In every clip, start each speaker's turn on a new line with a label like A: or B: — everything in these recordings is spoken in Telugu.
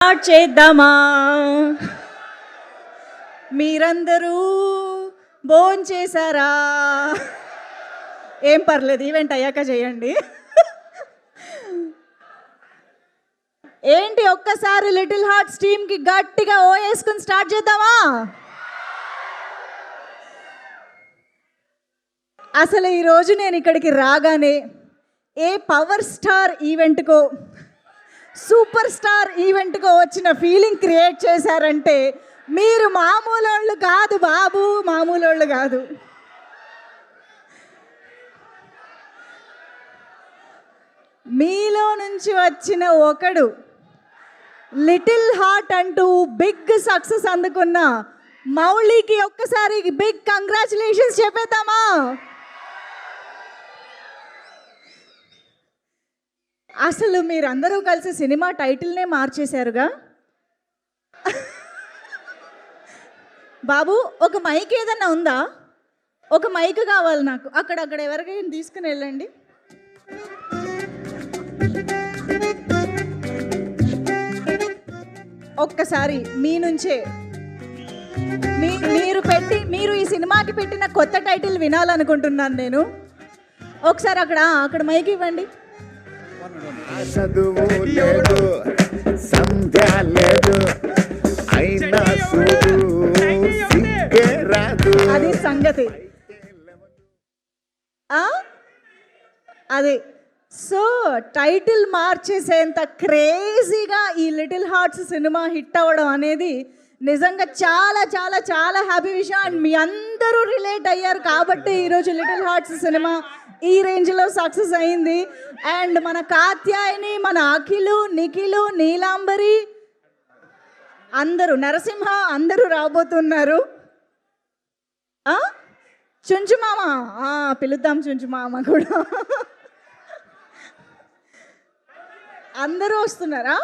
A: స్టార్ట్ చేద్దామా? మీరందరూ భోంచేశారా? ఏం పర్లేదు, ఈవెంట్ అయ్యాక చేయండి. ఏంటి ఒక్కసారి లిటిల్ హార్ట్స్ టీమ్కి గట్టిగా ఓ వేసుకుని స్టార్ట్ చేద్దామా? అసలు ఈరోజు నేను ఇక్కడికి రాగానే ఏ పవర్ స్టార్ ఈవెంట్కో సూపర్ స్టార్ ఈవెంట్కో వచ్చిన ఫీలింగ్ క్రియేట్ చేశారంటే మీరు మామూలు కాదు బాబు, మామూలు కాదు. మీలో నుంచి వచ్చిన ఒకడు లిటిల్ హార్ట్ అంటూ బిగ్ సక్సెస్ అందుకున్న మౌళికి ఒక్కసారి బిగ్ కంగ్రాచులేషన్స్ చెప్పేద్దామా? అసలు మీరందరూ కలిసి సినిమా టైటిల్నే మార్చేశారుగా. బాబు ఒక మైక్ ఏదన్నా ఉందా? ఒక మైక్ కావాలి నాకు. అక్కడ ఎవరికైనా తీసుకుని వెళ్ళండి. ఒక్కసారి మీ నుంచే మీరు ఈ సినిమాకి పెట్టిన కొత్త టైటిల్ వినాలనుకుంటున్నాను నేను. ఒకసారి అక్కడ మైక్ ఇవ్వండి.
B: చదువు లేదు, సంధ్య లేదు, అయినా రాదు.
A: అది సంగతి. అది సో టైటిల్ మార్చేసేంత క్రేజీగా ఈ లిటిల్ హార్ట్స్ సినిమా హిట్ అవ్వడం అనేది నిజంగా చాలా చాలా చాలా హ్యాపీ విషయం. అండ్ మీ అందరూ రిలేట్ అయ్యారు కాబట్టి ఈరోజు లిటిల్ హార్ట్స్ సినిమా ఈ రేంజ్లో సక్సెస్ అయింది. అండ్ మన కాత్యాయని, మన అఖిలు, నిఖిలు, నీలాంబరి, అందరూ, నరసింహ అందరూ రాబోతున్నారు. చుంచుమామ పిలుద్దాం, చుంచుమామ కూడా అందరూ వస్తున్నారా?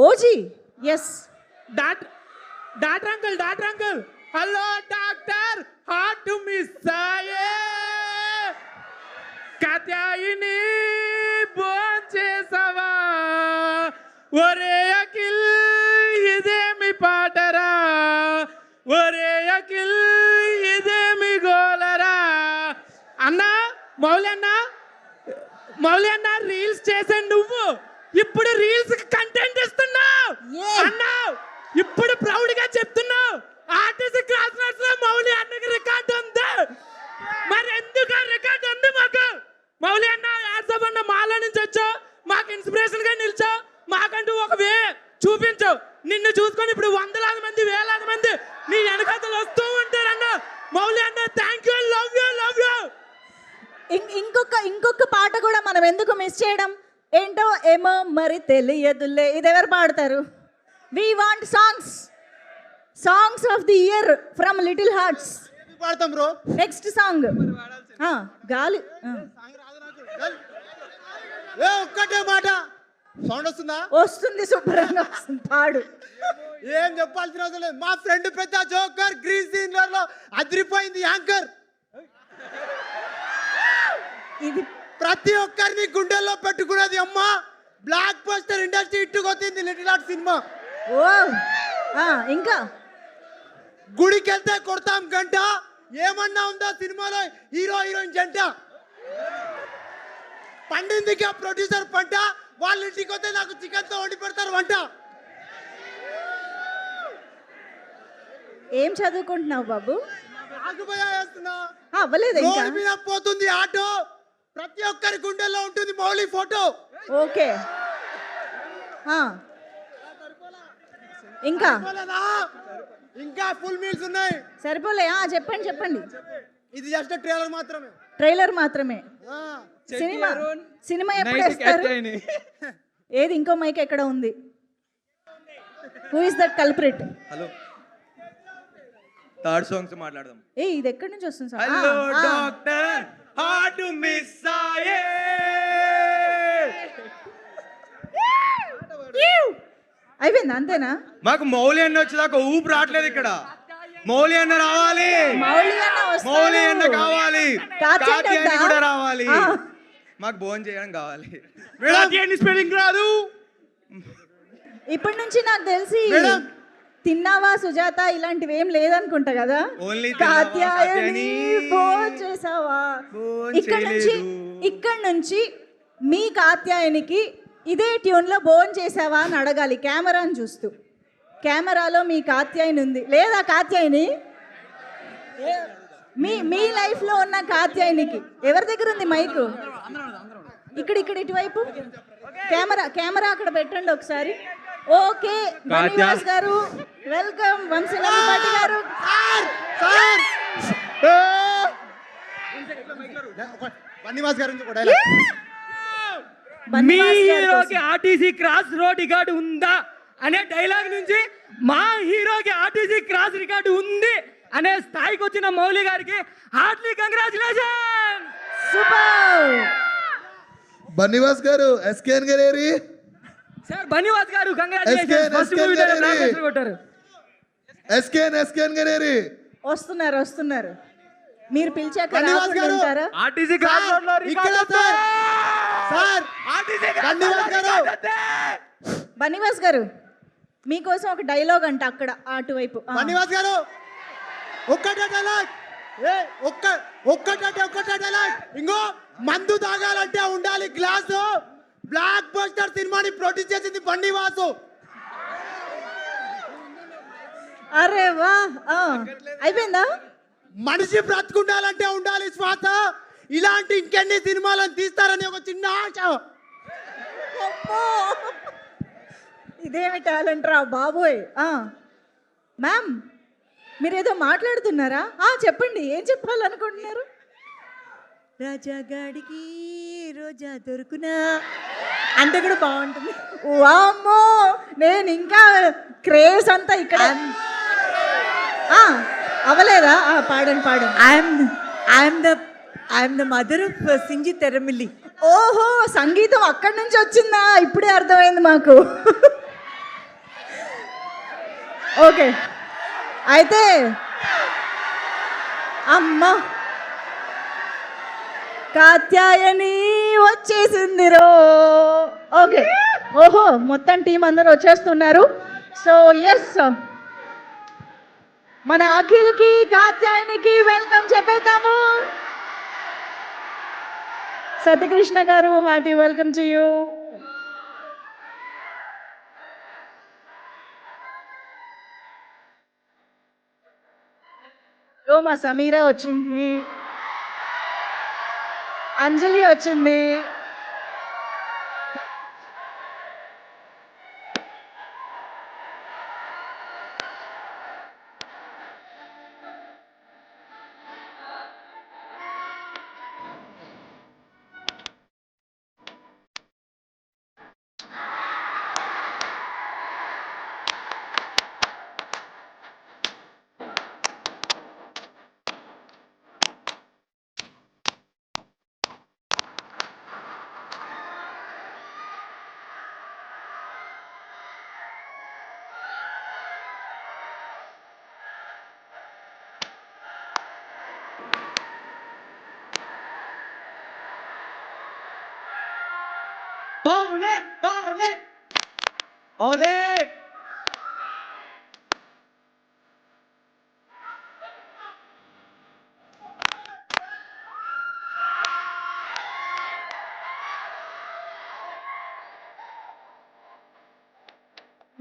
A: ఓజీ yes,
C: doctor uncle hello doctor, heart miss అయ్యే కాత్యాయిని భోంచేసావా? ఒరే అఖిల్ ఇదేమి పాటరా, ఒరే అఖిల్ ఇదేమి గోలరా? అన్నా మౌలి అన్న రీల్స్ చేసే నువ్వు ఇప్పుడు రీల్స్ కంటెంట్ ఇస్తున్నావు అన్నా. ఇప్పుడు ప్రౌడ్ గా చెప్తున్నావు ఆర్టీసీ క్రాస్ రోడ్స్ లో మౌలి అన్నకి రికార్డ్ ఉంది. మరి ఎందుకు రికార్డ్ ఉంది మాకు? మౌలి అన్న యాసబ్ అన్న మాల నుంచి వచ్చావు, మాకు ఇన్స్పిరేషన్ గా నిలిచావు, మాకంటూ ఒక వే చూపించు. నిన్ను చూసుకొని ఇప్పుడు వందలాది మంది, వేలాది మంది నీ వెనకాతలు వస్తూ ఉంటారన్న. మౌలి అన్న thank you, love you, love you.
A: ఇంకొక పాట కూడా మనం ఎందుకు మిస్ చేయడం? ఏంటో ఏమో మరి తెలియదులే, ఇది ఎవరు పాడతారు? We want songs of the year from Little Hearts.
B: పాడతాం బ్రో.
A: నెక్స్ట్ సాంగ్ గాలి.
B: ఒక్కటే మాట సౌండ్ వస్తుందా?
A: వస్తుంది, శుభ్రంగా వస్తుంది, పాడు.
B: ఏం చెప్పాల్సిన అవసరం లేదు. మా ఫ్రెండ్ పెద్ద జోకర్ గ్రీన్ సీనర్ లో అదిరిపోయింది యాంకర్.
A: ఇది
B: ప్రతి ఒక్కరిని గుండెల్లో పెట్టుకున్నది అమ్మ. బ్లాక్ బస్టర్ ఇండస్ట్రీ ఇట్టుకొచ్చింది లిటిల్ హార్ట్ సినిమా.
A: ఓ ఇంకా
B: గుడికి వెళ్తే కొడతాం గంట, ఏమన్నా ఉందా సినిమాలో హీరో హీరోయిన్ జంట? పండిందికి ఆ ప్రొడ్యూసర్ పంట, వాళ్ళ ఇంటికి వస్తే నాకు చికెన్ తో వండి పెడతారు వంట.
A: ఏం చదువుకుంటున్నావు బాబు? అవ్వలేదు ఇంకా.
B: రోడ్ మీద పోతుంది ఆటో, ప్రతి ఒక్కరి గుండెల్లో ఉంటుంది మౌలి ఫోటో.
A: ఓకే
B: ఇంకా ఫుల్ మీల్స్ ఉన్నాయి.
A: సరిపోలే? చెప్పండి.
B: ఇది జస్ట్
A: ట్రైలర్ మాత్రమే. సినిమా ఎప్పుడు వేస్తారు? ఏది ఇంకో మైక్ ఎక్కడ ఉంది? Who is that culprit?
D: Hello, third songs మాట్లాడదాం.
A: ఇది ఎక్కడి నుంచి వస్తుంది sir?
D: Hello doctor, heart miss అయ్యే.
A: అయిపోయింది, అంతేనా?
D: మాకు మౌలి అన్న వచ్చేదాకా ఊపు రావట్లేదు ఇక్కడ. మౌలి అన్న రావాలి, మౌలి అన్న కావాలి, కాత్యాయని కూడా రావాలి. మాకు భోజనం చేయడం కావాలి.
C: స్పెల్లింగ్ రాదు,
A: ఇప్పటి నుంచి నాకు తెలిసి
B: మేడం.
A: తిన్నావా సుజాత ఇలాంటివి ఏం లేదనుకుంటా కదా.
D: Only తిన్నావా,
A: కాత్యాయని
D: కాత్యాయని,
A: భోంచేసావా. ఇక్కడ నుంచి మీ కాత్యాయనికి ఇదే ట్యూన్లో భోంచేసావా అని అడగాలి కెమెరాని చూస్తూ. కెమెరాలో మీ కాత్యాయని ఉంది లేదా కాత్యాయని? మీ లైఫ్లో ఉన్న కాత్యాయనికి ఎవరి దగ్గర ఉంది మైకు? ఇక్కడ ఇటువైపు కెమెరా అక్కడ పెట్టండి ఒకసారి. ఓకే బన్నివాస్ గారు వెల్కమ్. వంశీలపాటి గారు
B: సార్ బన్నివాస్ గారి నుంచి ఒక డైలాగ్.
C: మీ
A: బన్నివాస్ గారి
C: హీరోకి
A: కోసం.
C: ఆర్టీసీ క్రాస్ రోడ్ రికార్డు ఉందా అనే డైలాగ్ నుంచి మా హీరోకి ఆర్టీసీ క్రాస్ రికార్డు ఉంది అనే స్థాయికి వచ్చిన మౌలి గారికి హార్ట్లీ కంగ్రాచులేషన్.
A: సూపర్.
E: బన్నివాస్ గారు ఎస్కేఎన్ గారేరి
C: సార్ బన్నివాస్ గారు
E: SKN
C: congratulation. First movie block కొట్టారు.
E: ఎస్కేఎన్ గారేరి
A: వస్తున్నారు. మీరు పిలిచాక
B: బన్నివాస్
A: రాకుండా
B: గారు.
A: ఉంటారా?
C: ఆర్టీసీ క్రాస్ రోడ్ లో
B: ఇక్కడ సార్ బన్నివాస్ గారు
A: బన్నివాస్ గారు మీకోసం ఒక డైలాగ్ అంట అక్కడ అటువైపు.
B: బన్నివాస్ గారు ఒక్కటే డైలాగ్. ఒక్కటే డైలాగ్. ఇంకో మందు తాగాలంటే ఉండాలి గ్లాసు. బ్లాక్ బస్టర్ సినిమాని ప్రొడ్యూస్ చేసింది బన్నివాసు.
A: అరే వా. అయిపోయిందా?
B: మనిషి బ్రతుకుండాలంటే ఉండాలి శ్వాస. ఇలాంటి ఇంకెన్ని సినిమాలను తీస్తారని ఒక చిన్న ఆశ.
A: అబ్బో. ఇదేమి టాలెంట్ రా బాబోయ్. మ్యామ్ మీరేదో మాట్లాడుతున్నారా? చెప్పండి, ఏం చెప్పాలనుకుంటున్నారు? రాజాగాడికి రోజా దొరుకునా అంటే కూడా బాగుంటుంది. వామ్మో, నేను ఇంకా క్రేజ్ అంతా ఇక్కడ అవలేదా? పాడండి.
F: ఐఎమ్ ద మదర్ ఆఫ్ సింజి తెరమిల్లి.
A: ఓహో, సంగీతం అక్కడి నుంచి వచ్చిందా? ఇప్పుడే అర్థమైంది మాకు. ఓకే, అయితే అమ్మా కాత్యాయని వచ్చేసింది రో. ఓకే, ఓహో, మొత్తం టీం అందరూ వచ్చేస్తున్నారు. సో ఎస్, మన అఖిల్కి కాత్యాయనికి వెల్కమ్ చెప్పేద్దాము. సత్యకృష్ణ గారు, హార్టీ వెల్కమ్ టు యూ. మా సమీరా వచ్చింది, అంజలి వచ్చింది.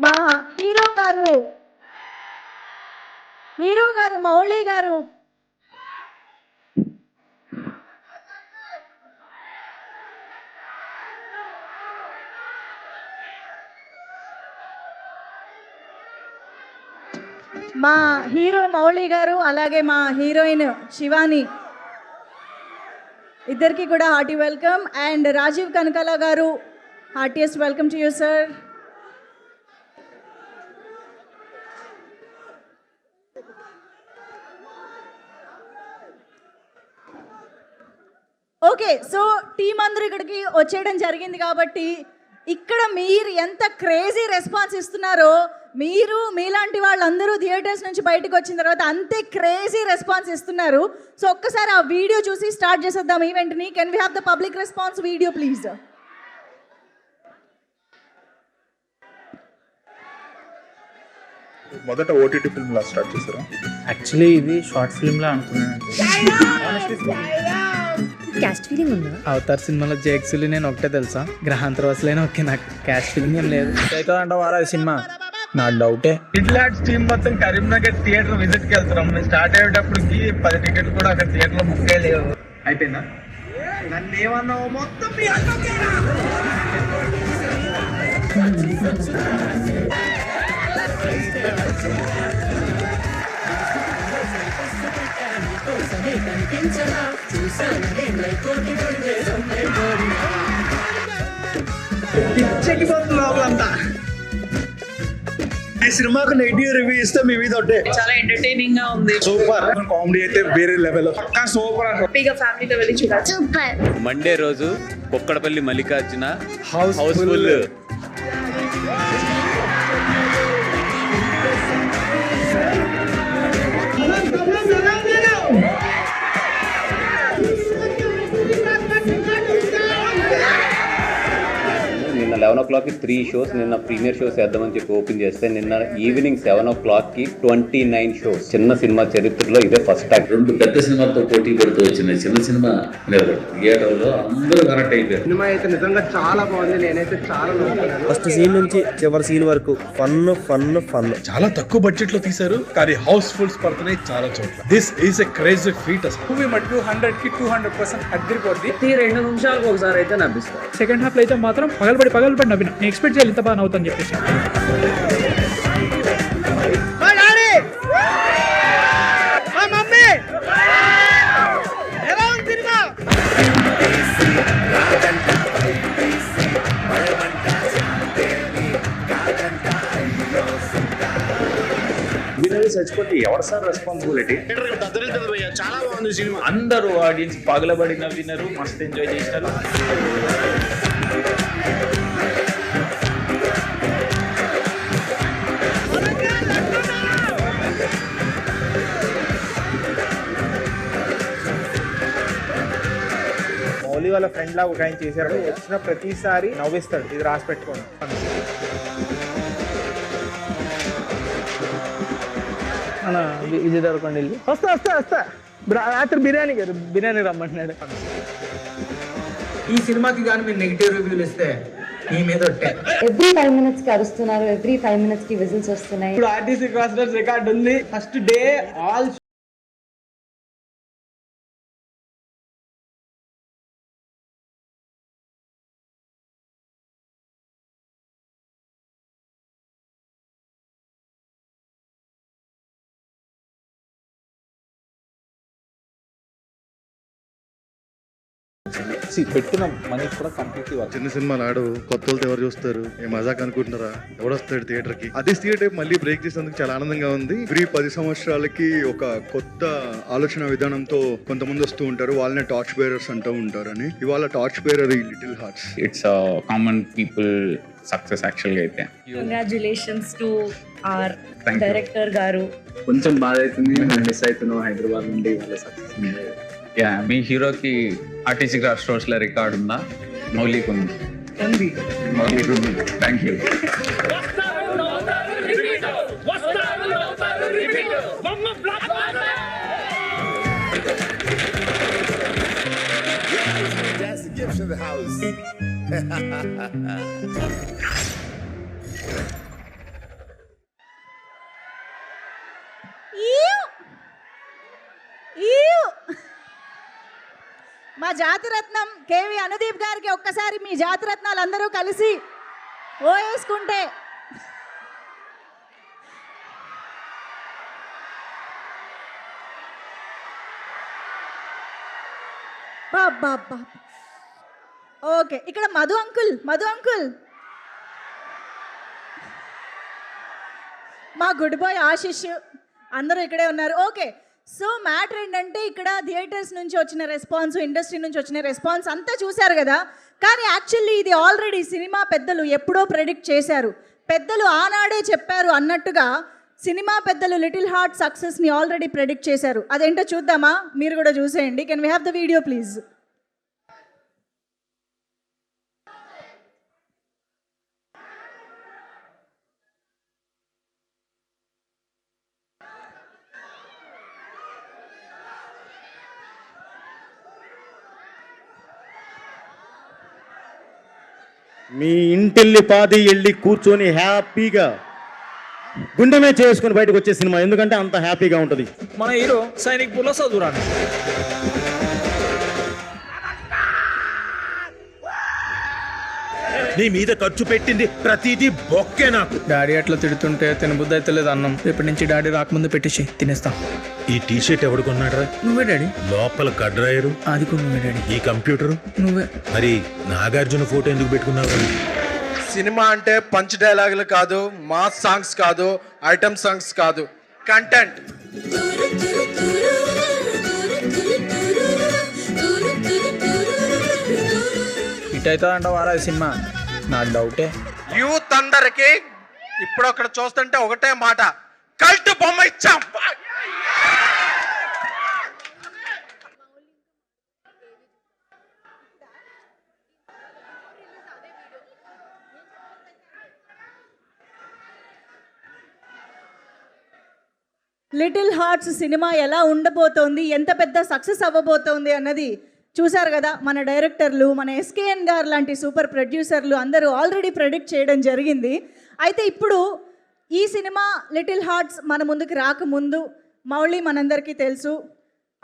A: మా హీరో గారు మౌళి గారు మా హీరో మౌళి గారు అలాగే మా హీరోయిన్ శివాని ఇద్దరికి కూడా hearty welcome. And Rajeev Kanakala garu, heartiest welcome to you sir. Okay, so team అందరూ ఇక్కడికి వచ్చేయడం జరిగింది కాబట్టి ఇక్కడ మీరు ఎంత క్రేజీ రెస్పాన్స్ ఇస్తున్నారో, మీరు మీలాంటి వాళ్ళందరూ థియేటర్స్ నుంచి బయటకు వచ్చిన తర్వాత అంతే క్రేజీ రెస్పాన్స్ ఇస్తున్నారు. సో ఒక్కసారి ఆ వీడియో చూసి స్టార్ట్ చేసేద్దాం ఈవెంట్ని. Can we have the public response video please?
E: మొదట ఓటీటీ ఫిల్మ్ లా స్టార్ట్ చేశారా?
G: యాక్చువల్లీ ఇది షార్ట్ ఫిల్మ్ లా అనుకున్నాను.
F: క్యాస్ట్ ఫీలింగ్ ఉందా?
G: అవతార్ సినిమాలో జేక్సులు నేను ఒకటే తెలుసా, గ్రహాంతరవాసులైనా ఓకే, నాకు క్యాస్ట్ ఫీలింగ్ ఏం లేదు. అంటావారా సినిమా? నా డౌటే.
D: ఇట్లాంటి టీమ్ మొత్తం కరీంనగర్ థియేటర్ విజిట్ కి వెళ్తున్నాం. స్టార్ట్ అయ్యేటప్పటికి 10 టికెట్లు కూడా అక్కడ థియేటర్ లో బుక్ లేవు. అయిపోయిందా? నన్ను ఏమన్నావు మొత్తం మీ అన్నకేనా? పిచ్చెక్కిపోతుంది లోపలంతా. ఈ సినిమాకు నెగిటివ్ రివ్యూ ఇస్తే మీ మీద ఒకటే.
H: చాలా ఎంటర్టైనింగ్ గా ఉంది.
E: సూపర్. కామెడీ అయితే వేరే లెవెల్. సూపర్.
H: హ్యాపీగా ఫ్యామిలీతో వెళ్ళి చూడాలి.
I: సూపర్. మండే రోజు కుక్కడపల్లి మల్లికార్జున హౌస్ఫుల్. నిన్న 11 o'clockకి 3 shows, నిన్న ప్రీమియర్ షోస్ వేద్దామని చెప్పి ఓపెన్ చేస్తే నిన్న ఈవినింగ్ 7 o'clockకి 29 shows. చిన్న సినిమా చరిత్రలో ఇదే ఫస్ట్ టైం. 2 పెద్ద సినిమాతో పోటీ పడుతూ వచ్చిన చిన్న సినిమా థియేటర్లో అందరూ కనెక్ట్ అయిపోయారు.
B: సినిమా అయితే నిజంగా చాలా బాగుంది. నేనైతే చాలా
J: ఫస్ట్ సీన్ నుంచి చివరి సీన్ వరకు ఫన్ ఫన్ ఫన్.
E: చాలా తక్కువ బడ్జెట్ లో తీశారు కానీ హౌస్ఫుల్స్ పడుతున్నాయి చాలా చోట్ల. This is a crazy feet. అసలు
G: మూవీ మటుకు 100కి 200% అద్దరిపోద్ది.
H: 2 నిమిషాలకు ఒకసారి అయితే నవ్విస్తారు.
C: సెకండ్ హాఫ్ లో అయితే మాత్రం పగలబడి నవ్విన. నేను ఎక్స్పెక్ట్ చేయాలి ఇంత బాగా నవ్వుతాను చెప్పేసి.
J: చచ్చిపోతే ఎవరు సార్ రెస్పాన్సిబిలిటీ?
B: చాలా బాగుంది సినిమా.
G: అందరూ ఆడియన్స్ పగలబడి నవ్వినారు, మస్తు ఎంజాయ్ చేసినారు.
J: మౌలి వాళ్ళ ఫ్రెండ్ లా ఒక ఆయన చేశారు, వచ్చిన ప్రతిసారి నవ్విస్తాడు. ఇది రాసి పెట్టుకోండి.
G: విజయ్ దేవరకొండ వెళ్ళి వస్తా రాత్రి బిర్యానీ రమ్మంటున్నాడు.
B: ఈ సినిమాకి కానీ మీరు నెగిటివ్ రివ్యూలు ఇస్తే మీ మీద ఒట్టే.
F: ఎవ్రీ 5 minutes కి అరుస్తున్నారు, ఎవ్రీ 5 minutes కి విజిల్స్ వస్తున్నాయి.
G: ఇప్పుడు ఆర్టీసీ క్రాస్ రోడ్స్ రికార్డ్ ఉంది. ఫస్ట్ డే ఆల్
J: పెట్టిన మనీ కూడా కంప్లీట్లీ
E: చిన్న సినిమాలు ఆడు కొత్త వాళ్ళతో ఎవరు చూస్తారు? ఏ మజాక్ అనుకుంటున్నారా? ఎవడొస్తాడు థియేటర్ కి? అదే థియేటర్ మళ్ళీ బ్రేక్ చేసినందుకు చాలా ఆనందంగా ఉంది. ఎవ్రీ 10 సంవత్సరాలకి ఒక కొత్త ఆలోచన విధానంతో కొంతమంది వస్తూ ఉంటారు. వాళ్ళనే టార్చ్ బేరర్స్ అంటూ ఉంటారని. ఇవాళ టార్చ్ బేరర్ ఈ little hearts.
I: It's common people success యాక్చువల్గా అయితే.
F: కంగ్రాచులేషన్స్ టు ఆర్ డైరెక్టర్ గారు.
I: కొంచెం బాధ అవుతుంది, మేము మిస్ అవుతున్నాం హైదరాబాద్ నుండి వాళ్ళ సక్సెస్. యా, మీ హీరోకి ఆర్టీసీ క్రాస్ రోడ్స్ లో రికార్డ్ ఉందా? మౌలిక్ ఉంది. మౌలిక్ ఉంది. Thank you.
A: మా జాతిరత్నం కేవి అనుదీప్ గారికి ఒక్కసారి మీ జాతిరత్నాలు అందరూ కలిసి ఓ వేసుకుంటే బాబా. ఓకే, ఇక్కడ మధు అంకుల్ మా గుడ్ బాయ్ ఆశిష్ అందరూ ఇక్కడే ఉన్నారు. ఓకే, సో మ్యాటర్ ఏంటంటే ఇక్కడ థియేటర్స్ నుంచి వచ్చిన రెస్పాన్స్, ఇండస్ట్రీ నుంచి వచ్చిన రెస్పాన్స్ అంతా చూశారు కదా. కానీ యాక్చువల్లీ ఇది ఆల్రెడీ సినిమా పెద్దలు ఎప్పుడో ప్రెడిక్ట్ చేశారు. పెద్దలు ఆనాడే చెప్పారు అన్నట్టుగా సినిమా పెద్దలు లిటిల్ హార్ట్ సక్సెస్ని ఆల్రెడీ ప్రెడిక్ట్ చేశారు. అదేంటో చూద్దామా? మీరు కూడా చూసేయండి. Can we have the video please?
B: మీ ఇంటిల్లి పాది వెళ్ళి కూర్చొని హ్యాపీగా గుండెమే చేసుకుని బయటకు వచ్చే సినిమా, ఎందుకంటే అంత హ్యాపీగా ఉంటుంది.
G: మన హీరో సైనిక్ పూర్లో చదువురాను.
C: నీ మీద ఖర్చు పెట్టింది ప్రతిదీ బొక్కే నాకు.
G: డాడీ అట్లా తిడుతుంటే తినబుద్ధి అయితే లేదు అన్నం. రేపటి నుంచి డాడీ రాకముందు పెట్టేసి తినేస్తా.
C: ఈ టీ షర్ట్ ఎవడు కొన్నాడు?
G: నువ్వే డాడీ.
C: లోపల కడ్రాయరు
G: అది కూడా నువ్వే డాడీ.
C: ఈ కంప్యూటర్
G: నువ్వే.
C: మరి నాగార్జున ఫోటో ఎందుకు పెట్టుకున్నావు?
J: సినిమా అంటే పంచ్ డైలాగులు కాదు, మాస్ సాంగ్స్ కాదు, ఐటమ్ సాంగ్స్ కాదు, కంటెంట్.
G: హిట్ అవుతుంది అంటావారా ఈ సినిమా? నాకు డౌటే.
J: యూత్ అందరికి ఇప్పుడు అక్కడ చూస్తుంటే ఒకటే మాట, కల్ట్ బొమ్మ ఇచ్చాం.
A: లిటిల్ హార్ట్స్ సినిమా ఎలా ఉండబోతోంది, ఎంత పెద్ద సక్సెస్ అవ్వబోతోంది అన్నది చూశారు కదా. మన డైరెక్టర్లు, మన ఎస్కేఎన్ గారు లాంటి సూపర్ ప్రొడ్యూసర్లు అందరూ ఆల్రెడీ ప్రెడిక్ట్ చేయడం జరిగింది. అయితే ఇప్పుడు ఈ సినిమా లిటిల్ హార్ట్స్ మన ముందుకు రాకముందు మౌళి మనందరికీ తెలుసు.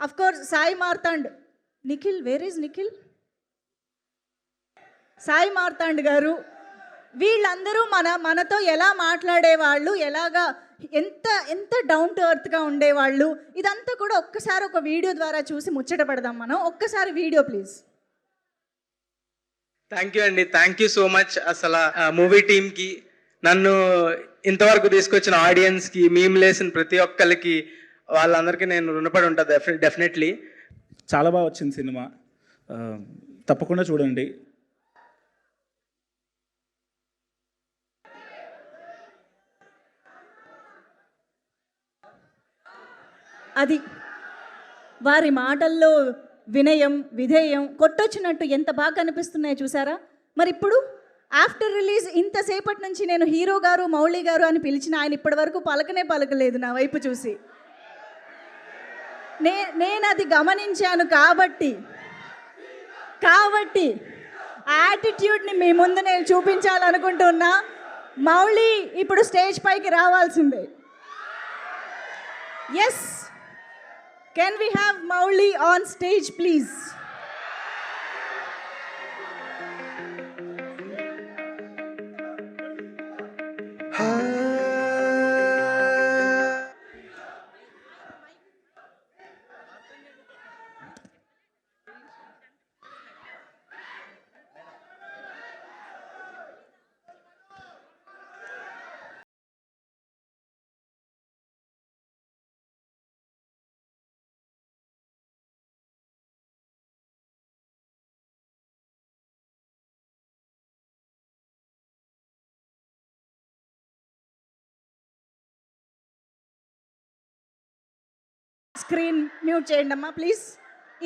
A: Of course Sai Marthand, Nikhil, where is Nikhil? Sai Marthand గారు, వీళ్ళందరూ మనతో ఎలా మాట్లాడేవాళ్ళు, ఎలాగా ఎంత ఎంత డౌన్ టు ఎర్త్గా ఉండేవాళ్ళు, ఇదంతా కూడా ఒక్కసారి ఒక వీడియో ద్వారా చూసి ముచ్చట పడదాం మనం. ఒక్కసారి వీడియో ప్లీజ్.
J: థ్యాంక్ యూ అండి, థ్యాంక్ యూ సో మచ్. అసలు మూవీ టీమ్కి, నన్ను ఇంతవరకు తీసుకొచ్చిన ఆడియన్స్కి, మేము లేసిన ప్రతి ఒక్కరికి, వాళ్ళందరికీ నేను రుణపడి ఉంటాను డెఫినెట్లీ.
K: చాలా బాగా వచ్చింది సినిమా, తప్పకుండా చూడండి.
A: అది వారి మాటల్లో వినయం, విధేయం కొట్టొచ్చినట్టు ఎంత బాగా కనిపిస్తున్నాయో చూసారా. మరి ఇప్పుడు ఆఫ్టర్ రిలీజ్ ఇంతసేపటి నుంచి నేను హీరో గారు, మౌళి గారు అని పిలిచిన ఆయన ఇప్పటి వరకు పలకలేదు నా వైపు చూసి. నేను అది గమనించాను కాబట్టి యాటిట్యూడ్ని మీ ముందు నేను చూపించాలనుకుంటున్నా. మౌళి ఇప్పుడు స్టేజ్ పైకి రావాల్సిందే. Yes, can we have Mauli on stage please? Screen mute చేయండి అమ్మా ప్లీజ్,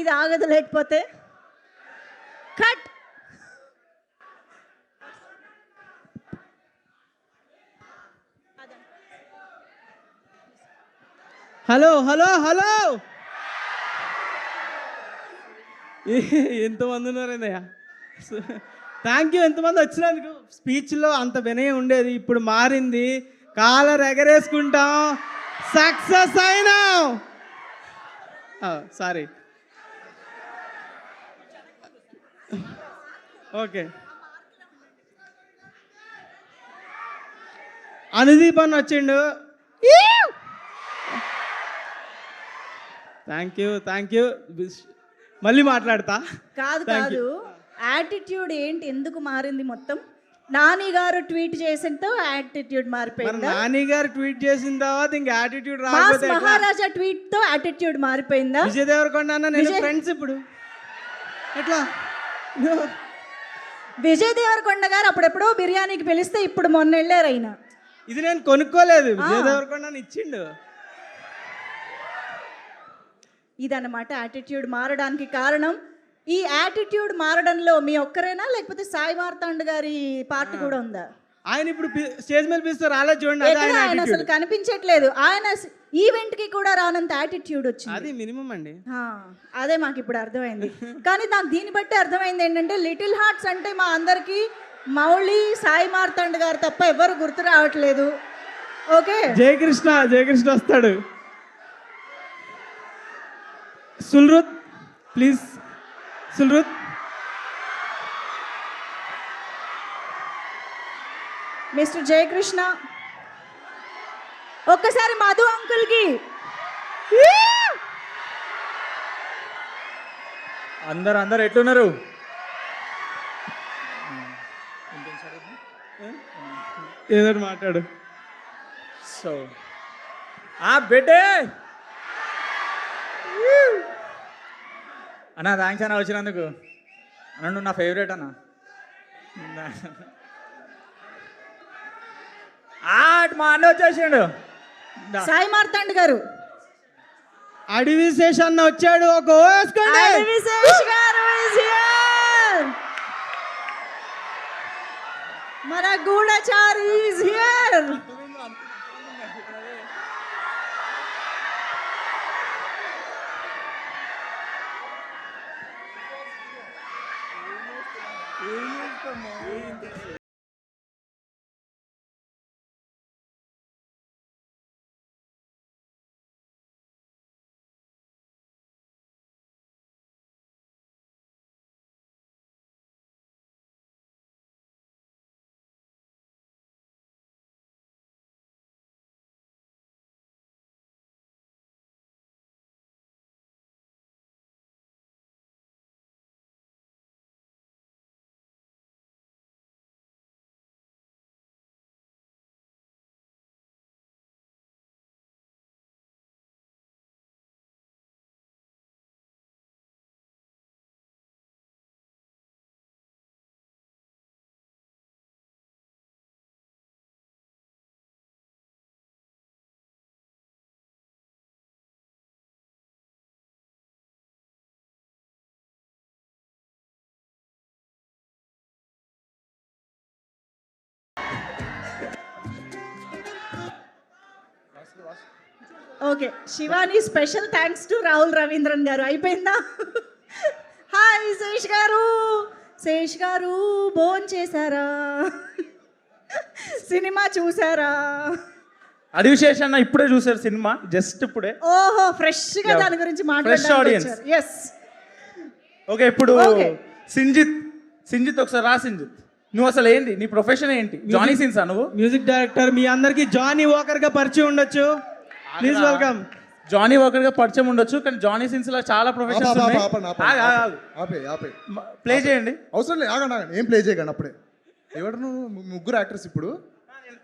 A: ఇది ఆగదు లేకపోతే. కట్.
C: హలో హలో హలో, ఎంతమంది ఉన్నారన్నయ్య? థ్యాంక్ యూ ఎంతమంది వచ్చినందుకు. స్పీచ్లో అంత వినయం ఉండేది, ఇప్పుడు మారింది. కాలర్ ఎగరేసుకుంటాం, సక్సెస్ అయినాం. Sorry, okay. అనుదీప్ అని వచ్చిండు. Thank you. మళ్ళీ మాట్లాడతా.
A: కాదు, యాటిట్యూడ్ ఏంటి, ఎందుకు మారింది మొత్తం? నాని గారు ట్వీట్ చేసినతో యాటిట్యూడ్ మారిపోయిందా?
C: నాని గారు ట్వీట్ చేసిన తర్వాత ఇంకా యాటిట్యూడ్
A: మాస్
C: రాకపోతే
A: మహారాజా ట్వీట్ తో యాటిట్యూడ్ మారిపోయిందా?
C: విజయ్ దేవరకొండ అన్న నేను ఫ్రెండ్స్ ఇప్పుడు ఎట్లా?
A: విజయ్ దేవరకొండ గారు అప్పుడెప్పుడో బిర్యానీకి పిలిస్తే ఇప్పుడు మొన్న వెళ్ళారు అయినా.
C: ఇది నేను కొనుక్కోలేదు, విజయ్ దేవరకొండ ఇచ్చిండు.
A: ఇదన్నమాట యాటిట్యూడ్ మారడానికి కారణం. ఈ యాటిట్యూడ్ మారడంలో మీ ఒక్కరేనా, లేకపోతే సాయి మార్తాండ్ గారి పార్ట్ కూడా ఉందా?
C: ఆయన ఇప్పుడు స్టేజ్ మీద పిలుస్తారు, అలా చూడండి.
A: ఆయన అసలు కనిపించట్లేదు. ఆయన ఈవెంట్ కి కూడా రానంత యాటిట్యూడ్ వచ్చింది.
C: అది మినిమం అండి.
A: అదే మాకు ఇప్పుడు అర్థమైంది. కానీ నాకు దీన్ని బట్టి అర్థమైంది ఏంటంటే లిటిల్ హార్ట్స్ అంటే మా అందరికి మౌళి, సాయి మార్తాండ్ గారు తప్ప ఎవరు గుర్తు రావట్లేదు. ఓకే,
C: జయకృష్ణ వస్తాడు. సుల్రుత్ ప్లీజ్, సుల్రుత్.
A: మిస్టర్ జయకృష్ణ. ఒక్కసారి మధు అంకుల్కి.
G: అందరు ఎట్లున్నారు?
C: ఏదో మాట్లాడు.
G: సో బెటే అన్న, థ్యాంక్స్ అన్న వచ్చినందుకు. అన్న నువ్వు నా ఫేవరెట్ అన్న. మా అన్న వచ్చేసిండు.
A: సాయి మార్తాండ్ గారు.
C: అడవి శేషన్న వచ్చాడు. ఒక వేసుకోండి.
A: అడవి శేష్ గారు is here. మన గూఢచారి is here. Okay, Shivani special thanks to Rahul Ravindran గారు. అయిపోయిందా? హాయ్ శేష్ గారు. శేష్ గారు భోన్ చేశారా? సినిమా చూసారా?
C: అడవి శేష్ అన్న ఇప్పుడే చూసారు సినిమా, జస్ట్ ఇప్పుడే.
A: ఓహో, ఫ్రెష్ గా దాని గురించి మాట్లాడారు. ఎస్.
C: ఓకే, ఇప్పుడు సింజిత్ ఒకసారి రా. సింజిత్, నువ్వు అసలు ఏంటి, నీ ప్రొఫెషన్ ఏంటి? జానీ సిన్సా నువ్వు?
K: Music director. మీ అందరికి జానీ వాకర్ గా పరిచయం ఉండొచ్చు. Please welcome.
C: జానీ వాకర్ గా పరిచయం ఉండొచ్చు, కానీ జానీ సిన్స్ లో చాలా ప్రొఫెషన్స్ ఉన్నాయి. ప్లే చేయండి.
E: అవసరం లేదు, ఆగండి. ఏం ప్లే చేయకండి అప్పుడే. ఎవరు నువ్వు? ముగ్గురు యాక్టర్స్ ఇప్పుడు.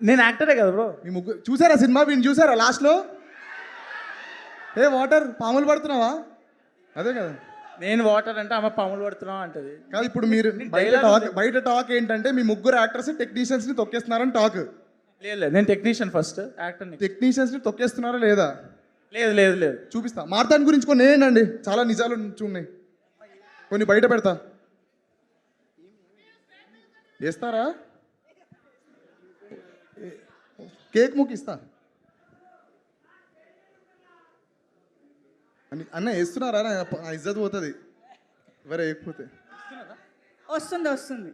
C: నేను యాక్టరే కదా బ్రో.
E: మీ ముగ్గురు చూసారా సినిమా? వీడిని చూసారా లాస్ట్లో? ఏ వాటర్ పాములు పడుతున్నావా? అదే కదా.
C: నేను వాటర్ అంటే ఆమె పాములు పడుతున్నావు అంటది.
E: కాదు, ఇప్పుడు మీరు బయట టాక్ ఏంటంటే మీ ముగ్గురు యాక్టర్స్ టెక్నీషియన్స్ ని తొక్కేస్తున్నారని టాక్.
C: లేదు, నేను టెక్నీషియన్ ఫస్ట్, యాక్టర్.
E: టెక్నీషియన్స్ ని తొక్కేస్తున్నారా లేదా?
C: లేదు
E: చూపిస్తా. మార్తాన్ గురించి కొన్ని ఏంటండి, చాలా నిజాలు ఉన్నాయి, కొన్ని బయట పెడతా. వేస్తారా? కేక్ ముక్కి ఇస్తా. అన్న వేస్తున్నారా? ఇజ్జత్ పోతుంది ఎవరు వేయకపోతే. వస్తుంది.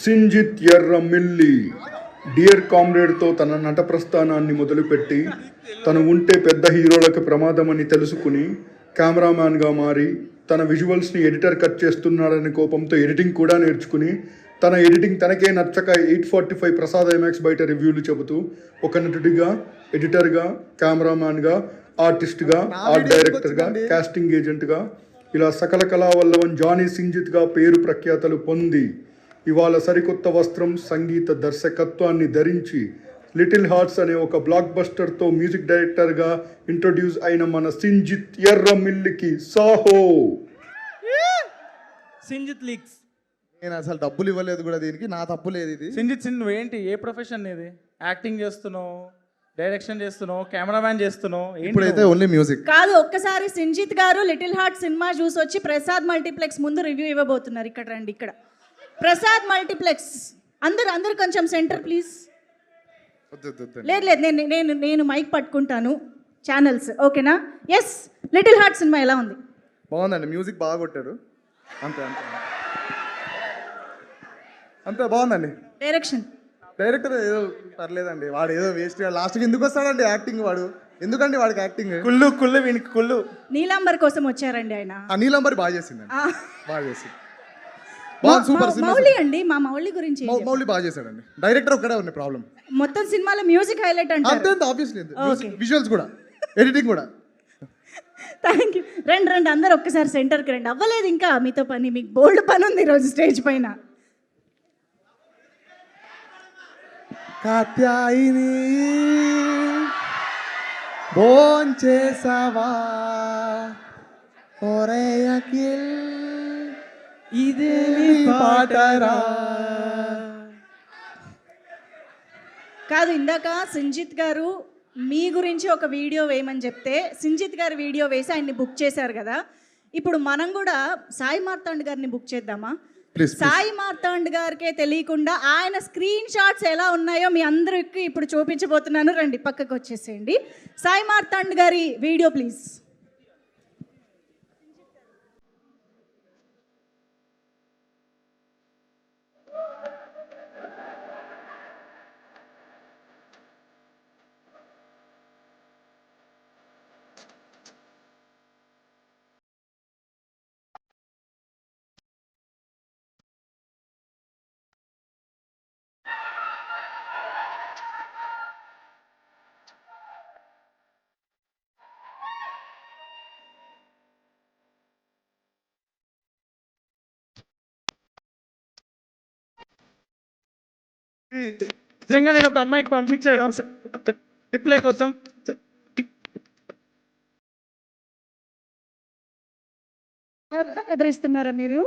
E: సింజిత్ ఎర్రమిల్లి డియర్ కామ్రేడ్తో తన నట ప్రస్థానాన్ని మొదలుపెట్టి తను ఉంటే పెద్ద హీరోలకు ప్రమాదమని తెలుసుకుని కెమెరామ్యాన్గా మారి తన విజువల్స్ని ఎడిటర్ కట్ చేస్తున్నాడని కోపంతో ఎడిటింగ్ కూడా నేర్చుకుని తన ఎడిటింగ్ తనకే నచ్చక 845 ప్రసాద్ ఐమాక్స్ బయట రివ్యూలు చెబుతూ ఒక నటుడిగా, ఎడిటర్గా, కెమెరామ్యాన్గా, ఆర్టిస్ట్గా, ఆర్ట్ డైరెక్టర్గా, కాస్టింగ్ ఏజెంట్గా ఇలా సకల కళావల్లభన్ జానీ సింజిత్గా పేరు ప్రఖ్యాతలు పొంది ఇవాళ సరికొత్త వస్త్రం, సంగీత దర్శకత్వాన్ని ధరించి లిటిల్ హార్ట్స్ అనే ఒక బ్లాక్ బస్టర్తో మ్యూజిక్ డైరెక్టర్గా ఇంట్రొడ్యూస్ అయిన మన సింజిత్ ఎర్రమిల్లికి సాహో.
C: సింజిత్ లీక్స్.
E: నేను అసలు డబ్బులు ఇవ్వలేదు కూడా దీనికి, నా తప్పు లేదు ఇది.
C: సింజిత్ నువ్వేంటి, ఏ ప్రొఫెషన్ ఇది? యాక్టింగ్ చేస్తున్నావు, డైరెక్షన్ చేస్తున్నావు, కెమెరామ్యాన్ చేస్తున్నావు,
E: ఇప్పుడైతే ఓన్లీ మ్యూజిక్
A: కాదు. ఒక్కసారి సింజిత్ గారు లిటిల్ హార్ట్ సినిమా చూసి వచ్చి ప్రసాద్ మల్టీప్లెక్స్ ముందు రివ్యూ ఇవ్వబోతున్నారు. ఇక్కడ రండి. ఇక్కడ ప్రసాద్ మల్టీప్లెక్స్. అందరు కొంచెం సెంటర్ ప్లీజ్. లేదు లేదు, నేను నేను నేను మైక్ పట్టుకుంటాను. ఛానల్స్ ఓకేనా? ఎస్, లిటిల్ హార్ట్ సినిమా ఎలా ఉంది?
E: బాగుందండి, మ్యూజిక్ బాగా కొట్టాడు. అంతే అంతే అంతే బాగుందండి.
A: డైరెక్షన్?
E: డైరెక్టర్ ఏదో పర్లేదండి, వాడు ఏదో వేస్ట్ లాస్ట్కి ఎందుకు వస్తాడండి యాక్టింగ్, వాడు ఎందుకండి వాడికి యాక్టింగ్? కుళ్ళు వీనికి కుళ్ళు.
A: నీలాంబర్ కోసం వచ్చారండి ఆయన.
E: నీలంబరి బాగా చేసిందండి,
A: ఆ.
E: బాగా చేసింది. బాగుంది, సూపర్ సినిమా.
A: మౌలి అండి, మా మౌలి గురించి
E: మౌలి బాగా చేశాడండి. డైరెక్టర్ ఒక్కడే ఉంది ప్రాబ్లం.
A: మొత్తం సినిమాలో మ్యూజిక్ హైలైట్
E: అంతే
A: అంటారు.
E: అంతే ఆబ్వియస్లీ,
A: Okay.
E: విజువల్స్ కూడా, ఎడిటింగ్ కూడా.
A: Thank you. రండి రండి అందరు ఒక్కసారి సెంటర్కి రండి. అవ్వలేదు ఇంకా మీతో పని, మీకు బోల్డ్ పని ఉంది ఈరోజు స్టేజ్ పైన.
E: కాత్యాయిని భోంచేసావా ఒరే అఖిల్, ఇదే పాటరా.
A: కాదు, ఇందాక సంజిత్ గారు మీ గురించి ఒక వీడియో వేయమని చెప్తే సంజిత్ గారు వీడియో వేసి ఆయన్ని బుక్ చేశారు కదా. ఇప్పుడు మనం కూడా సాయి మార్తాండ్ గారిని బుక్ చేద్దామా? సాయి మార్తాండ్ గారికే తెలియకుండా ఆయన స్క్రీన్ షాట్స్ ఎలా ఉన్నాయో మీ అందరికి ఇప్పుడు చూపించబోతున్నాను. రండి పక్కకు వచ్చేసేయండి. సాయి మార్తాండ్ గారి వీడియో ప్లీజ్.
C: నిజంగా నేను ఒక అమ్మాయికి పంపించాను రిప్లై కోసం.
A: ఎదురిస్తున్నారా మీరు?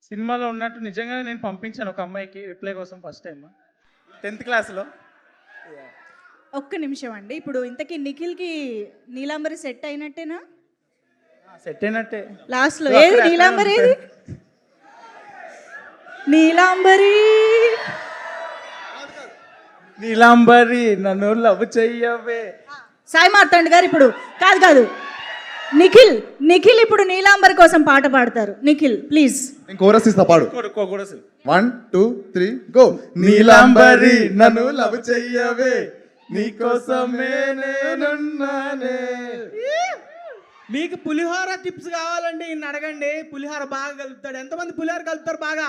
C: సినిమాలో ఉన్నట్టు నిజంగానే నేను పంపించాను ఒక అమ్మాయికి రిప్లై కోసం ఫస్ట్ టైం 10th క్లాస్లో.
A: ఒక్క నిమిషం అండి. ఇప్పుడు ఇంతకీ నిఖిల్కి నీలాంబరి సెట్ అయినట్టేనా?
C: సెట్ అయినట్టే.
A: లాస్ట్లో ఏది నీలాంబరి? ఏది నీలాంబరి?
C: నీలాంబరి నన్ను లవ్ చెయ్యవే.
A: సాయి మార్తాండ్ గారు ఇప్పుడు కాదు కాదు నిఖిల్ ఇప్పుడు నీలాంబరి కోసం పాట పాడతారు. నిఖిల్ ప్లీజ్.
E: నేను కోరస్ ఇస్తా, పాడు.
C: కూడా
E: 1 2 3 గో. నీలాంబరి నన్ను లవ్ చెయ్యవే, నీకోసమే నేనున్నానే.
C: మీకు పులిహోర టిప్స్ కావాలండి ఇన్ని అడగండి. పులిహోర బాగా కలుపుతాడు. ఎంతమంది పులిహోర కలుపుతారు బాగా?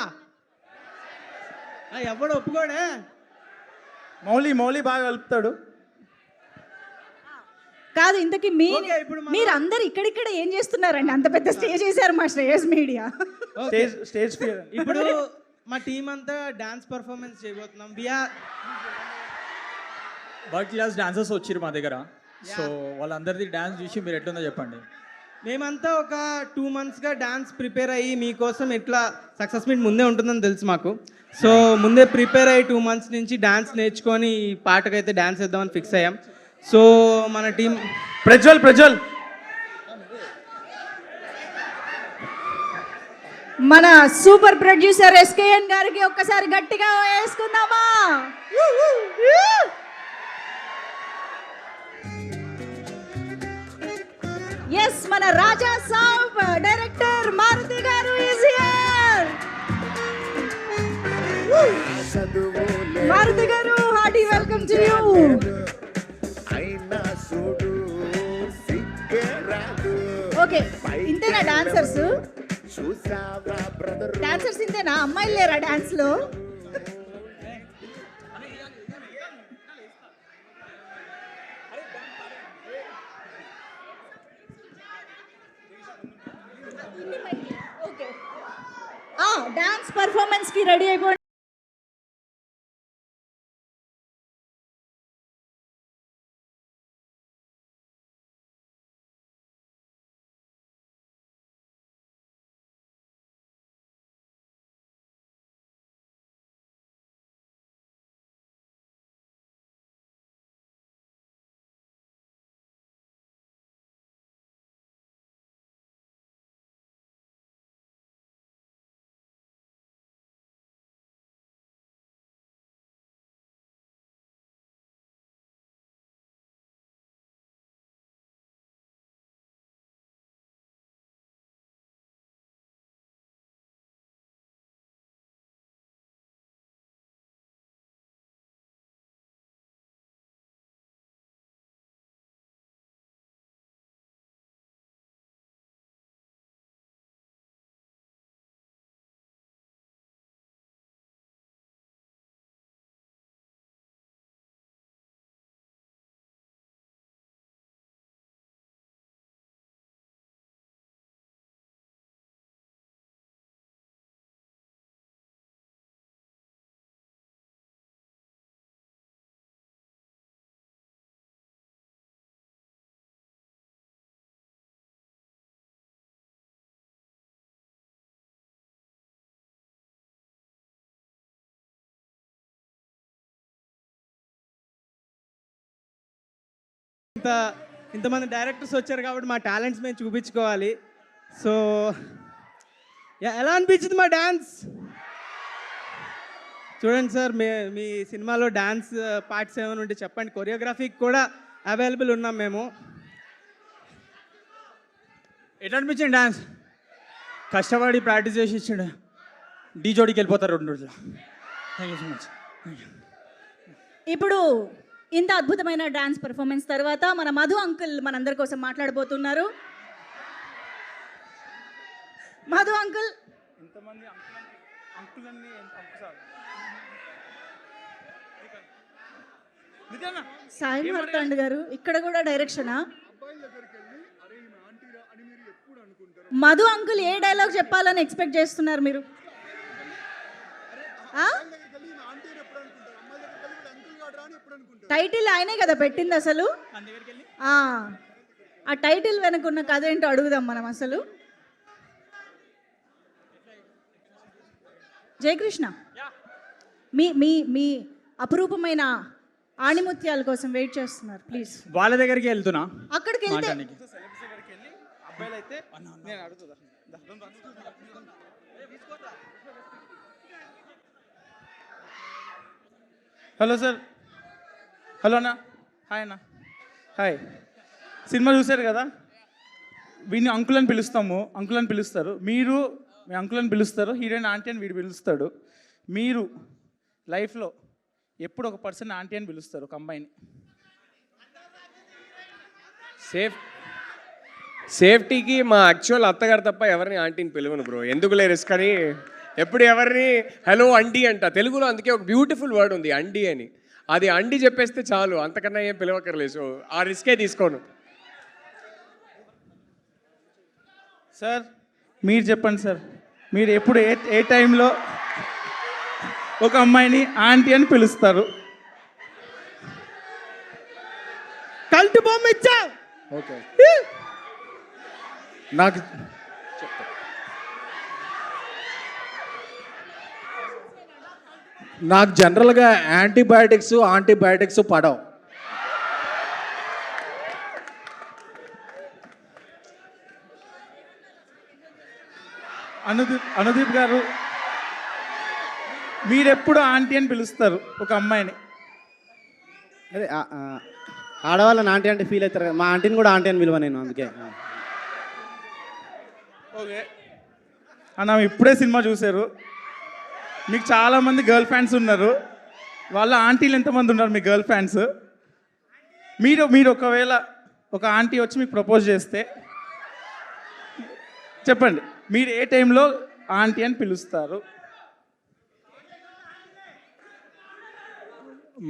C: ఎవడు ఒప్పుకోడే. మౌలి బాగా కలుపుతాడు.
A: కాదు, ఇంతకీ మీరు అందరు ఇక్కడిక్కడ ఏం చేస్తున్నారండి? అంత పెద్ద స్టేజ్ చేశారు మా శ్రేయస్ మీడియా.
C: Stage fear. ఇప్పుడు మా టీం అంతా డాన్స్ పర్ఫార్మెన్స్ చేయబోతున్నాం.
G: వరల్డ్ క్లాస్ డాన్సర్స్ వచ్చారు మా దగ్గర. సో వాళ్ళందరిది డాన్స్ చూసి మీరు ఎట్లుందో చెప్పండి.
C: మేమంతా ఒక 2 monthsగా డాన్స్ ప్రిపేర్ అయ్యి మీకోసం ఎట్లా సక్సెస్ మీట్ ముందే ఉంటుందని తెలుసు మాకు. సో ముందే ప్రిపేర్ అయ్యి 2 months నుంచి డాన్స్ నేర్చుకొని ఈ పాటకైతే డాన్స్ వేద్దామని ఫిక్స్ అయ్యాం. సో మన టీం ప్రజ్వల్
A: మన సూపర్ ప్రొడ్యూసర్ ఎస్కేఎన్ గారికి ఒక్కసారి గట్టిగా వేసుకుందామా? ఎస్, మన రాజా సాబ్ డైరెక్టర్ మారుతి గారు is here. Maruthi garu, hearty welcome to you. Okay, ఇంతేనా డాన్సర్స్? ఇంతేనా? అమ్మాయిలు లేరా డాన్స్ లో? డాన్స్ పర్ఫార్మెన్స్ కి రెడీ అయిపోయి
C: ఇంతమంది డైరెక్టర్స్ వచ్చారు కాబట్టి మా టాలెంట్స్ మేము చూపించుకోవాలి. సో ఎలా అనిపించింది మా డ్యాన్స్? చూడండి సార్, మీ సినిమాలో డ్యాన్స్ పార్ట్స్ ఏమైనా ఉంటే చెప్పండి. కొరియోగ్రఫీకి కూడా అవైలబుల్ ఉన్నాం మేము.
K: ఎట్లా అనిపించింది డాన్స్? కష్టపడి ప్రాక్టీస్ చేసి ఇచ్చిండు. డీ జోడికి వెళ్ళిపోతారు 2 రోజులు. Thank you so much.
A: ఇప్పుడు ఇంత అద్భుతమైన డాన్స్ పర్ఫార్మెన్స్ తర్వాత మన మధు అంకుల్ మనందరి కోసం మాట్లాడబోతున్నారు. మధు అంకుల్. సాయి మార్తాండ్ గారు ఇక్కడ కూడా డైరెక్షనా? మధు అంకుల్ ఏ డైలాగ్ చెప్పాలని ఎక్స్పెక్ట్ చేస్తున్నారు మీరు? టైటిల్ ఆయనే కదా పెట్టింది అసలు. ఆ టైటిల్ వెనుకున్న కథ ఏంటో అడుగుదాం మనం అసలు. జయకృష్ణ, మీ అపురూపమైన ఆణిముత్యాల కోసం వెయిట్ చేస్తున్నారు. ప్లీజ్
K: వాళ్ళ దగ్గరికి వెళ్తున్నా.
A: అక్కడికి వెళ్తే
K: హలో సార్. హలో అన్న. హాయ్ అన్న. హాయ్. సినిమా చూశారు కదా, వీడిని అంకుల్ అని పిలుస్తాము. అంకుల్ అని పిలుస్తారు. మీరు మీ అంకుల్ అని పిలుస్తారు. హీరోయిన్ ఆంటీ అని వీడు పిలుస్తాడు. మీరు లైఫ్లో ఎప్పుడు ఒక పర్సన్ ఆంటీ అని పిలుస్తారు, ఒక అమ్మాయిని.
L: సేఫ్టీకి మా యాక్చువల్ అత్తగారు తప్ప ఎవరిని ఆంటీని పిలవను బ్రో. ఎందుకులే రిస్క్ అని ఎప్పుడు ఎవరిని హలో అండి అంట. తెలుగులో అందుకే ఒక బ్యూటిఫుల్ వర్డ్ ఉంది అండి అని. అది అండి చెప్పేస్తే చాలు, అంతకన్నా ఏం పిలవక్కర్లేదు. సో ఆ రిస్కే తీసుకోను.
K: సార్ మీరు చెప్పండి సార్, మీరు ఎప్పుడు ఏ టైంలో ఒక అమ్మాయిని ఆంటీ అని పిలుస్తారు?
C: కల్ట్ బొమ్మ ఇచ్చా.
K: ఓకే.
M: నాకు జనరల్గా యాంటీబయాటిక్స్ పడవు.
K: అనుదీప్ గారు, మీరెప్పుడు ఆంటీ అని పిలుస్తారు ఒక అమ్మాయిని?
M: అదే ఆడవాళ్ళని ఆంటీ అంటే ఫీల్ అవుతారు కదా, మా ఆంటీని కూడా ఆంటీ అని పిలువ నేను, అందుకే.
K: ఓకే అన్న, ఇప్పుడే సినిమా చూశారు, మీకు చాలామంది గర్ల్ ఫ్యాన్స్ ఉన్నారు. వాళ్ళ ఆంటీలు ఎంతమంది ఉన్నారు మీ గర్ల్ ఫ్యాన్స్? మీరు ఒకవేళ ఒక ఆంటీ వచ్చి మీకు ప్రపోజ్ చేస్తే చెప్పండి, మీరు ఏ టైంలో ఆంటీ అని పిలుస్తారు?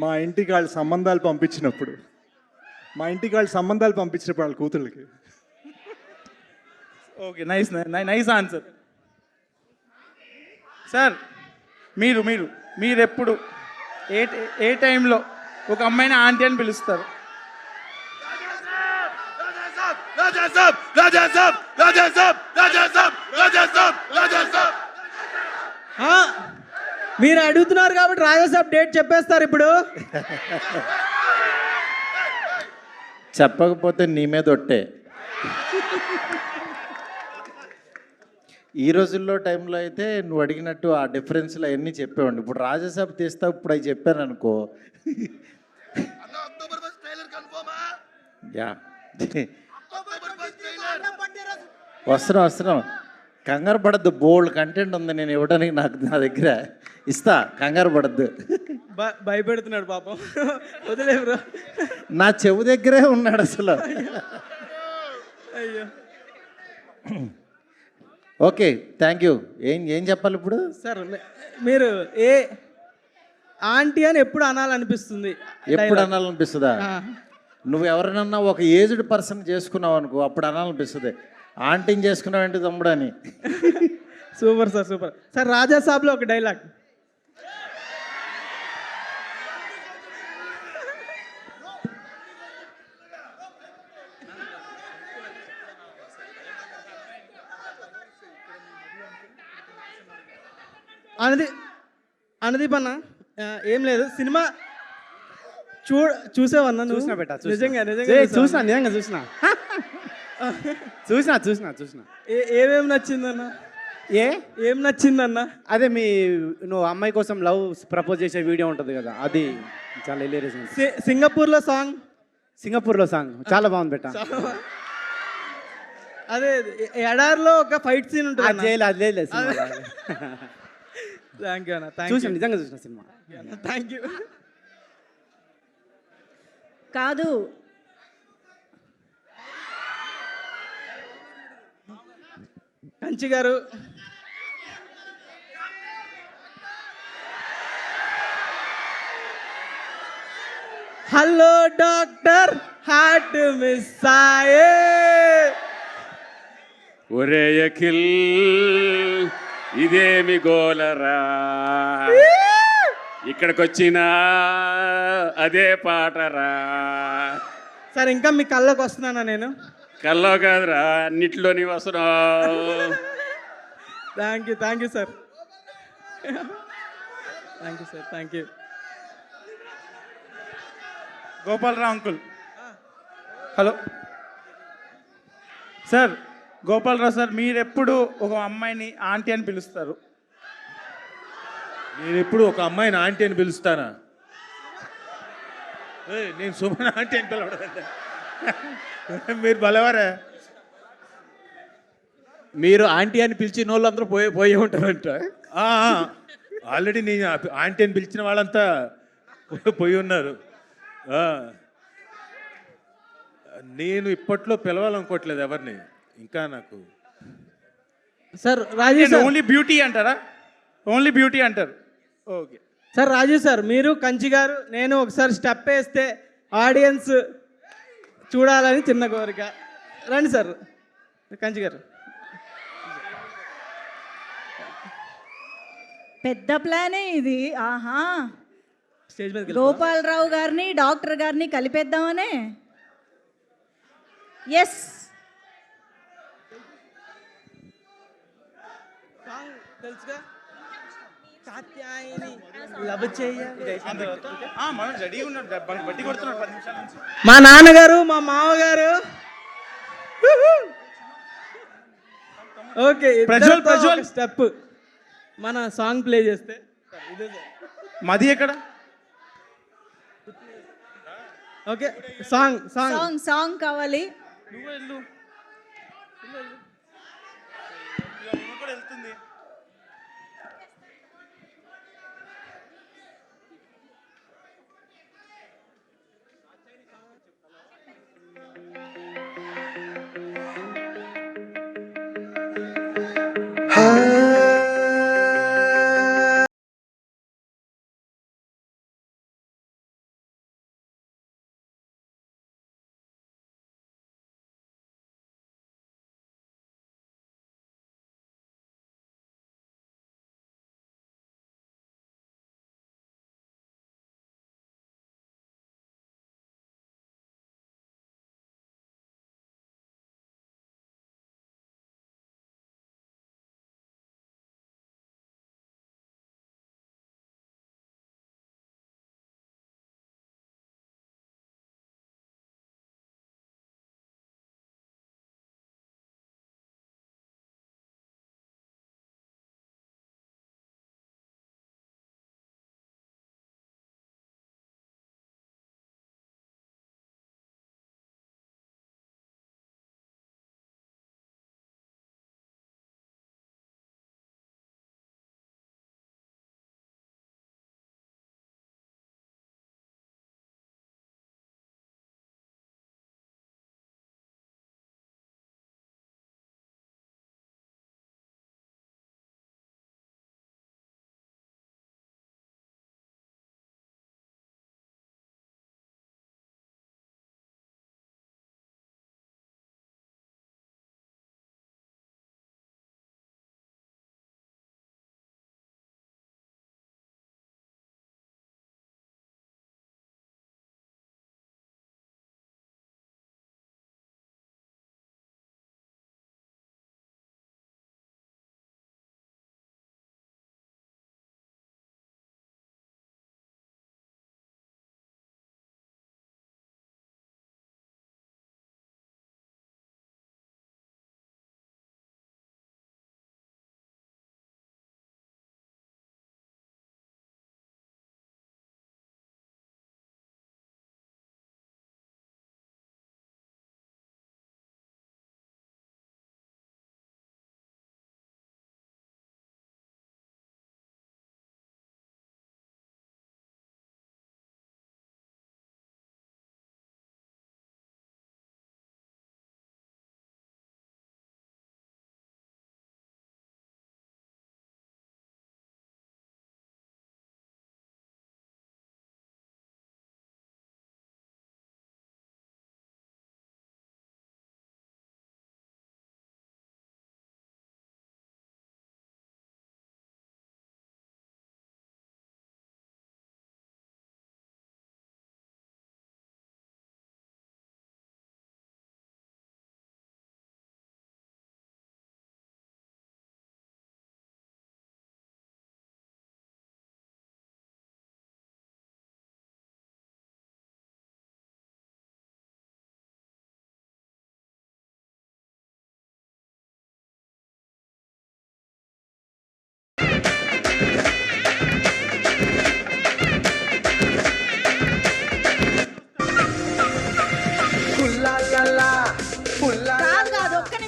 E: మా ఇంటికి వాళ్ళు సంబంధాలు పంపించినప్పుడు వాళ్ళ కూతుళ్ళకి.
K: Okay, nice answer. సార్ మీరెప్పుడు ఏ టైంలో ఒక అమ్మాయిని ఆంటీ అని పిలుస్తారు?
C: మీరు అడుగుతున్నారు కాబట్టి రాజాసాబ్ డేట్ చెప్పేస్తారు ఇప్పుడు.
M: చెప్పకపోతే నీ మీద ఒట్టే. ఈ రోజుల్లో టైంలో అయితే నువ్వు అడిగినట్టు ఆ డిఫరెన్స్లో అవన్నీ చెప్పేవాడిని. ఇప్పుడు రాజాసాబ్ తీస్తా, ఇప్పుడు అవి చెప్పాను అనుకో. యా వస్తున్నాం. కంగారు పడద్దు, బోల్డ్ కంటెంట్ ఉంది నేను ఇవ్వడానికి. నా దగ్గర ఇస్తా, కంగారు పడద్దు.
C: భయపెడుతున్నాడు పాపం, వదిలే బ్రో.
M: నా చెవు దగ్గరే ఉన్నాడు అసలు.
C: అయ్యో.
M: Okay, thank you. ఏం చెప్పాలి ఇప్పుడు?
C: సార్ మీరు ఏ ఆంటీ అని ఎప్పుడు అనాలనిపిస్తుంది?
M: ఎప్పుడు అనాలనిపిస్తుందా? నువ్వు ఎవరినన్నా ఒక ఏజ్డ్ పర్సన్ చేసుకున్నావు అనుకో, అప్పుడు అనాలనిపిస్తుంది. ఆంటీని చేసుకున్నావు ఏంటి తమ్ముడు అని.
C: Super sir, super sir. రాజాసాబ్లో ఒక డైలాగ్. అనుదీప్ అన్న, ఏం లేదు, సినిమా
J: చూసావన్నా
K: చూసినా బెట్ట
J: నిజంగా
K: చూసినా నిజంగా చూసినా చూసినా
J: ఏమేమి నచ్చిందన్న ఏం నచ్చిందన్న
K: అదే నువ్వు అమ్మాయి కోసం లవ్ ప్రపోజ్ చేసే వీడియో ఉంటుంది కదా, అది చాలా హిలేరియస్.
J: సింగపూర్లో సాంగ్
K: చాలా బాగుంది బెట్ట.
J: అదే ఎడార్లో ఒక ఫైట్ సీన్ ఉంటుంది
K: అది లేదు
J: థ్యాంక్ యూ అన్న
K: చూసిన నిజంగా చూసిన సినిమా.
J: Thank you.
A: కాదు,
J: కంచి గారు హలో డాక్టర్ హార్ట్ మిస్ ఆయే.
I: ఒరే అఖిల్ ఇదేమి గోలరా, ఇక్కడికి వచ్చినా అదే పాటరా.
J: సార్ ఇంకా మీ కళ్ళకి వస్తున్నానా నేను?
I: కల్లో కాదురా, అన్నిట్లోని వస్తున్నావు.
J: Thank you sir. Thank you.
K: Gopalarao uncle. Hello sir, Gopalarao sir, మీరెప్పుడు ఒక అమ్మాయిని ఆంటీ అని పిలుస్తారు?
B: నేను ఎప్పుడు ఒక అమ్మాయిని ఆంటీ అని పిలుస్తానా? నేను సుమన్ ఆంటీ అని పిలవడం మీరు బలవారా?
G: మీరు ఆంటీ అని పిలిచిన వాళ్ళందరూ పోయి ఉంటారంట.
B: ఆల్రెడీ నేను ఆంటీ అని పిలిచిన వాళ్ళంతా పోయి ఉన్నారు. నేను ఇప్పట్లో పిలవాలనుకోవట్లేదు ఎవరిని ఇంకా. నాకు
J: sir Rajeev sir
K: only beauty అంటారా? ఓన్లీ బ్యూటీ అంటారు. Okay
J: sir. రాజీవ్ సార్, మీరు కంచి గారు నేను ఒకసారి స్టెప్ వేస్తే ఆడియన్స్ చూడాలని చిన్న కోరిక. రండి సార్ కంచి గారు.
A: పెద్ద ప్లానే ఇది. ఆహా,
J: స్టేజ్ మీద
A: గోపాలరావు గారిని డాక్టర్ గారిని కలిపేద్దామనే. ఎస్,
J: తెలుసుగా, కాత్యాయని లవ్ చేయాలి. మా నాన్నగారు మా మామగారు. ఓకే, ప్రజ్వల్ స్టెప్ మన సాంగ్ ప్లే చేస్తే.
K: మది ఎక్కడ?
J: ఓకే, సాంగ్
A: సాంగ్ కావాలి.
K: నువ్వు వెళ్ళు. వెళ్తుంది.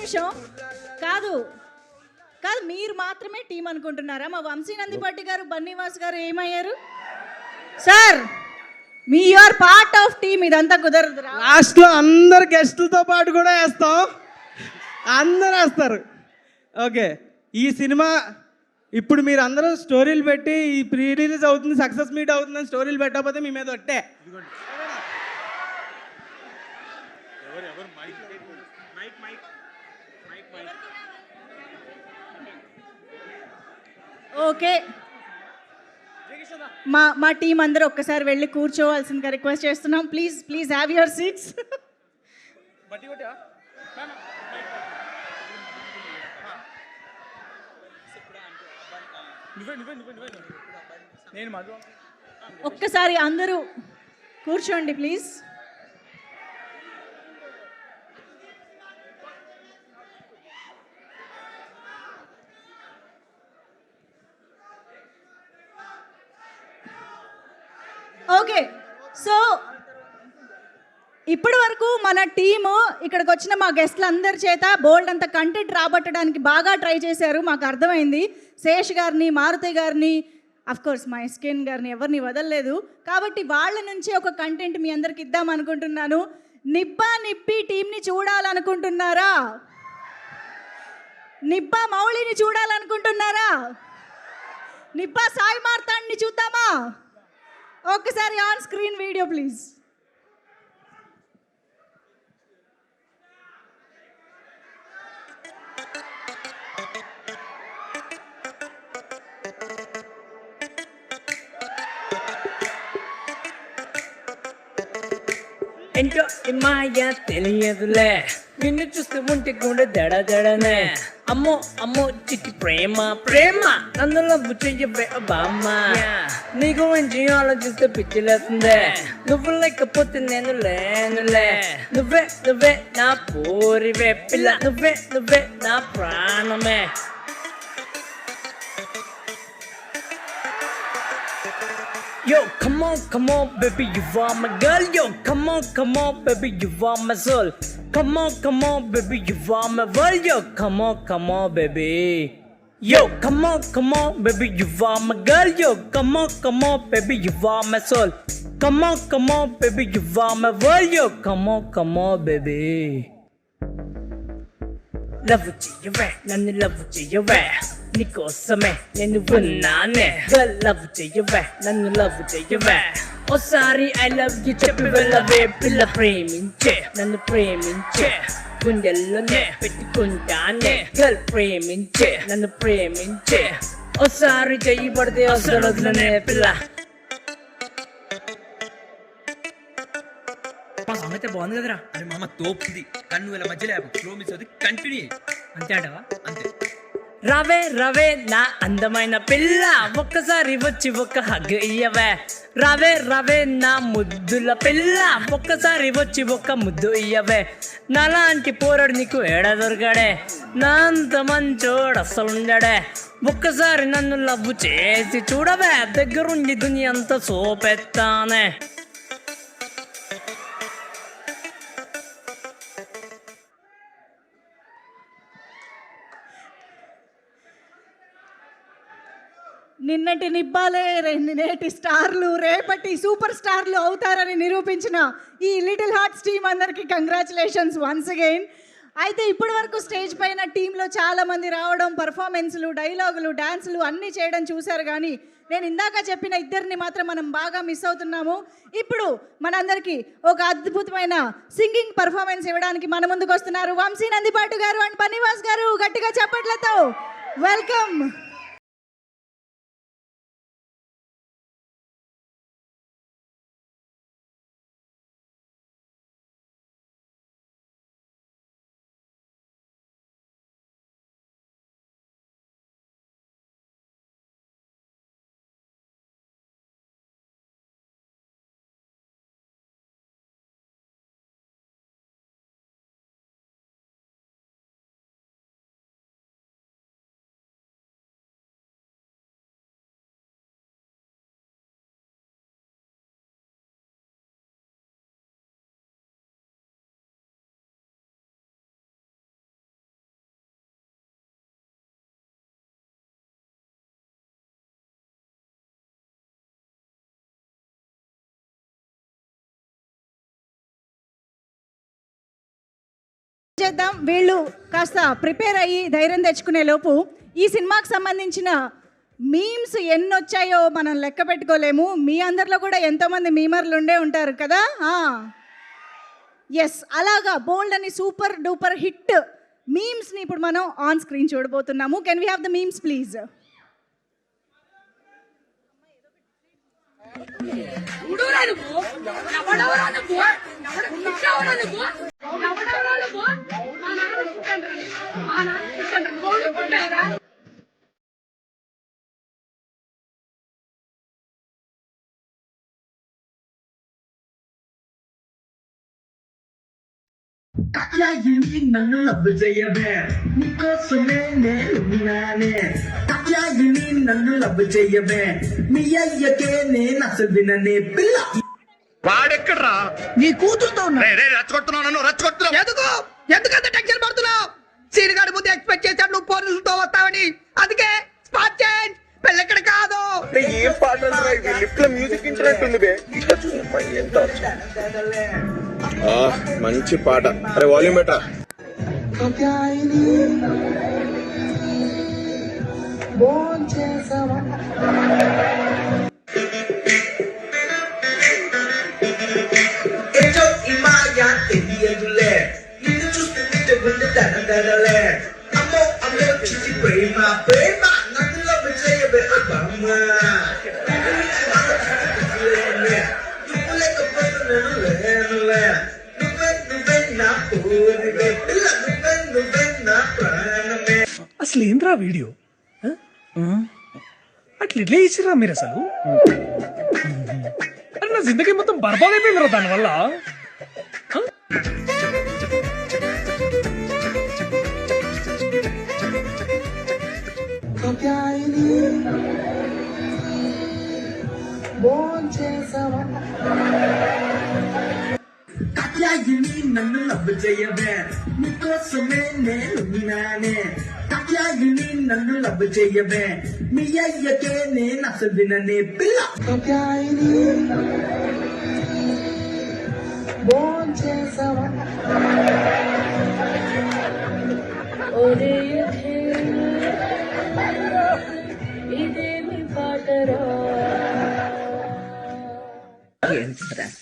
A: నిమిషం. కాదు కాదు, మీరు మాత్రమే టీం అనుకుంటున్నారా? మా వంశీ నందిపట్టి గారు, బన్నీవాస్ గారు ఏమయ్యారు? సార్, మీ యూఆర్ పార్ట్ ఆఫ్ టీమ్, ఇదంతా కుదరదురా.
C: లాస్ట్లో అందరు గెస్టులతో పాటు కూడా వేస్తాం, అందరూ వేస్తారు. ఓకే, ఈ సినిమా ఇప్పుడు మీరు అందరూ స్టోరీలు పెట్టి ఈ ప్రీ రిలీజ్ అవుతుంది, సక్సెస్ మీట్ అవుతుందని స్టోరీలు పెట్టకపోతే మీ మీద ఒట్టే.
A: ఓకే, మా టీం అందరూ ఒక్కసారి వెళ్ళి కూర్చోవాల్సిందిగా రిక్వెస్ట్ చేస్తున్నాం. Please please have your seats. ఒక్కసారి అందరూ కూర్చోండి ప్లీజ్. ఓకే, సో ఇప్పటి వరకు మన టీము ఇక్కడికి వచ్చిన మా గెస్ట్లు అందరి చేత బోల్డ్ అంత కంటెంట్ రాబట్టడానికి బాగా ట్రై చేశారు, మాకు అర్థమైంది. శేష్ గారిని, మారుతి గారిని, కోర్స్ మా ఎస్కేన్ గారిని ఎవరిని వదలలేదు. కాబట్టి వాళ్ళ నుంచి ఒక కంటెంట్ మీ అందరికి ఇద్దాం అనుకుంటున్నాను. నిబ్బా నిప్పి టీంని చూడాలనుకుంటున్నారా? నిబ్బా మౌళిని చూడాలనుకుంటున్నారా? నిబ్బా సాయి మార్తాండ్ని చూద్దామా? ఒక్కసారి ఆన్ స్క్రీన్ వీడియో ప్లీజ్.
N: ఏంటో మాయ తెలియదులే, నిన్ను చూస్తూ ఉంటే కూడా దడదడనే. అమ్మో అమ్మో చిట్టి ప్రేమ ప్రేమ, నన్ను లవ్వు చెయ్యవే బామ్మ. నీ గురించి ఆలోచిస్తే పిచ్చిలేస్తుందే, నువ్వు లేకపోతే నేను లేనులే. నువ్వే నువ్వే నా పూరివే పిల్ల, నువ్వే నువ్వే నా ప్రాణమే. Yo, come on, baby, you are my girl. Yo, come on, baby, you are my soul. Come on, baby, you are my world. Yo, come on, baby. Yo, come on, baby, you are my girl. Yo, come on, baby, you are my soul. Come on, baby, you are my world. Yo, come on, baby. Love చెయ్యవే, నన్ను లవ్ చెయ్యవే, నీకోసమే నేను ఉన్నానే. గర్ల్ లవ్ చెయ్యవే, నన్ను లవ్ చెయ్యవే, ఓసారి ఐ లవ్ యు చెప్పి వెళ్ళవే పిల్ల. ప్రేమించే, నన్ను ప్రేమించే, గుండెల్లోనే పెట్టుకుంటానే. గర్ల్ ప్రేమించే, నన్ను ప్రేమించే, ఓసారి చెయ్యి పడితే వదలనే పిల్ల.
O: అయితే బాగుంది కదరా? అరే మామ తోపుంది, కన్ను వేల మధ్యలో ఫ్లో మిస్ అవుతుంది, కంటిన్యూ అంతే అంటవా? అంతే.
N: రవే రవే నా అందమైన పిల్ల, ఒక్కసారి వచ్చి ఒక హగ్ ఇయ్యవే. రవే రవే నా ముద్దుల పిల్ల, ఒక్కసారి వచ్చి ఒక ముద్దు ఇయ్యవే. నాలాంటి పోరాడు నీకు ఏడ దొరకడే, నా అంత మంచోడు అస్సలుండడే. ఒక్కసారి నన్ను లవ్ చేసి చూడవే, దగ్గరుండి దునియా అంతా సోపెత్తానే.
A: నిన్నటి నిబ్బాలే నేటి స్టార్లు రేపటి సూపర్ స్టార్లు అవుతారని నిరూపించిన ఈ లిటిల్ హార్ట్స్ టీమ్ అందరికీ కంగ్రాచులేషన్స్ వన్స్ అగైన్. అయితే ఇప్పటి వరకు స్టేజ్ పైన టీంలో చాలామంది రావడం, పర్ఫార్మెన్స్లు, డైలాగులు, డాన్సులు అన్నీ చేయడం చూశారు. కానీ నేను ఇందాక చెప్పిన ఇద్దరిని మాత్రం మనం బాగా మిస్ అవుతున్నాము. ఇప్పుడు మనందరికీ ఒక అద్భుతమైన సింగింగ్ పర్ఫార్మెన్స్ ఇవ్వడానికి మన ముందుకు వస్తున్నారు వంశీ నందిపాటి గారు అండ్ బన్నీవాస్ గారు. గట్టిగా చప్పట్లతో వెల్కమ్. చేద్దాం. వీళ్ళు కాస్త ప్రిపేర్ అయ్యి ధైర్యం తెచ్చుకునే లోపు ఈ సినిమాకి సంబంధించిన మీమ్స్ ఎన్ని వచ్చాయో మనం లెక్క పెట్టుకోలేము. మీ అందరిలో కూడా ఎంతోమంది మీమర్లు ఉండే ఉంటారు కదా. ఎస్, అలాగా బోల్డ్ అని సూపర్ డూపర్ హిట్ మీమ్స్ని ఇప్పుడు మనం ఆన్ స్క్రీన్ చూడబోతున్నాము. Can we have the memes please?
P: నన్ను లవ్ చెయ్యబే నీకోసమే నేనున్నానే. నన్ను లవ్ చెయ్యబే మీ అయ్యకే నేను అసలు విననే పిల్ల.
D: వాడెక్కడ్రా?
P: నీ కూతురుతో
D: రెచ్చగొడుతున్నావు నన్ను, రెచ్చగొడుతున్నావు.
P: ఎందుకంత టెన్షన్ పడుతున్నావు? సీనిగాడి ముందు ఎక్స్పెక్ట్ చేశాడు నువ్వు పోలీసులతో వస్తావని. అందుకే స్పాట్ చేంజ్, పెళ్ళెక్కడ కాదు.
D: ఏం పాట లిప్ లో మ్యూజిక్ ఇచ్చినట్టుంది బే. మంచి పాట. అరే వాల్యూమ్ బెటా.
P: తెలియదులే నిన్ను చూస్తుంటే గుండె తడదడలే. అమ్మో అమ్మో చిచి ప్రేమ ప్రేమ నన్ను లవ్ చేయబే బామ్మ. నువ్వు లేకపోతే నేను లేనులే. నువ్వే నా పూరివే పిల్ల, నువ్వే నా ప్రాణమే.
O: అసలు ఏంద్రా వీడియో? అట్లా ఇట్లా ఇచ్చిరా మీరు అసలు? అరే నా జిందగీ మొత్తం బర్బాద్ అయిపోయిందిరా దానివల్ల.
P: నన్ను లవ్ చేయబే నీకోసమే నేనున్నానే. నన్ను లవ్ చేయబే మీ అయ్యకే నేను అసలు విననే పిల్ల.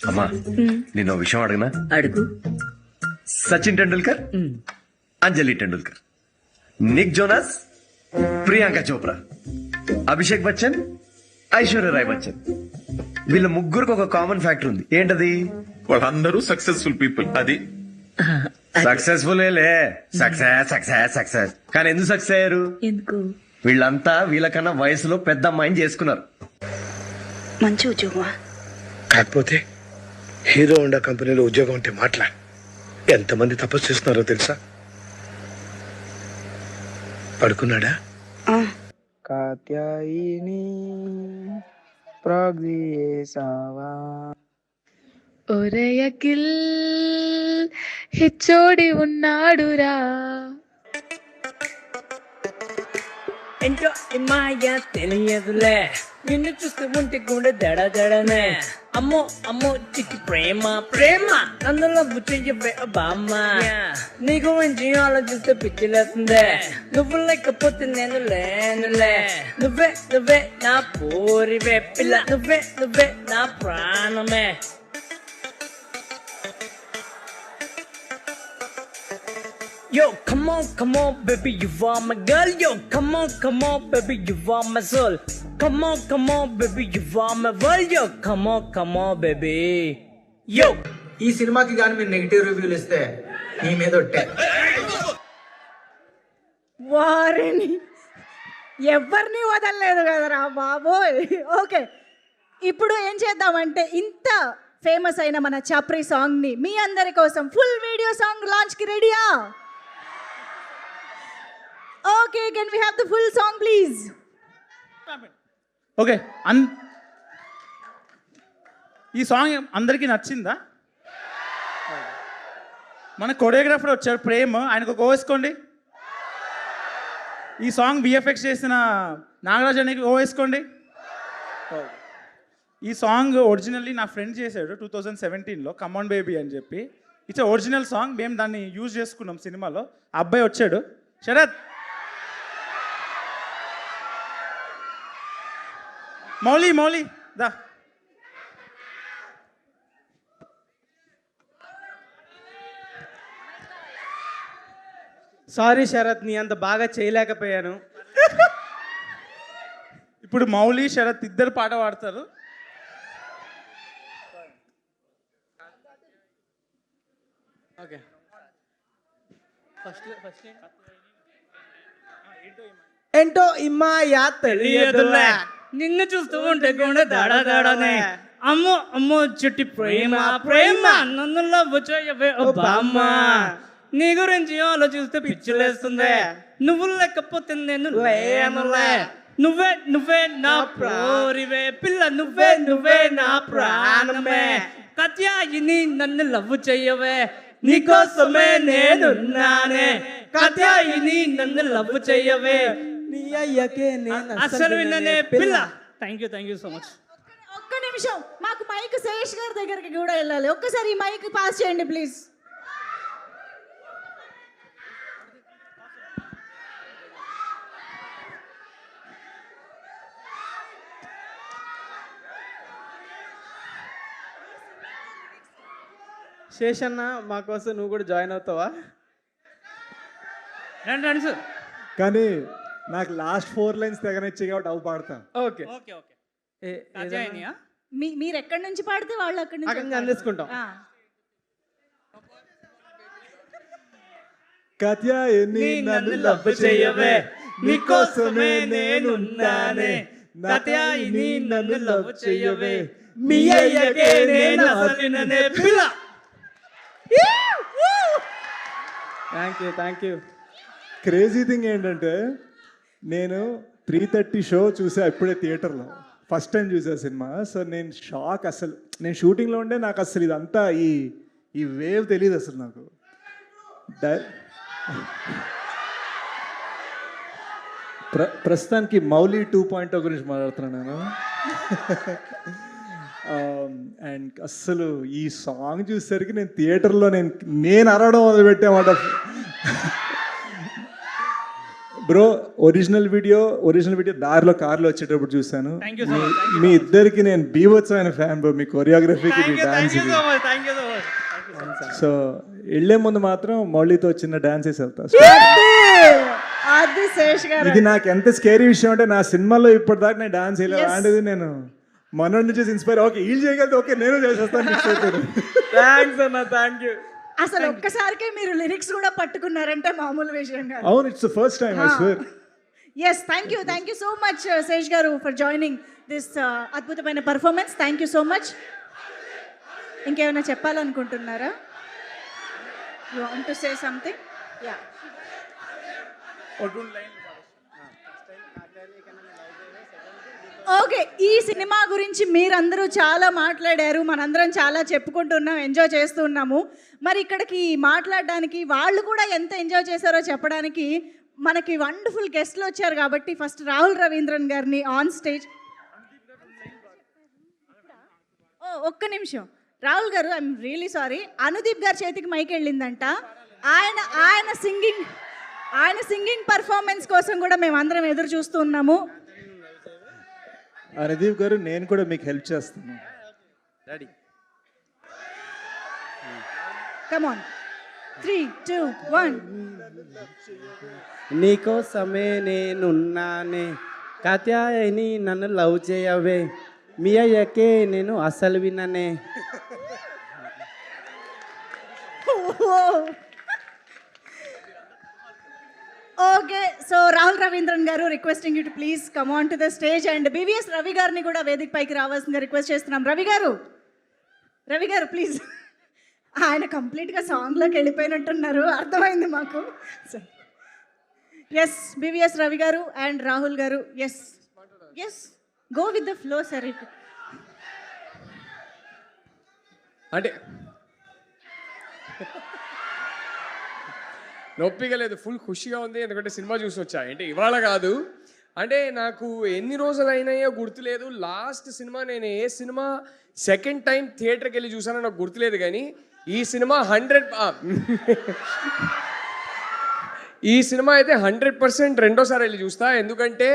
B: అమ్మా నేను విషయం అడిగినా?
N: అడుగు.
B: సచిన్ టెండూల్కర్, అంజలి టెండూల్కర్, నిక్ జోనాస్, ప్రియాంక చోప్రా, అభిషేక్ బచ్చన్, ఐశ్వర్య రాయ్ బచ్చన్, వీళ్ళ ముగ్గురికి ఒక కామన్ ఫ్యాక్టర్ ఉంది. ఏంటది?
D: వాళ్ళందరూ సక్సెస్ఫుల్ పీపుల్. అది
B: సక్సెస్ఫుల్ సక్సెస్ సక్సెస్ సక్సెస్. కానీ ఎందుకు సక్సెస్ అయ్యారు?
N: ఎందుకు?
B: వీళ్ళంతా వీళ్ళకన్నా వయసులో పెద్ద అమ్మాయిని చేసుకున్నారు.
N: మంచి ఉద్యోగమా?
P: కాకపోతే హీరో హోండా కంపెనీలో ఉద్యోగం అంటే మాటలా? ఎంతమంది తపస్సు చేస్తున్నారో తెలుసా? పడుకున్నాడా?
G: కాత్యాయిని ప్రాగ్జియేసావా
Q: ఒరయకిల్ హిచ్చోడి ఉన్నాడురా.
N: ఏంటో ఈ మాయ తెలియదులే నిన్ను చూస్తూ ఉంటే కూడా దడ దడనే. అమ్మో అమ్మో చిట్టి ప్రేమ ప్రేమ నన్ను లవ్ చెయ్యబే బామ్మ. నీ గురించి ఆలోచిస్తే పిచ్చిలేస్తుంది. నువ్వు లేకపోతే నేను లేనులే. నువ్వే నా పూరివే పిల్ల, నువ్వే నా ప్రాణమే. Yo, come on, baby, you are my girl. Yo, come on, baby, you are my soul. Come on, baby, you are my world. Yo, come on, baby. Yo.
J: ఈ సినిమాకి కానీ మీరు నెగిటివ్ రివ్యూలు ఇస్తే మీ మీద ఒట్టే.
A: వారిని ఎవరిని వదలలేదు కదరా బాబోయ్. ఓకే, ఇప్పుడు ఏం చేద్దామంటే ఇంత ఫేమస్ అయిన మన చప్రి సాంగ్ని మీ అందరి కోసం ఫుల్ వీడియో సాంగ్ లాంచ్కి రెడీయా? Okay, can we have the full song please?
K: Okay, ఈ సాంగ్ అందరికీ నచ్చిందా? మన కొరియోగ్రాఫర్ వచ్చారు ప్రేమ్, ఆయనకు ఒక వేసుకోండి. ఈ సాంగ్ విఎఫ్ఎక్స్ చేసిన నాగరాజ్ అనికి ఓ వేసుకోండి. ఈ సాంగ్ ఒరిజినల్లీ నా ఫ్రెండ్ చేశాడు 2017లో కమాన్ బేబీ అని చెప్పి. It's original song. మేము దాన్ని యూజ్ చేసుకున్నాం సినిమాలో. ఆ అబ్బాయి వచ్చాడు, శరత్ మౌలి దా.
J: సారీ శరత్, నీ అంత బాగా చేయలేకపోయాను.
K: ఇప్పుడు మౌలి శరత్ ఇద్దరు పాట పాడతారు.
J: ఓకే, ఏంటో ఇమ్మా యా తెలియదులే,
N: నిన్ను చూస్తూ ఉంటే గుండె దడదడనే. అమ్మో అమ్మో చుట్టి ప్రేమ ప్రేమ నన్ను లవ్ చేయవే ఓ బామ్మ. నీ గురించి ఆలోచిస్తే పిచ్చిలేస్తుంది. నువ్వు లేకపోతే నేను లేనులే. నువ్వే నా ప్రోరివే పిల్ల, నువ్వే నా ప్రాణమే. కత్యాయిని నన్ను లవ్ చెయ్యవే, నీకోసమే నేనున్నానే. కత్యాయిని నన్ను లవ్ చెయ్యవే,
J: నీ అయ్యకే నేను
N: అసలు విన్ననే పిల్ల. Thank you so much.
A: ఒక్క నిమిషం, మాకు మైక్ శేష్ గారి దగ్గరికి కూడా వెళ్ళాలి. ఒక్కసారి ఈ మైక్ పాస్ చేయండి ప్లీజ్.
J: శేషన్న, మా కోసం నువ్వు కూడా జాయిన్ అవుతావా?
N: రండి సార్.
Q: కానీ నాకు లాస్ట్ 4 లైన్స్ తెగనిచ్చి కాబట్టి అవి పాడతాను.
J: ఓకే,
A: మీరు ఎక్కడి నుంచి పాడితే వాళ్ళు అక్కడి నుంచి
J: అందేసుకుంటాం.
Q: కత్యాయిని నన్ను లవ్ చేయవే, నీకోసమే నేనున్నానే. కత్యాయిని నన్ను లవ్ చేయవే,
J: మీ అయ్యకే నేను అసలు విన్ననే పిల్ల. Thank you.
Q: క్రేజీ థింగ్ ఏంటంటే నేను 3:30 షో చూసా ఇప్పుడే థియేటర్లో. ఫస్ట్ టైం చూసా సినిమా. సో నేను షాక్. అసలు నేను షూటింగ్లో ఉండే నాకు అసలు ఇదంతా ఈ వేవ్ తెలియదు అసలు నాకు. ప్రస్తుతానికి మౌలి 2.0 గురించి మాట్లాడుతున్నాను నేను. అండ్ అస్సలు ఈ సాంగ్ చూసేసరికి నేను థియేటర్లో నేను అరవడం మొదలుపెట్టామాట. బ్రో, ఒరిజినల్ వీడియో దారిలో కార్లో వచ్చేటప్పుడు చూశాను. మీ ఇద్దరికి నేను బీభత్సమైన ఫ్యాన్ బ్రో. మీ కొరియోగ్రఫీకి, మీ డాన్స్. సో వెళ్ళే ముందు మాత్రం మౌలితో చిన్న డాన్స్ వేసి వెళ్తా.
A: అది శేష్ గారు,
Q: ఇది నాకు ఎంత స్కేరీ విషయం అంటే నా సినిమాలో ఇప్పటిదాకా నేను డాన్స్ వేయలేదు. అలాంటిది నేను మనోడి నుంచి ఇన్స్పైర్. ఓకే, వీళ్ళు చేయగలితే ఓకే నేను చేసేస్తాను.
J: థ్యాంక్స్ అన్న, థ్యాంక్ యూ.
A: అసలు ఒక్కసారికే మీరు లిరిక్స్ కూడా పట్టుకున్నారంటే మామూలు విషయం కాదు.
Q: అవును, it's the first time I swear.
A: Yes, thank you so much Sesh garu for joining this అద్భుతమైన performance. Thank you so much. ఇంకేమైనా చెప్పాలనుకుంటున్నారా? You want to say something? Yeah. Okay, ఈ సినిమా గురించి మీరందరూ చాలా మాట్లాడారు, మనందరం చాలా చెప్పుకుంటున్నాం, ఎంజాయ్ చేస్తున్నాము. మరి ఇక్కడికి మాట్లాడడానికి వాళ్ళు కూడా ఎంత ఎంజాయ్ చేశారో చెప్పడానికి మనకి వండర్ఫుల్ గెస్ట్లు వచ్చారు. కాబట్టి ఫస్ట్ రాహుల్ రవీంద్రన్ గారిని ఆన్ స్టేజ్. ఒక్క నిమిషం రాహుల్ గారు, ఐఎమ్ రియలీ సారీ, అనుదీప్ గారి చేతికి మైక్ వెళ్ళిందంట. ఆయన సింగింగ్ పర్ఫార్మెన్స్ కోసం కూడా మేము అందరం ఎదురు చూస్తున్నాము.
Q: అనుదీప్ గారు, నేను కూడా మీకు హెల్ప్ చేస్తాను.
J: రెడీ?
A: Come on, 3, 2, 1.
J: నీకోసమే నేనున్నానే, కాత్యాయని నన్ను లవ్ చేయవే, మీ అయ్యకే నేను అసలు విననే.
A: ఓకే, సో రాహుల్ రవీంద్రన్ గారు, requesting you to please come on to the stage. And BVS Ravi గారిని కూడా వేదిక పైకి రావాల్సిందిగా రిక్వెస్ట్ చేస్తున్నాం. రవి గారు ప్లీజ్. ఆయన కంప్లీట్గా సాంగ్లోకి వెళ్ళిపోయినట్టున్నారు, అర్థమైంది మాకు. ఎస్, బీవీఎస్ రవి గారు అండ్ రాహుల్ గారు. Yes, go with the flow sir.
L: అంటే నొప్పిగా లేదు, ఫుల్ ఖుషిగా ఉంది. ఎందుకంటే సినిమా చూసి వచ్చా, అంటే ఇవాళ కాదు, అంటే నాకు ఎన్ని రోజులు అయినాయో గుర్తులేదు. లాస్ట్ సినిమా నేను ఏ సినిమా సెకండ్ టైం థియేటర్కి వెళ్ళి చూసానో నాకు గుర్తులేదు. కానీ ఈ సినిమా 100 ఈ సినిమా అయితే 100% రెండోసారి వెళ్ళి చూస్తా. ఎందుకంటే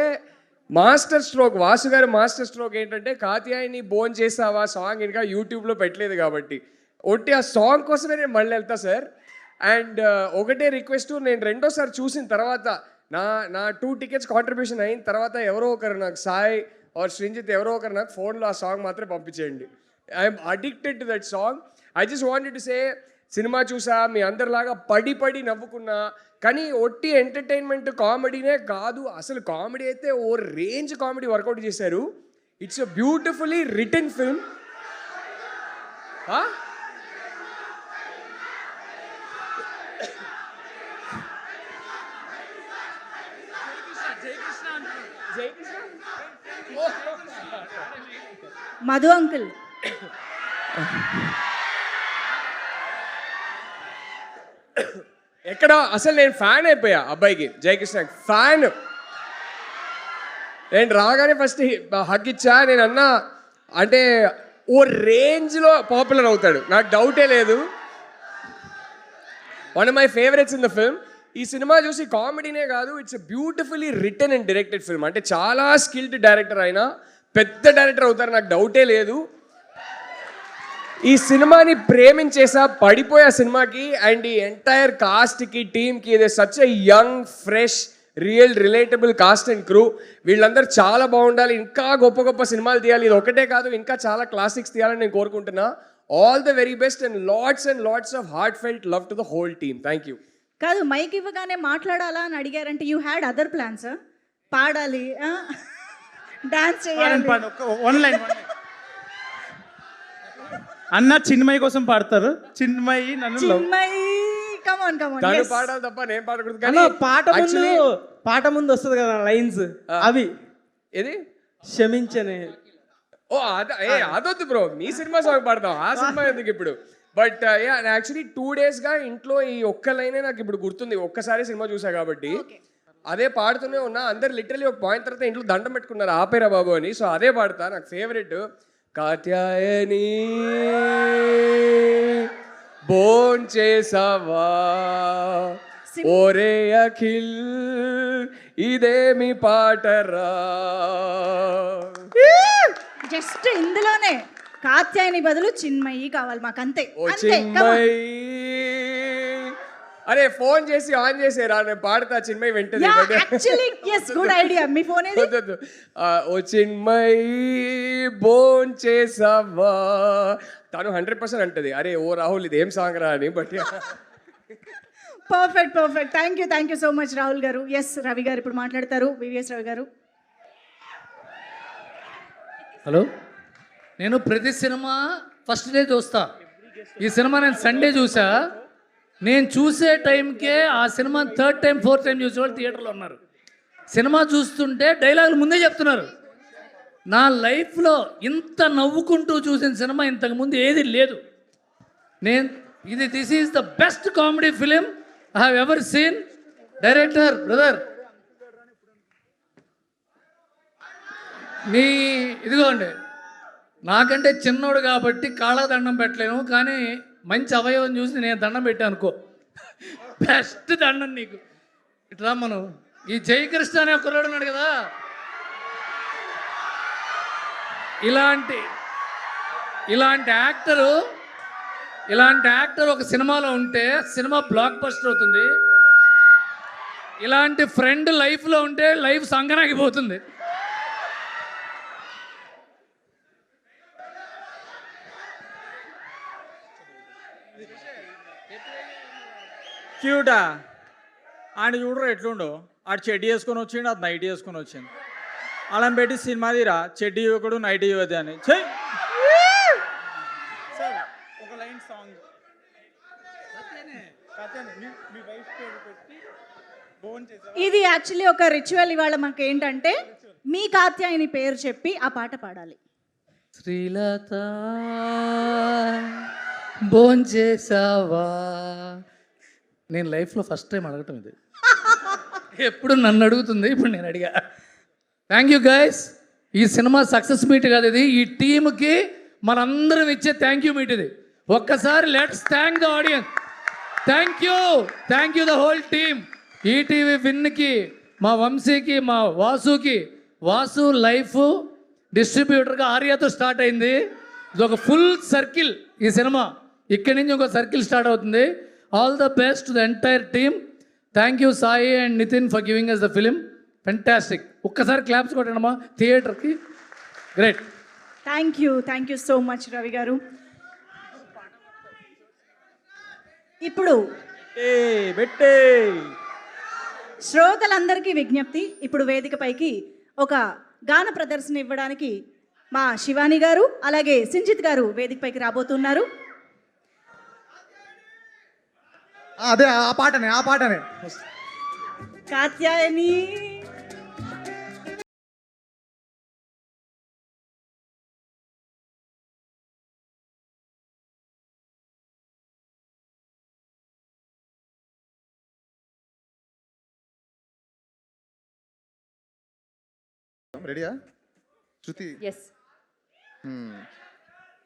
L: మాస్టర్ స్ట్రోక్, వాసు గారి మాస్టర్ స్ట్రోక్ ఏంటంటే కాత్యాయని బోన్ చేసావా సాంగ్ ఇంకా యూట్యూబ్లో పెట్టలేదు కాబట్టి ఒట్టి ఆ సాంగ్ కోసమే నేను మళ్ళీ వెళ్తా సార్. అండ్ ఒకటే రిక్వెస్ట్, నేను రెండోసారి చూసిన తర్వాత నా 2 tickets కాంట్రిబ్యూషన్ అయిన తర్వాత ఎవరో ఒకరు నాకు సాయి ఆర్ శ్రీంజిత్ ఎవరో ఒకరు నాకు ఫోన్లో ఆ సాంగ్ మాత్రం పంపించేయండి. I'm addicted to that song. I just wanted to say, cinema చూసా మీ అందరిలాగా పడి నవ్వుకున్నా, కానీ ఒట్టి ఎంటర్టైన్మెంట్ కామెడీనే కాదు, అసలు కామెడీ అయితే ఓ రేంజ్ కామెడీ వర్కౌట్ చేశారు. It's a beautifully written film.
A: Madhu uncle,
L: ఎక్కడ అసలు నేను ఫ్యాన్ అయిపోయా అబ్బాయికి, జయకృష్ణ ఫ్యాన్. నేను రాగానే ఫస్ట్ హగ్ ఇచ్చా. నేను అన్నా అంటే ఓ రేంజ్లో పాపులర్ అవుతాడు, నాకు డౌటే లేదు. One of my favourites in the film. ఈ సినిమా చూసి కామెడీనే కాదు, it's a beautifully written and directed film. అంటే చాలా స్కిల్డ్ డైరెక్టర్ అయినా పెద్ద డైరెక్టర్ అవుతారు, నాకు డౌటే లేదు. ఈ సినిమాని ప్రేమించేసా, పడిపోయా సినిమాకి. అండ్ ఈ ఎంటైర్ కాస్ట్కి, టీమ్కి, ఇది such a young, fresh, relatable cost and crew. వీళ్ళందరూ చాలా బాగుండాలి, ఇంకా గొప్ప సినిమాలు తీయాలి. ఇది ఒకటే కాదు, ఇంకా చాలా క్లాసిక్స్ తీయాలని నేను కోరుకుంటున్నా. All the very best and lots of heart felt love to the whole team. Thank you.
A: కాదు, మైక్ ఇవ్వగానే మాట్లాడాలా అని అడిగారంటే యూ హ్యాడ్ అదర్ ప్లాన్స్? పాడాలి, డాన్స్ చేయాలి.
K: ఆన్లైన్ అన్న చిన్మయి కోసం పాడతారు. చిన్మయి నన్ను
L: తను పాడాలి తప్ప నేను పాడకూడదు.
C: అన్న
L: కానీ
C: పాట ముందు వస్తుంది కదా లైన్స్, అవి
L: ఏది
C: క్షమించని.
L: ఓ అదొద్దు బ్రో, మీ సినిమా సాంగ్ పాడతాం, ఆ సినిమా ఎందుకు ఇప్పుడు. బట్ యాక్చువల్లీ 2 daysగా ఇంట్లో ఈ ఒక్క లైనే నాకు ఇప్పుడు గుర్తుంది, ఒక్కసారి సినిమా చూసా కాబట్టి అదే పాడుతూనే ఉన్నా. అందరు లిటరలీ ఒక పాయింట్ తర్వాత ఇంట్లో దండం పెట్టుకున్నారు ఆపేరా బాబు అని. సో అదే పాడతా, నాకు ఫేవరెట్. కాత్యాయని బోన్ చేసావా ఓరే అఖిల్ ఇదేమి పాటరా.
A: జస్ట్ ఇందులోనే కాత్యాయని బదులు చిన్మయి కావాలి మాకు, అంతే.
L: ఓ చిన్మయి, అరే ఫోన్ చేసి ఆన్ చేసేరా, నేను పాడతా చిన్మయి వెంటనే.
A: Good idea. మీ ఫోన్
L: ఓ చిన్మయి బోన్ చేసావా, తను 100% అంటది అరే ఓ రాహుల్ ఇది ఏం సాంగ్ రా అని. But
A: perfect. Thank you so much Rahul గారు. ఎస్, రవి గారు ఇప్పుడు మాట్లాడతారు. వివిఎస్ రవి గారు.
R: హలో, నేను ప్రతి సినిమా ఫస్ట్ డే చూస్తా. ఈ సినిమా నేను సండే చూసా. నేను చూసే టైంకే ఆ cinema 3rd time 4th time చూసే వాళ్ళు థియేటర్లో ఉన్నారు. సినిమా చూస్తుంటే డైలాగులు ముందే చెప్తున్నారు. నా లైఫ్లో ఇంత నవ్వుకుంటూ చూసిన సినిమా ఇంతకుముందు ఏది లేదు. This is the best comedy film I have ever seen. Director brother, ఇదిగోండి, నాకంటే చిన్నోడు కాబట్టి కాళ్ళ దండం పెట్టలేను, కానీ మంచి అవయవం చూసి నేను దండం పెట్టాను అనుకో. బెస్ట్ దండం నీకు. ఇట్లా మనం ఈ జయకృష్ణ అనే కుర్రాడు ఉన్నాడు కదా, ఇలాంటి యాక్టర్ ఒక సినిమాలో ఉంటే సినిమా బ్లాక్ బస్టర్ అవుతుంది. ఇలాంటి ఫ్రెండ్ లైఫ్లో ఉంటే లైఫ్ సంగనాగిపోతుంది.
C: క్యూటా ఆయన చూడరు ఎట్లుండో, ఆడు చెడ్డీ వేసుకొని వచ్చిండు, అది నైట్ వేసుకొని వచ్చింది. అలా పెట్టి సినిమా తీరా చెడ్డీ యువకుడు నైట్ యువతి అని.
K: ఒక లైన్ సాంగ్
A: ఇది యాక్చువల్లీ ఒక రిచువల్. ఇవాళ మాకు ఏంటంటే మీ కాత్యాయని పేరు చెప్పి ఆ పాట పాడాలి.
R: శ్రీలత భోంచేసావా. నేను లైఫ్లో ఫస్ట్ టైం అడగటం ఇది. ఎప్పుడు నన్ను అడుగుతుంది, ఇప్పుడు నేను అడిగా. Thank you guys. ఈ సినిమా సక్సెస్ మీట్ కాదు ఇది, ఈ టీంకి మనందరం ఇచ్చే థ్యాంక్ యూ మీట్ ఇది. ఒక్కసారి let's thank the audience. Thank you the whole team. ETV విన్కి, మా వంశీకి, మా వాసుకి. వాసు లైఫ్ డిస్ట్రిబ్యూటర్గా ఆర్యాతో స్టార్ట్ అయింది. ఇది ఒక ఫుల్ సర్కిల్ ఈ సినిమా. ఇక్కడి నుంచి ఒక సర్కిల్ స్టార్ట్ అవుతుంది. All the best to the entire team. Thank you Sai and Nitin for giving us the film. Fantastic. ఒక్కసారి క్లాప్స్ కొట్టండమ్మా థియేటర్కి. Great.
A: Thank you so much Ravi గారు. ఇప్పుడు శ్రోతలందరికీ విజ్ఞప్తి, ఇప్పుడు వేదికపైకి ఒక గాన ప్రదర్శన ఇవ్వడానికి మా శివాని గారు అలాగే సింజిత్ గారు వేదికపైకి రాబోతున్నారు.
Q: అదే ఆ పాటనే
A: కాత్యాయని.
Q: రెడీయా శృతి?
F: ఎస్.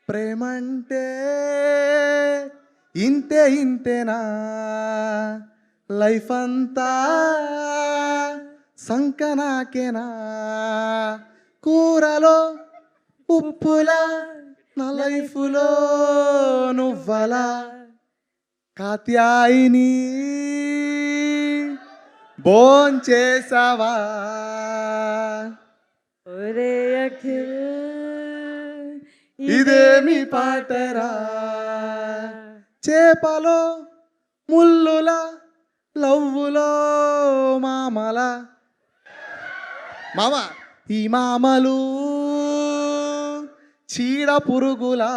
Q: ప్రేమంటే ఇంతేనా, లైఫ్ అంతా సంకనాకేనా, కూరలో ఉప్పులా నా లైఫ్లో నువ్వలా, కాత్యాయిని భోంచేసావా,
F: ఒరే అఖిల్
Q: ఇదేమి పాటరా, చేపలో ముల్లుల లవ్వులో మామల, మామ ఈ మామలు చీడ పురుగులా.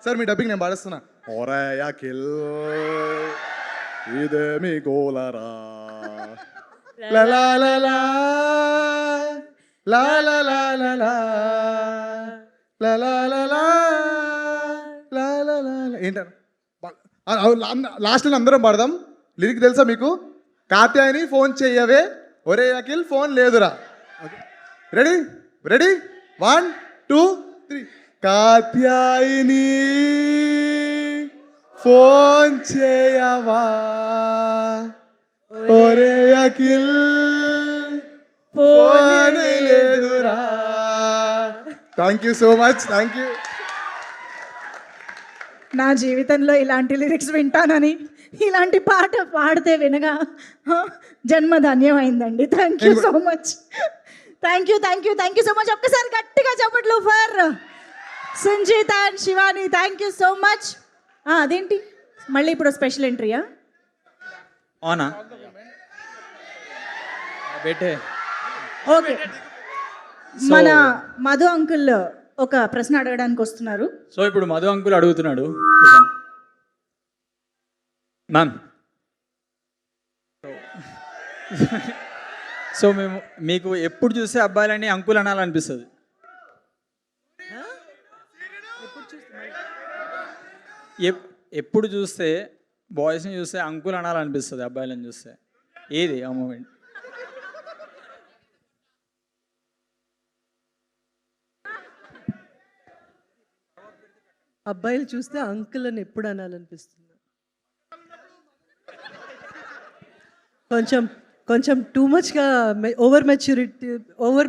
Q: సార్ మీ డబ్బింగ్ నేను పాడిస్తున్నా. ఒరే అఖిల్ ఇదేమి గోలరా, లలా La la la la la la la la la la la la. ఏంటన్నా లాస్ట్లో అందరం పాడదాం. లిరిక్ తెలుసా మీకు? కాత్యాయని ఫోన్ చెయ్యవే, ఒరే అఖిల్ ఫోన్ లేదురా. రెడీ 1 2 3. కాత్యాయని ఫోన్ చేయవా, ఒరే అఖిల్ ఫోన్ లేదురా. Thank you so much. Thank you.
A: నా జీవితంలో ఇలాంటి లిరిక్స్ వింటానని, ఇలాంటి పాట పాడితే వినగా జన్మ ధన్యమైందండి. Thank you so much. Thank you so much. ఒక్కసారి గట్టిగా చప్పట్లు for Sanjeeth and Shivani. Thank you so much. అదేంటి మళ్ళీ ఇప్పుడు స్పెషల్ ఎంట్రీయా?
G: అవునా బేటే.
A: ఓకే, మన మధు అంకుల్ ఒక ప్రశ్న అడగడానికి వస్తున్నారు.
G: సో ఇప్పుడు మధు అంకుల్ అడుగుతున్నాడు. మ్యామ్, సో మీకు ఎప్పుడు చూస్తే అబ్బాయిలని అంకుల్ అనాలనిపిస్తుంది? ఎప్పుడు చూస్తే బాయ్స్ని చూస్తే అంకుల్ అనాలనిపిస్తుంది అబ్బాయిలని చూస్తే? ఏది ఆ మూమెంట్?
S: అబ్బాయిలు చూస్తే అంకుల్ అని ఎప్పుడు అనాలనిపిస్తుంది? కొంచెం టూ మచ్గా ఓవర్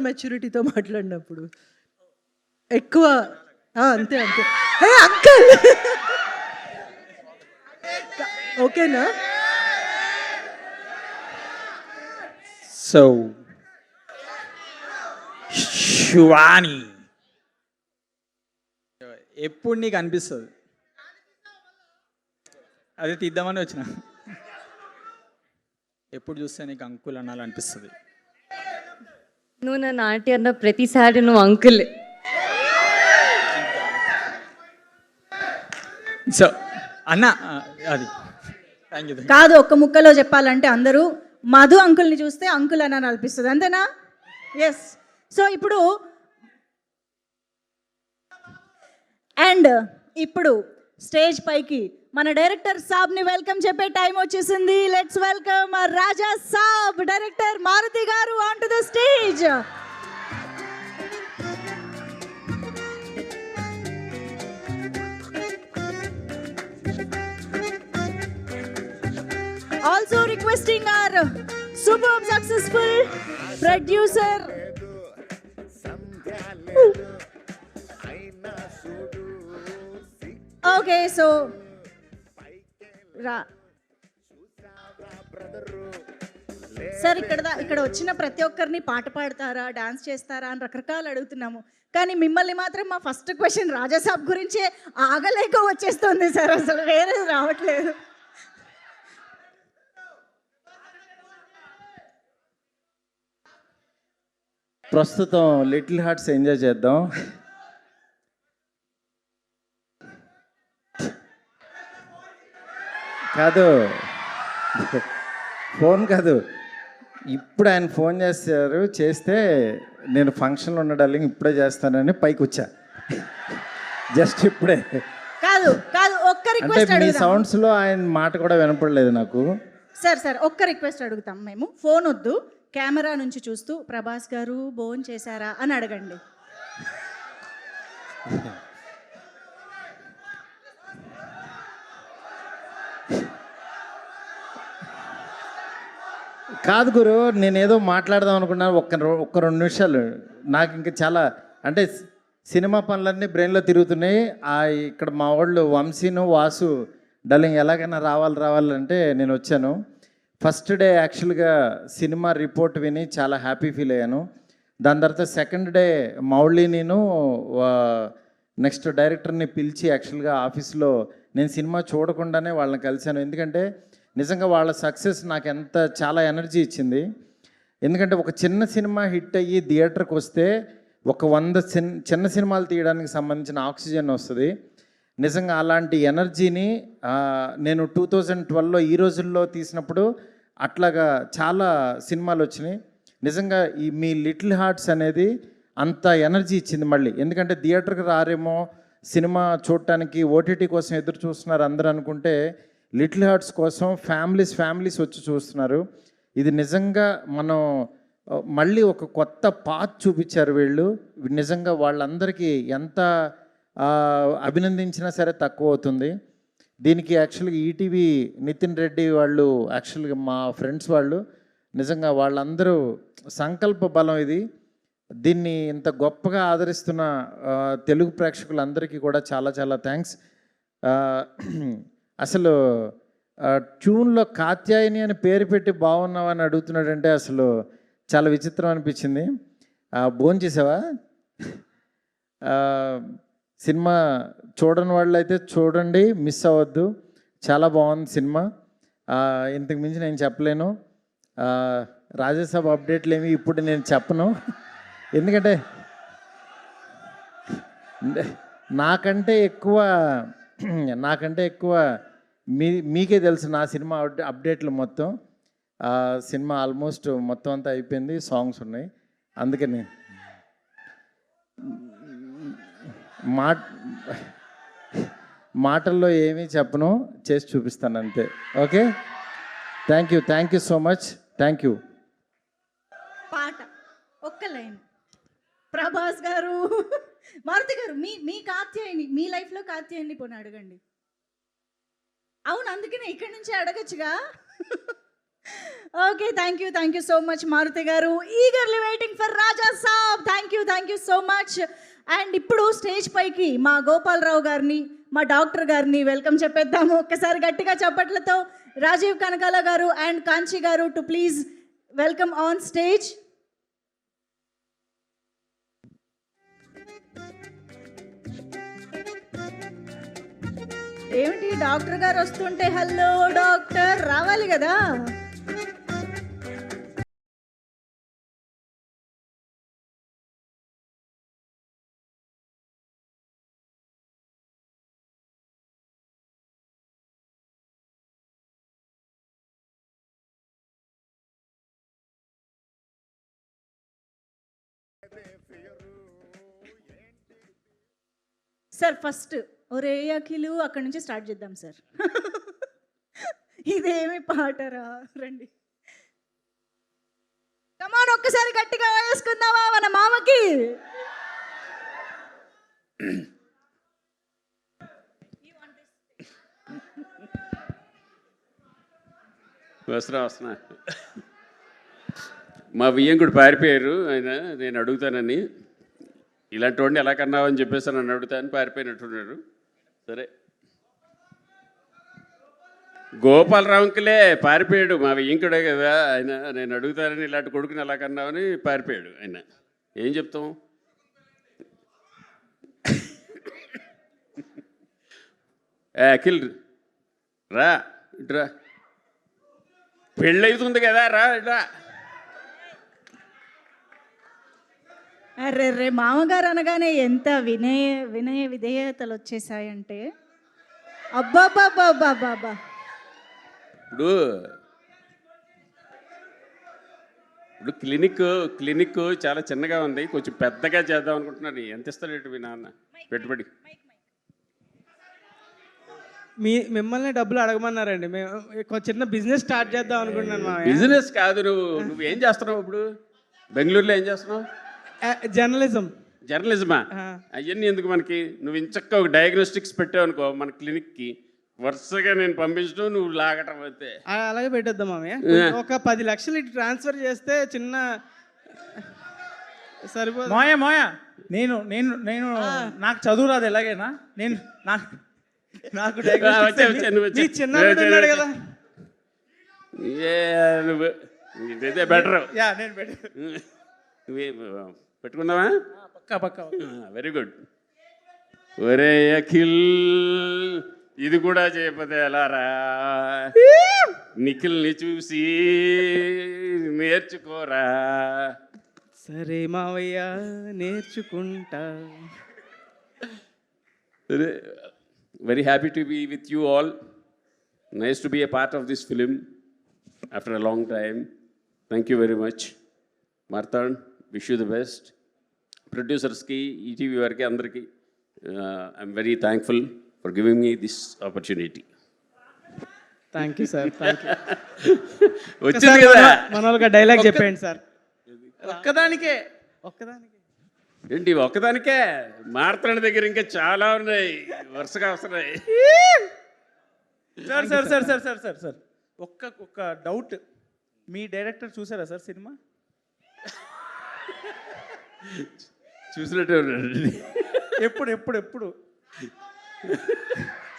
S: మెచ్యూరిటీతో మాట్లాడినప్పుడు ఎక్కువ. అంతే హే అంకుల్, ఓకేనా?
G: సో శివాని ఎప్పుడు నీకు అనిపిస్తుంది? అదే తీద్దామని వచ్చిన. ఎప్పుడు చూస్తే నీకు అంకుల్ అనాలనిపిస్తుంది?
F: నువ్వు నన్ను ఆంటీ అన్న ప్రతిసారి నువ్వు అంకుల్.
G: సో అన్న అది థ్యాంక్ యూ.
A: కాదు, ఒక్క ముక్కలో చెప్పాలంటే అందరూ మధు అంకుల్ని చూస్తే అంకుల్ అని అనిపిస్తుంది, అంతేనా? ఎస్. సో ఇప్పుడు స్టేజ్ పైకి మన డైరెక్టర్ సాబ్ని వెల్కమ్ చెప్పే టైం వచ్చేసింది. Let's welcome Raja Saab, director Maruthi garu on to the stage. Also requesting our superb successful producer. Okay, so sir ఇక్కడ వచ్చిన ప్రతి ఒక్కరిని పాట పాడతారా, డాన్స్ చేస్తారా అని రకరకాలు అడుగుతున్నాము. కానీ మిమ్మల్ని మాత్రం మా ఫస్ట్ క్వశ్చన్ రాజాసాబ్ గురించే ఆగలేక వచ్చేస్తుంది సార్, అసలు వేరే రావట్లేదు.
M: ప్రస్తుతం లిటిల్ హార్ట్స్ ఎంజాయ్ చేద్దాం. కాదు, ఫోన్ కాదు, ఇప్పుడు ఆయన ఫోన్ చేస్తే నేను ఫంక్షన్లో ఉన్న డార్లింగ్ ఇప్పుడే చేస్తానని పైకి వచ్చా. జస్ట్ ఇప్పుడే.
A: కాదు ఒక్క
M: అంటే
A: రిక్వెస్ట్
M: మీ
A: అడుగుతాం
M: సౌండ్స్లో ఆయన మాట కూడా వినపడలేదు నాకు.
A: సార్ ఒక్క రిక్వెస్ట్ అడుగుతాం మేము. ఫోన్ వద్దు, కెమెరా నుంచి చూస్తూ ప్రభాస్ గారు భోన్ చేశారా అని అడగండి.
M: కాదు గురు, నేనేదో మాట్లాడదాం అనుకున్నాను. ఒక్క 2 నిమిషాలు. నాకు ఇంకా చాలా అంటే సినిమా పనులన్నీ బ్రెయిన్లో తిరుగుతున్నాయి. ఇక్కడ మా వాళ్ళు వంశీను వాసు డార్లింగ్ ఎలాగైనా రావాలంటే నేను వచ్చాను. ఫస్ట్ డే యాక్చువల్గా సినిమా రిపోర్ట్ విని చాలా హ్యాపీ ఫీల్ అయ్యాను. దాని తర్వాత సెకండ్ డే మౌళి నేను నెక్స్ట్ డైరెక్టర్ని పిలిచి యాక్చువల్గా ఆఫీస్లో నేను సినిమా చూడకుండానే వాళ్ళని కలిశాను. ఎందుకంటే నిజంగా వాళ్ళ సక్సెస్ నాకు చాలా ఎనర్జీ ఇచ్చింది. ఎందుకంటే ఒక చిన్న సినిమా హిట్ అయ్యి థియేటర్కి వస్తే ఒక 100 చిన్న సినిమాలు తీయడానికి సంబంధించిన ఆక్సిజన్ వస్తుంది. నిజంగా అలాంటి ఎనర్జీని నేను 2012లో ఈ రోజుల్లో తీసినప్పుడు అట్లాగా చాలా సినిమాలు వచ్చినాయి. నిజంగా మీ లిటిల్ హార్ట్స్ అనేది అంత ఎనర్జీ ఇచ్చింది మళ్ళీ. ఎందుకంటే థియేటర్కి రారేమో, సినిమా చూడటానికి ఓటీటీ కోసం ఎదురు చూస్తున్నారు అందరూ అనుకుంటే లిటిల్ హార్ట్స్ కోసం ఫ్యామిలీస్ వచ్చి చూస్తున్నారు. ఇది నిజంగా మనం మళ్ళీ ఒక కొత్త పాత్ చూపించారు వీళ్ళు. నిజంగా వాళ్ళందరికీ ఎంత అభినందించినా సరే తక్కువ అవుతుంది. దీనికి యాక్చువల్గా ఈటీవీ నితిన్ రెడ్డి వాళ్ళు యాక్చువల్గా మా ఫ్రెండ్స్ వాళ్ళు నిజంగా వాళ్ళందరూ సంకల్ప బలం ఇది. దీన్ని ఇంత గొప్పగా ఆదరిస్తున్న తెలుగు ప్రేక్షకులందరికీ కూడా చాలా చాలా థ్యాంక్స్. అసలు ట్యూన్లో కాత్యాయని అని పేరు పెట్టి బాగున్నావని అడుగుతున్నాడంటే అసలు చాలా విచిత్రం అనిపించింది. భోంచేసావా? సినిమా చూడని వాళ్ళు అయితే చూడండి, మిస్ అవ్వద్దు. చాలా బాగుంది సినిమా. ఇంతకు మించి నేను చెప్పలేను. రాజాసాబ్ అప్డేట్లు ఏమి ఇప్పుడు నేను చెప్పను, ఎందుకంటే నాకంటే ఎక్కువ మీకే తెలుసు నా సినిమా అప్డేట్లు మొత్తం. సినిమా ఆల్మోస్ట్ మొత్తం అంతా అయిపోయింది, సాంగ్స్ ఉన్నాయి. అందుకని మాటల్లో ఏమీ చెప్పను, చేసి చూపిస్తాను అంతే. Okay, thank you so much. Thank you.
A: పాట ఒక్క లైన్. ప్రభాస్ గారు, మారుతి గారు, మీ కాత్యాయని, మీ లైఫ్లో కాత్యాయని పోనీ అడగండి. అవును, అందుకనే ఇక్కడి నుంచి అడగచ్చుగా. Okay, thank you so much Maruthi garu. Eagerly waiting for Raja Saab. Thank you so much. And ఇప్పుడు స్టేజ్ పైకి మా గోపాలరావు గారిని, మా డాక్టర్ గారిని వెల్కమ్ చెప్పేద్దాము. ఒక్కసారి గట్టిగా చప్పట్లతో రాజీవ్ కనకాల గారు అండ్ కాంచి గారు to please welcome on stage. ఏమిటి డాక్టర్ గారు వస్తుంటే హలో డాక్టర్ రావాలి కదా. సార్ ఫస్ట్ ఒరే అఖిలు అక్కడి నుంచి స్టార్ట్ చేద్దాం సార్. ఇదేమి పాటరా, రండి కమాన్, ఒక్కసారి గట్టిగా వేసుకుందామా మన మామకి.
T: వస్తున్నా మా వియ్యంకుడు పారిపోయారు ఆయన, నేను అడుగుతానని, ఇలాంటి వాడిని ఎలా కన్నావు అని చెప్పేసి నన్ను అడుగుతాను, పారిపోయినట్టున్నాడు. సరే, గోపాలరావుకిలే పారిపోయాడు, మా వియ్యంకుడే కదా ఆయన, నేను అడుగుతానని ఇలాంటి కొడుకుని ఎలా కన్నావని పారిపోయాడు ఆయన. ఏం చెప్తాం? అఖిల్ రా, ఇట్రా, పెళ్ళవుతుంది కదా, రా ఇట్రా.
A: అరే రే మామగారు అనగానే ఎంత వినయ విధేయతలు వచ్చేసాయంటే అబ్బాబాబాబాబా.
T: ఇప్పుడు క్లినిక్ చాలా చిన్నగా ఉంది, కొంచెం పెద్దగా చేద్దాం అనుకుంటున్నాను. ఎంత ఇస్తాడు మీ నాన్న పెట్టుబడి?
J: మిమ్మల్ని డబ్బులు అడగమన్నారండి. మేము చిన్న బిజినెస్ స్టార్ట్ చేద్దాం అనుకుంటున్నాను.
T: బిజినెస్ కాదు, నువ్వేం చేస్తున్నావు ఇప్పుడు? బెంగళూరులో ఏం చేస్తున్నావు? జర్నలిజమా? అవన్నీ ఎందుకు మనకి? నువ్వు ఇంచక్క ఒక డయాగ్నోస్టిక్స్ పెట్టావు అనుకో మన క్లినిక్కి, వరుసగా నేను పంపించడం, నువ్వు లాగటం అయితే.
J: అలాగే పెట్టేద్దాం మామయ్య. ఒక 10 లక్షలు ఇటు ట్రాన్స్ఫర్ చేస్తే చిన్న సరిపోదు.
K: మోయా నేను నేను నేను నాకు చదువు రాదు, ఎలాగైనా నేను నాకు
J: చిన్నాడు కదా.
T: ఇదైతే బెటర్.
K: నేను
T: పెట్టుకుందామా?
K: పక్కా.
T: Very good. ఒరే అఖిల్, ఇది కూడా చేయకపోతే ఎలారా? నిఖిల్ని చూసి నేర్చుకోరా.
J: సరే మావయ్య, నేర్చుకుంటా.
T: Very happy to be with you all. Nice to be a part of this film after a long time. Thank you very much. Marthan, wish you the best. Producers ki, ETV variki andariki, I'm very thankful for giving me this opportunity.
J: Thank you sir, thank you.
T: వచ్చింది కదా
J: మన వాళ్ళకి డైలాగ్ చెప్పండి సార్.
K: ఒక్కదానికే
T: ఏంటి? ఒక్కదానికే? మార్తాండ దగ్గర ఇంకా చాలా ఉన్నాయి, వరుసగా వస్తున్నాయి.
K: సార్ ఒక్క డౌట్, మీ డైరెక్టర్ చూసారా సార్ సినిమా?
T: చూసినట్టే
K: ఎప్పుడు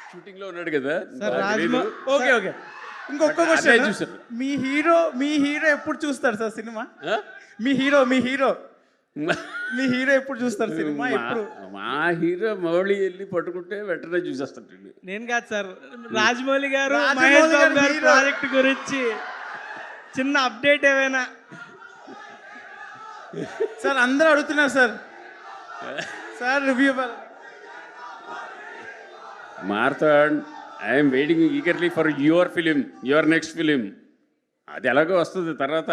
T: షూటింగ్ లో ఉన్నాడు కదా.
K: ఓకే ఇంకొక క్వశ్చన్, మీ హీరో ఎప్పుడు చూస్తారు సార్ సినిమా? మీ హీరో ఎప్పుడు చూస్తారు సినిమా?
T: మా హీరో మౌళి వెళ్ళి పట్టుకుంటే వెంటనే చూసేస్తాడు.
J: నేను కాదు సార్, రాజమౌళి గారు, మహేష్ బాబు గారు ప్రాజెక్ట్ గురించి చిన్న అప్డేట్ ఏమైనా?
K: సార్ అందరూ అడుగుతున్నారు sir review.
T: Marthand, I'm waiting eagerly for your film, your next film. అది ఎలాగో వస్తుంది తర్వాత,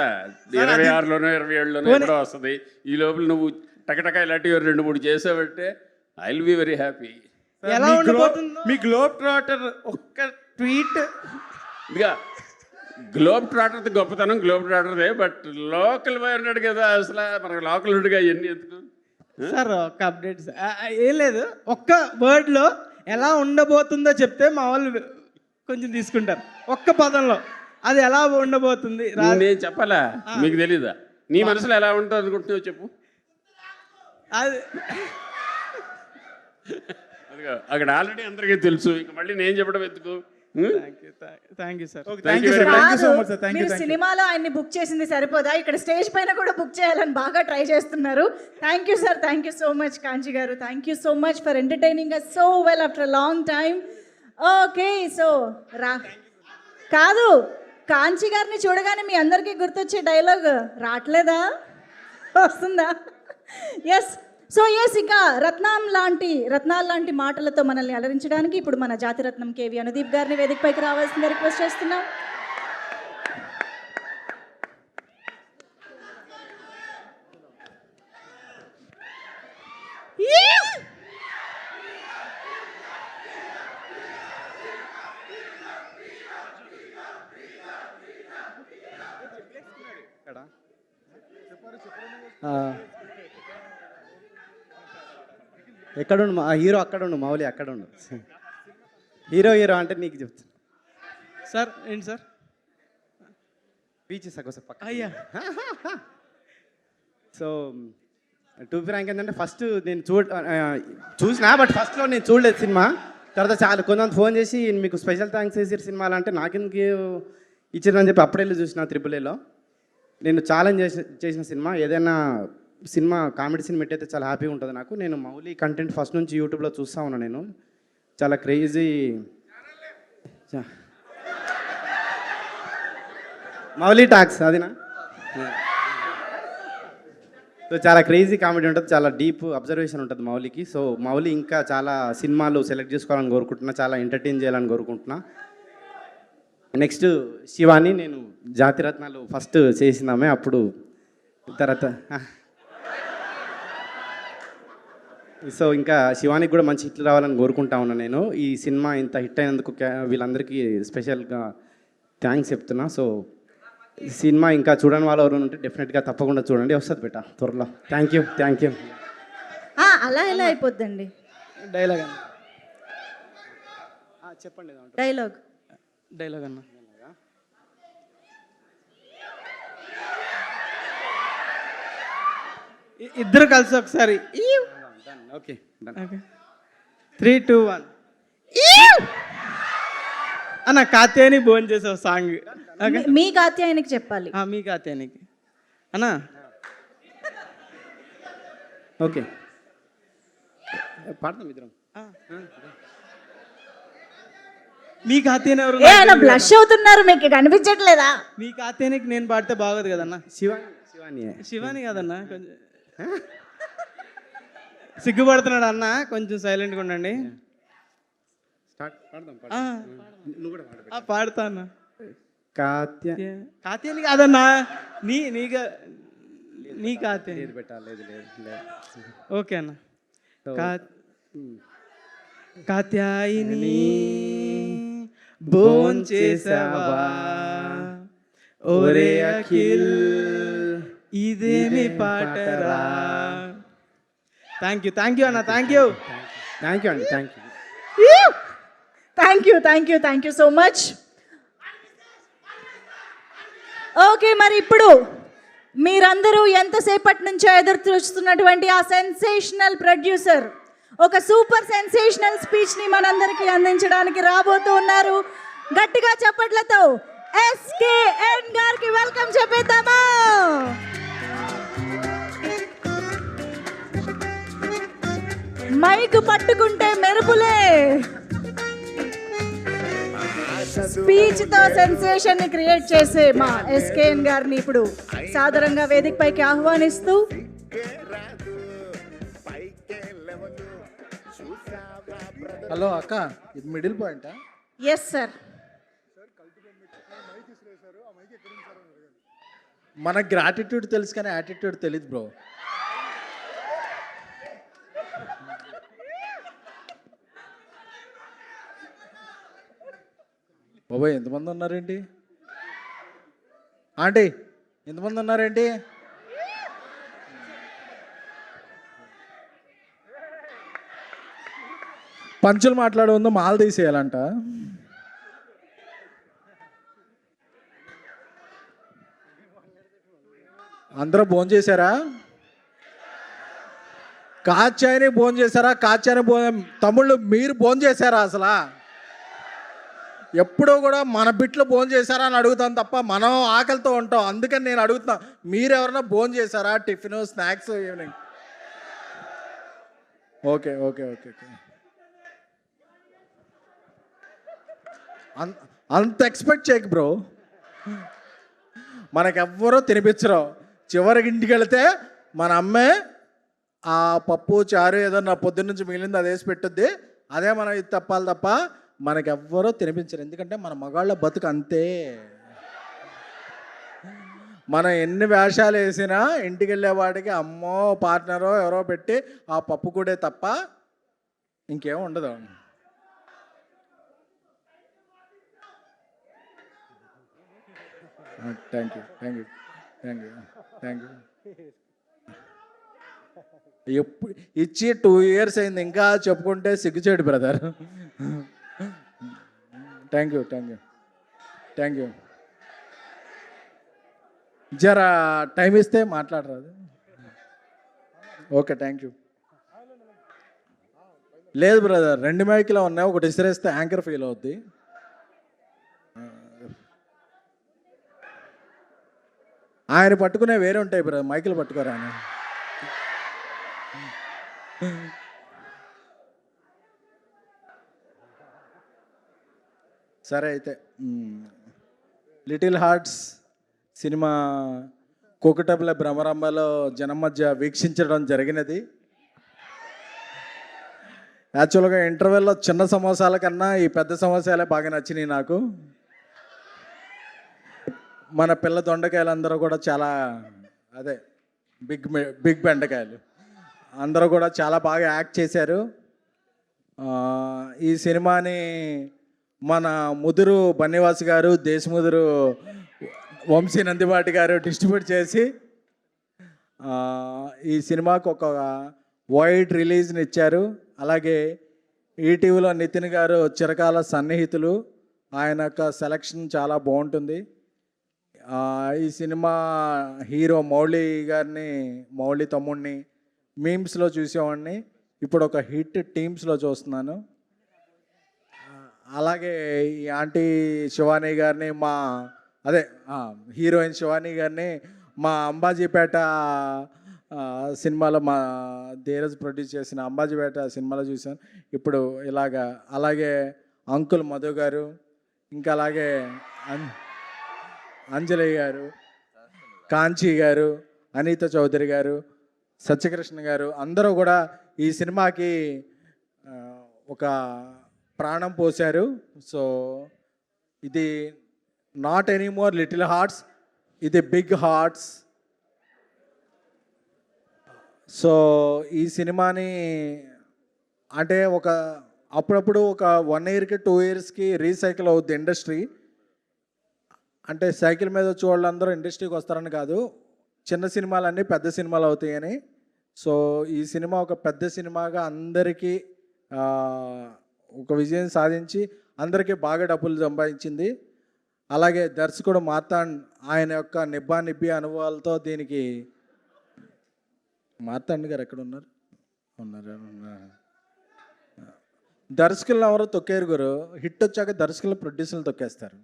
T: 26లోనో 27లోనో ఎప్పుడో వస్తుంది. ఈ లోపల నువ్వు టకటక ఇలాంటివి 2-3 చేసావంటే I will be very happy.
K: మీ గ్లోబ్ ట్రాటర్ ఒక్క ట్వీట్.
T: ఇదిగా గ్లోబ్ ట్రాటర్ గొప్పతనం గ్లోబ్ ట్రాటర్దే, బట్ లోకల్ బాయ్ ఉన్నాడు కదా, అసలు మనకు లోకల్ ఉండుగా ఇవన్నీ ఎందుకు
J: సార్? ఒక అప్డేట్ ఏం లేదు, ఒక్క వర్డ్లో ఎలా ఉండబోతుందో చెప్తే మా వాళ్ళు కొంచెం తీసుకుంటారు. ఒక్క పదంలో అది ఎలా ఉండబోతుంది
T: నేను చెప్పాలా? మీకు తెలీదా? నీ మనసులో ఎలా ఉంటుంది అనుకుంటున్నావు చెప్పు.
J: అది
T: అదిగో అక్కడ ఆల్రెడీ అందరికీ తెలుసు, ఇంక మళ్ళీ నేను చెప్పడం ఎందుకు?
J: Thank you sir.
A: మీరు సినిమాలో ఆయన్ని బుక్ చేసింది సరిపోదా, ఇక్కడ స్టేజ్ పైన కూడా బుక్ చేయాలని బాగా ట్రై చేస్తున్నారు. Thank you sir, thank you so much Kanchi గారు. Thank you so much for entertaining us so well after a long time. Okay, so కాదు, కాంచి గారిని చూడగానే మీ అందరికీ గుర్తొచ్చే డైలాగ్ రావట్లేదా? వస్తుందా? ఎస్. సో ఎస్, ఇక రత్నాలు లాంటి మాటలతో మనల్ని అలరించడానికి ఇప్పుడు మన జాతిరత్నం కేవి అనుదీప్ గారిని వేదికపైకి రావాల్సిందిగా రిక్వెస్ట్ చేస్తున్నాం.
U: ఎక్కడుండు మా హీరో? అక్కడుండు మౌలి, అక్కడుండు. హీరో అంటే నీకు చెప్తాను
J: సార్. ఏంటి సార్?
U: బీచ్ సగోస పక్క
J: అయ్యా
U: సో టు ఫ్రాంక్ ఏంటంటే ఫస్ట్ నేను చూసినా బట్ ఫస్ట్లో నేను చూడలేదు సినిమా. తర్వాత చాలా కొంతమంది ఫోన్ చేసి మీకు స్పెషల్ థ్యాంక్స్ చేసారు సినిమాలు అంటే నాకెందుకు ఇచ్చారని చెప్పి అప్పుడెళ్ళి చూసిన AAAలో. నేను ఛాలెంజ్ చేసిన సినిమా. ఏదైనా సినిమా కామెడీ సినిమా అయితే చాలా హ్యాపీగా ఉంటుంది నాకు. నేను మౌలి కంటెంట్ ఫస్ట్ నుంచి యూట్యూబ్లో చూస్తూ ఉన్నాను. నేను చాలా క్రేజీ మౌలి టాక్స్ అదినా. సో చాలా క్రేజీ కామెడీ ఉంటుంది, చాలా డీప్ అబ్జర్వేషన్ ఉంటుంది మౌలికి. సో మౌలి ఇంకా చాలా సినిమాలు సెలెక్ట్ చేసుకోవాలని కోరుకుంటున్నా, చాలా ఎంటర్టైన్ చేయాలని కోరుకుంటున్నా. నెక్స్ట్ శివాని, నేను జాతిరత్నాలు ఫస్ట్ చేసిందామే, అప్పుడు తర్వాత సో ఇంకా శివానికి కూడా మంచి హిట్లు రావాలని కోరుకుంటా ఉన్నాను నేను. ఈ సినిమా ఇంత హిట్ అయినందుకు వీళ్ళందరికీ స్పెషల్గా థ్యాంక్స్ చెప్తున్నా. సో సినిమా ఇంకా చూడని వాళ్ళు ఎవరు ఉంటే డెఫినెట్గా తప్పకుండా చూడండి, వస్తుంది బేటా త్వరలో. Thank you.
A: అలా ఎలా అయిపోద్దండి
J: డైలాగ్ అన్న,
U: చెప్పండి
J: డైలాగ్ అన్న. ఇద్దరు కలిసి ఒకసారి
U: ఓకే
J: 3, 2, 1 అన్న. కాత్యాయని భోజనం చేసావు సాంగ్.
A: మీ కాత్యాయనికి చెప్పాలి.
J: మీ కాత్యాయనికి అన్న.
U: ఓకే పాడతాం ఇద్దరం.
J: మీ కాత్యాయని ఎవరు?
A: బ్లష్ అవుతున్నారు, మీకు కనిపించట్లేదా?
J: మీ కాత్యాయనికి నేను పాడితే బాగోదు కదన్న.
U: శివాని
J: కదన్నా, కొంచెం సిగ్గుపడుతున్నాడు అన్న, కొంచెం సైలెంట్గా ఉండండి. పాడతా అన్న. కాత్యాయని కాదన్నా, నీ కాత్యాయని
U: పెట్టాలి.
J: ఓకే అన్న. కాత్యాయని భోంచేసావా ఓరే అఖిల్, ఇదేమి పాటరా. థ్యాంక్ యూ అన్న. థ్యాంక్ యూ
U: అండి.
A: Thank you so much. Okay, మరి ఇప్పుడు మీరందరూ ఎంతసేపటి నుంచో ఎదురు చూస్తున్నటువంటి ఆ సెన్సేషనల్ ప్రొడ్యూసర్ ఒక సూపర్ సెన్సేషనల్ స్పీచ్ని మనందరికీ అందించడానికి రాబోతూ ఉన్నారు. గట్టిగా చప్పట్లతో SKN గారికి వెల్కమ్ చెప్పేద్దామా? మైక్ పట్టుకుంటే మెరుపులే. స్పీచ్ తో సెన్సేషన్ ని క్రియేట్ చేసే మా SKN గారిని ఇప్పుడు సాదరంగా వేదికపైకి ఆహ్వానిస్తూ
M: హలో అక్క, ఇది మిడిల్ పాయింటా?
A: Yes sir.
M: మన గ్రాటిట్యూడ్ తెలుసు కానీ యాటిట్యూడ్ తెలియదు బ్రో. బాబాయ్ ఎంతమంది ఉన్నారేంటి ఆంటీ? ఎంతమంది ఉన్నారేంటి? పంచులు మాట్లాడే ఉందో మాల తీసేయాలంట. అందరూ భోజనం చేశారా? కాచాయని భోజనం చేశారా? కాచాయని తమ్ముళ్ళు మీరు భోజనం చేశారా? అసలు ఎప్పుడూ కూడా మన బిట్లు భోజనం చేశారా అని అడుగుతాను తప్ప మనం ఆకలితో ఉంటాం. అందుకని నేను అడుగుతున్నా, మీరు ఎవరైనా భోజనం చేశారా? Tiffin, snacks, evening? ఓకే. అంత ఎక్స్పెక్ట్ చేయకు బ్రో. మనకెవ్వరూ తినిపించరు. చివరికి ఇంటికి వెళితే మన అమ్మే ఆ పప్పు చారు ఏదన్నా పొద్దున్న నుంచి మిగిలింది అది వేసి పెట్టుద్ది, అదే మనం ఇది తప్పాలి తప్ప మనకెవ్వరూ తినిపించరు. ఎందుకంటే మన మగాళ్ళ బతుకు అంతే. మనం ఎన్ని వేషాలు వేసినా ఇంటికి వెళ్ళేవాడికి అమ్మో పార్ట్నరో ఎవరో పెట్టి ఆ పప్పు కూడా తప్ప ఇంకేం ఉండదు. Thank you. ఎప్పుడు ఇచ్చి 2 years అయింది, ఇంకా చెప్పుకుంటే సిగ్గుచేడు బ్రదర్. Thank you. జర టైం ఇస్తే మాట్లాడరాదు. Okay, thank you. లేదు బ్రదర్, 2 మైకులు ఉన్నాయి, ఒకటి ఇసిరేస్తే యాంకర్ ఫీల్ అవుద్ది. ఆయన పట్టుకునే వేరే ఉంటాయి బ్రదర్, మైకులు పట్టుకోరా ఆయన. సరే అయితే, లిటిల్ హార్ట్స్ సినిమా కోకటపల్లి భ్రమరంభలో జనం మధ్య వీక్షించడం జరిగినది. యాక్చువల్గా ఇంటర్వెల్లో చిన్న సమోసాల కన్నా ఈ పెద్ద సమోసాలే బాగా నచ్చినాయి నాకు. మన పిల్ల దొండకాయలు అందరూ కూడా చాలా, అదే బిగ్ బెండకాయలు అందరూ కూడా చాలా బాగా యాక్ట్ చేశారు. ఈ సినిమాని మన ముదురు బన్నివాస్ గారు, దేశముదురు వంశీ నందివాటి గారు డిస్ట్రిబ్యూట్ చేసి ఈ సినిమాకు ఒక వైడ్ రిలీజ్ని ఇచ్చారు. అలాగే ఈటీవీలో నితిన్ గారు చిరకాల సన్నిహితులు, ఆయన యొక్క సెలక్షన్ చాలా బాగుంటుంది. ఈ సినిమా హీరో మౌళి తమ్ముడిని మీమ్స్లో చూసేవాడిని, ఇప్పుడు ఒక హిట్ టీమ్స్లో చూస్తున్నాను. అలాగే ఈ ఆంటీ శివాని గారిని, హీరోయిన్ శివాని గారిని మా అంబాజీపేట సినిమాలో, మా ధీరజ్ ప్రొడ్యూస్ చేసిన అంబాజీపేట సినిమాలో చూశాను. ఇప్పుడు ఇలాగా, అలాగే అంకుల్ మధు గారు, ఇంకా అలాగే అంజలి గారు, కాంచీ గారు, అనిత చౌదరి గారు, సత్యకృష్ణ గారు అందరూ కూడా ఈ సినిమాకి ఒక ప్రాణం పోశారు. సో ఇది నాట్ ఎనీమోర్ లిటిల్ హార్ట్స్, ఇది బిగ్ హార్ట్స్. సో ఈ సినిమాని అంటే అప్పుడప్పుడు ఒక 1 ఇయర్కి 2 ఇయర్స్కి రీసైకిల్ అవుద్ది ఇండస్ట్రీ. అంటే సైకిల్ మీద వచ్చే వాళ్ళందరూ ఇండస్ట్రీకి వస్తారని కాదు, చిన్న సినిమాలన్నీ పెద్ద సినిమాలు అవుతాయని. సో ఈ సినిమా ఒక పెద్ద సినిమాగా అందరికీ ఒక విజయం సాధించి అందరికీ బాగా డబ్బులు సంపాదించింది. అలాగే దర్శకుడు మార్తాండ్ ఆయన యొక్క నిబ్బి అనుభవాలతో దీనికి, మార్తాండ్ గారు ఎక్కడ ఉన్నారు? దర్శకులను ఎవరో తొక్కేరు గురు, హిట్ వచ్చాక దర్శకులు ప్రొడ్యూసర్లు తొక్కేస్తారు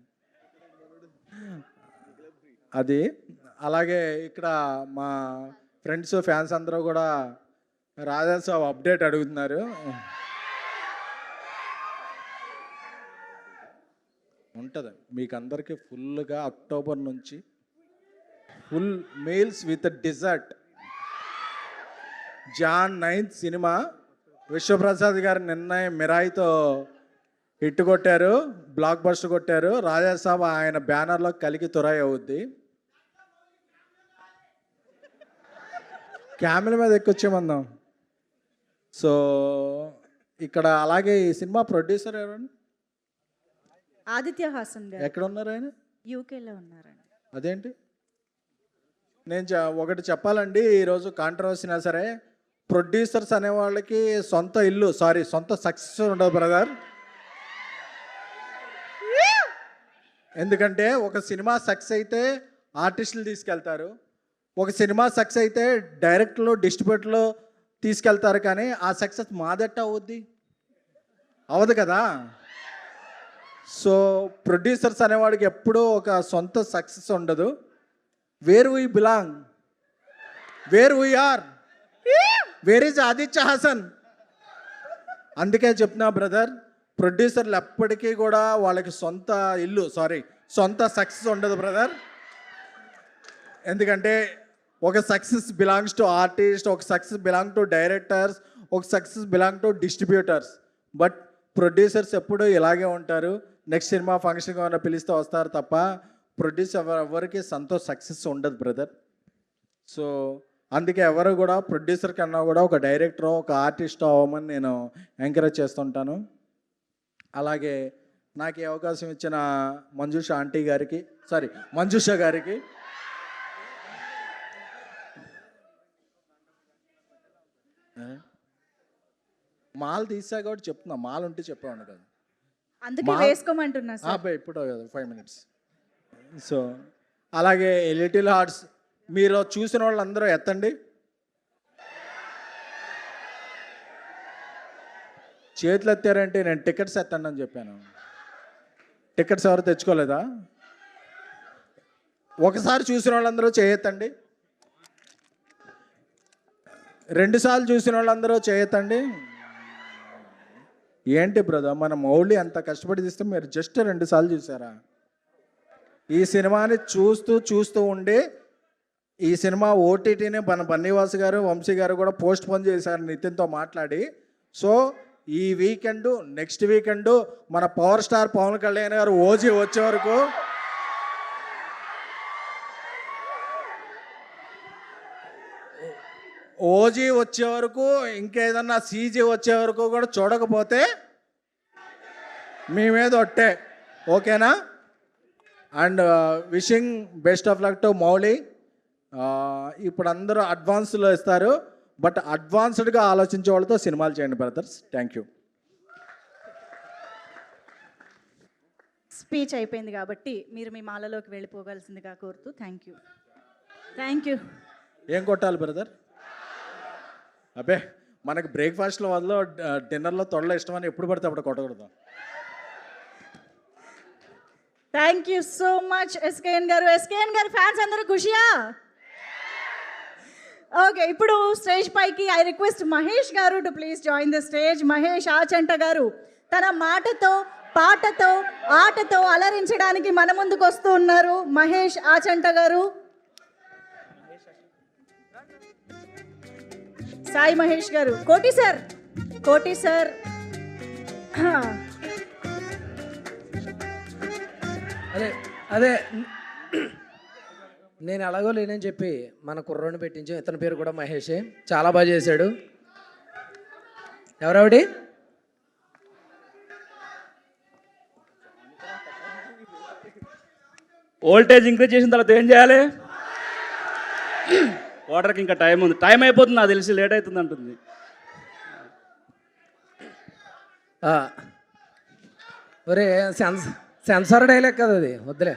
M: అది. అలాగే ఇక్కడ మా ఫ్రెండ్స్ ఫ్యాన్స్ అందరూ కూడా రాజాసాబ్ అప్డేట్ అడుగుతున్నారు. ఉంటుంది మీకు అందరికీ ఫుల్గా అక్టోబర్ నుంచి ఫుల్ మీల్స్ విత్ డిజర్ట్. జాన్ 9th సినిమా విశ్వప్రసాద్ గారు నిన్న మిరాయితో హిట్ కొట్టారు, బ్లాక్ బస్టర్ కొట్టారు. రాజాసాబ్ ఆయన బ్యానర్లో కలికి తురాయి అవుద్ది. క్యామెల మీద ఎక్కొచ్చేమందాం. సో ఇక్కడ అలాగే ఈ సినిమా ప్రొడ్యూసర్ ఎవరండి?
A: ఆదిత్య హాసన్ గారు.
M: ఎక్కడ ఉన్నారు ఆయన?
A: యూకేలో ఉన్నారండి.
M: అదేంటి? నేను ఒకటి చెప్పాలండి, ఈరోజు కాంట్రవర్సీనా సరే, ప్రొడ్యూసర్స్ అనే వాళ్ళకి సొంత సక్సెస్ ఉండదు బ్రదర్. ఎందుకంటే ఒక సినిమా సక్సెస్ అయితే ఆర్టిస్టులు తీసుకెళ్తారు, ఒక సినిమా సక్సెస్ అయితే డైరెక్ట్లో డిస్ట్రిబ్యూటర్లో తీసుకెళ్తారు, కానీ ఆ సక్సెస్ మాదట్ట అవుద్ది, అవదు కదా. సో ప్రొడ్యూసర్స్ అనేవాడికి ఎప్పుడూ ఒక సొంత సక్సెస్ ఉండదు. Where we belong, where we are, where is Aditya Hasan. అందుకే చెప్తున్నా బ్రదర్, ప్రొడ్యూసర్లు ఎప్పటికీ కూడా వాళ్ళకి సొంత సక్సెస్ ఉండదు బ్రదర్. ఎందుకంటే ఒక సక్సెస్ బిలాంగ్స్ టు ఆర్టిస్ట్, ఒక సక్సెస్ బిలాంగ్ టు డైరెక్టర్స్, ఒక success belong to distributors. But producers ఎప్పుడూ ఇలాగే ఉంటారు. నెక్స్ట్ సినిమా ఫంక్షన్కి ఏమైనా పిలిస్తే వస్తారు తప్ప ప్రొడ్యూసర్ ఎవరికి సక్సెస్ ఉండదు బ్రదర్. సో అందుకే ఎవరు కూడా ప్రొడ్యూసర్ కన్నా కూడా ఒక డైరెక్టర్, ఒక ఆర్టిస్ట్ అవ్వమని నేను ఎంకరేజ్ చేస్తుంటాను. అలాగే నాకు ఈ అవకాశం ఇచ్చిన మంజుష గారికి మాల్ తీసా కాబట్టి చెప్తున్నా, మాల్ ఉంటే చెప్పేవాడు కదా,
A: అందుకే వేసుకోమంటున్నా సార్.
M: ఇప్పుడు 5 minutes. సో అలాగే లిటిల్ హార్ట్స్ మీరు చూసిన వాళ్ళందరూ ఎత్తండి. చేతులు ఎత్తారంటే నేను టికెట్స్ ఎత్తండి అని చెప్పాను. టికెట్స్ ఎవరు తెచ్చుకోలేదా? ఒకసారి చూసిన వాళ్ళందరూ చేయెత్తండి. 2 సార్లు చూసిన వాళ్ళందరూ చేయెత్తండి. ఏంటి బ్రదర్, మన మౌలి అంత కష్టపడి తీస్తే మీరు జస్ట్ 2 సార్లు చూసారా? ఈ సినిమాని చూస్తూ ఉండి ఈ సినిమా ఓటీటీని మన బన్నీవాస్ గారు వంశీ గారు కూడా పోస్ట్ పోన్ చేశారు నితిన్తో మాట్లాడి. సో ఈ వీకెండ్ నెక్స్ట్ వీకెండ్ మన పవర్ స్టార్ పవన్ కళ్యాణ్ గారు ఓజీ వచ్చే వరకు ఇంకేదన్నా సీజీ వచ్చే వరకు కూడా చూడకపోతే మీ మీద ఒట్టే. ఓకేనా? And wishing best of luck to Mouli. ఇప్పుడు అందరూ అడ్వాన్స్లో ఇస్తారు, బట్ అడ్వాన్స్డ్గా ఆలోచించే వాళ్ళతో సినిమాలు చేయండి బ్రదర్స్. Thank you.
A: స్పీచ్ అయిపోయింది కాబట్టి మీరు మీ మాలలోకి వెళ్ళిపోగలసిందిగా కోరుతూ థ్యాంక్ యూ.
M: ఏం కొట్టాలి బ్రదర్? అబ్బే, మనకి బ్రేక్ఫాస్ట్లో వల్ల డిన్నర్లో తొడలో ఇష్టమని ఎప్పుడు పడితే అప్పుడు కొట్టకూడదు.
A: Thank you so much SKN గారు. ఎస్కేఎన్ గారు ఫ్యాన్స్ అందరూ ఖుషియా? ఓకే, ఇప్పుడు స్టేజ్ పైకి ఐ రిక్వెస్ట్ మహేష్ గారు to please join the stage. Mahesh Achanta గారు తన మాటతో పాటతో ఆటతో అలరించడానికి మన ముందుకు వస్తూ ఉన్నారు. మహేష్ ఆచంట గారు, సాయి మహేష్ గారు, కోటి సార్
R: అదే నేను ఎలాగో లేనని చెప్పి మన కుర్రోని పెట్టించాం. ఇతని పేరు కూడా మహేషే, చాలా బాగా చేశాడు. ఎవరావిడి?
H: వోల్టేజ్ ఇంక్రీజ్ చేసిన తర్వాత ఏం చేయాలి? వాటర్కి ఇంకా టైం ఉంది, టైం అయిపోతుంది, నాకు తెలిసి లేట్ అవుతుంది అంటుంది.
R: ఒరే సెన్సార్ డైలాగ్ కదా అది, వద్దులే.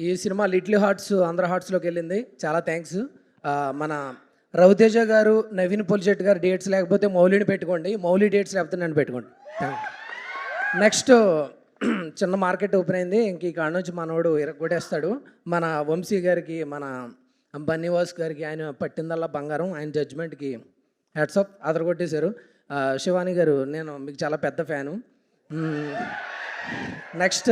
R: ఈ సినిమా లిటిల్ హార్ట్స్ ఆంధ్ర హార్ట్స్లోకి వెళ్ళింది, చాలా థ్యాంక్స్. మన రవితేజ గారు, నవీన్ పొలిశెట్టి గారు డేట్స్ లేకపోతే మౌలిని పెట్టుకోండి, మౌలి డేట్స్ లేకపోతే నన్ను పెట్టుకోండి. నెక్స్ట్ చిన్న మార్కెట్ ఓపెన్ అయింది, ఇంక ఈ కాడ నుంచి మనోడు ఇరగొట్టేస్తాడు. మన వంశీ గారికి, మన బన్నీవాస్ గారికి ఆయన పట్టిందల్లా బంగారం, ఆయన జడ్జ్మెంట్కి హ్యాట్సాప్, అదరగొట్టేశారు. శివాని గారు, నేను మీకు చాలా పెద్ద ఫ్యాను. నెక్స్ట్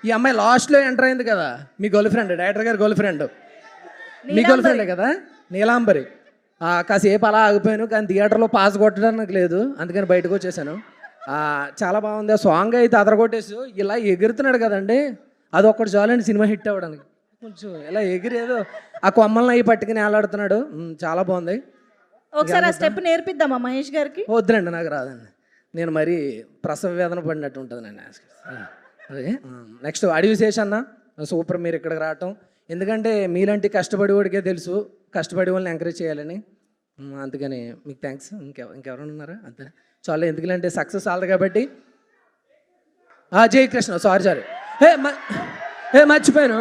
R: ఈ అమ్మాయి లాస్ట్లో ఎంటర్ అయింది కదా, మీ గర్ల్ ఫ్రెండ్, డైరెక్టర్ గారి గర్ల్ ఫ్రెండ్, మీ గర్ల్ ఫ్రెండే కదా, నీలాంబరి. కాసేపు అలా ఆగిపోయాను, కానీ థియేటర్లో పాస్ కొట్టడానికి లేదు, అందుకని బయటకు వచ్చేసాను. చాలా బాగుంది. ఆ సాంగ్ అయితే అదరగొట్టేసి ఇలా ఎగురుతున్నాడు కదండి, అది ఒక్కటి చాలండి సినిమా హిట్ అవ్వడానికి. కొంచెం ఇలా ఎగిరేదో ఆ కొమ్మలను అవి పట్టుకుని వేలాడుతున్నాడు, చాలా బాగుంది.
A: ఒకసారి ఆ స్టెప్ నేర్పిద్దామా మహేష్ గారికి?
R: వద్దులండి, నాకు రాదండి, నేను మరీ ప్రసవ వేదన పడినట్టు ఉంటుంది నేను. అదే నెక్స్ట్ అడవి శేషన్న, సూపర్ మీరు ఇక్కడికి రావటం. ఎందుకంటే మీలాంటి కష్టపడి వాడికే తెలుసు కష్టపడి వాళ్ళని ఎంకరేజ్ చేయాలని, అందుకని మీకు థ్యాంక్స్. ఇంకెవరైనా ఉన్నారా? అంతే చాలా. ఎందుకంటే సక్సెస్ ఆలదు కాబట్టి. జయకృష్ణ, సారీ మర్చిపోయాను.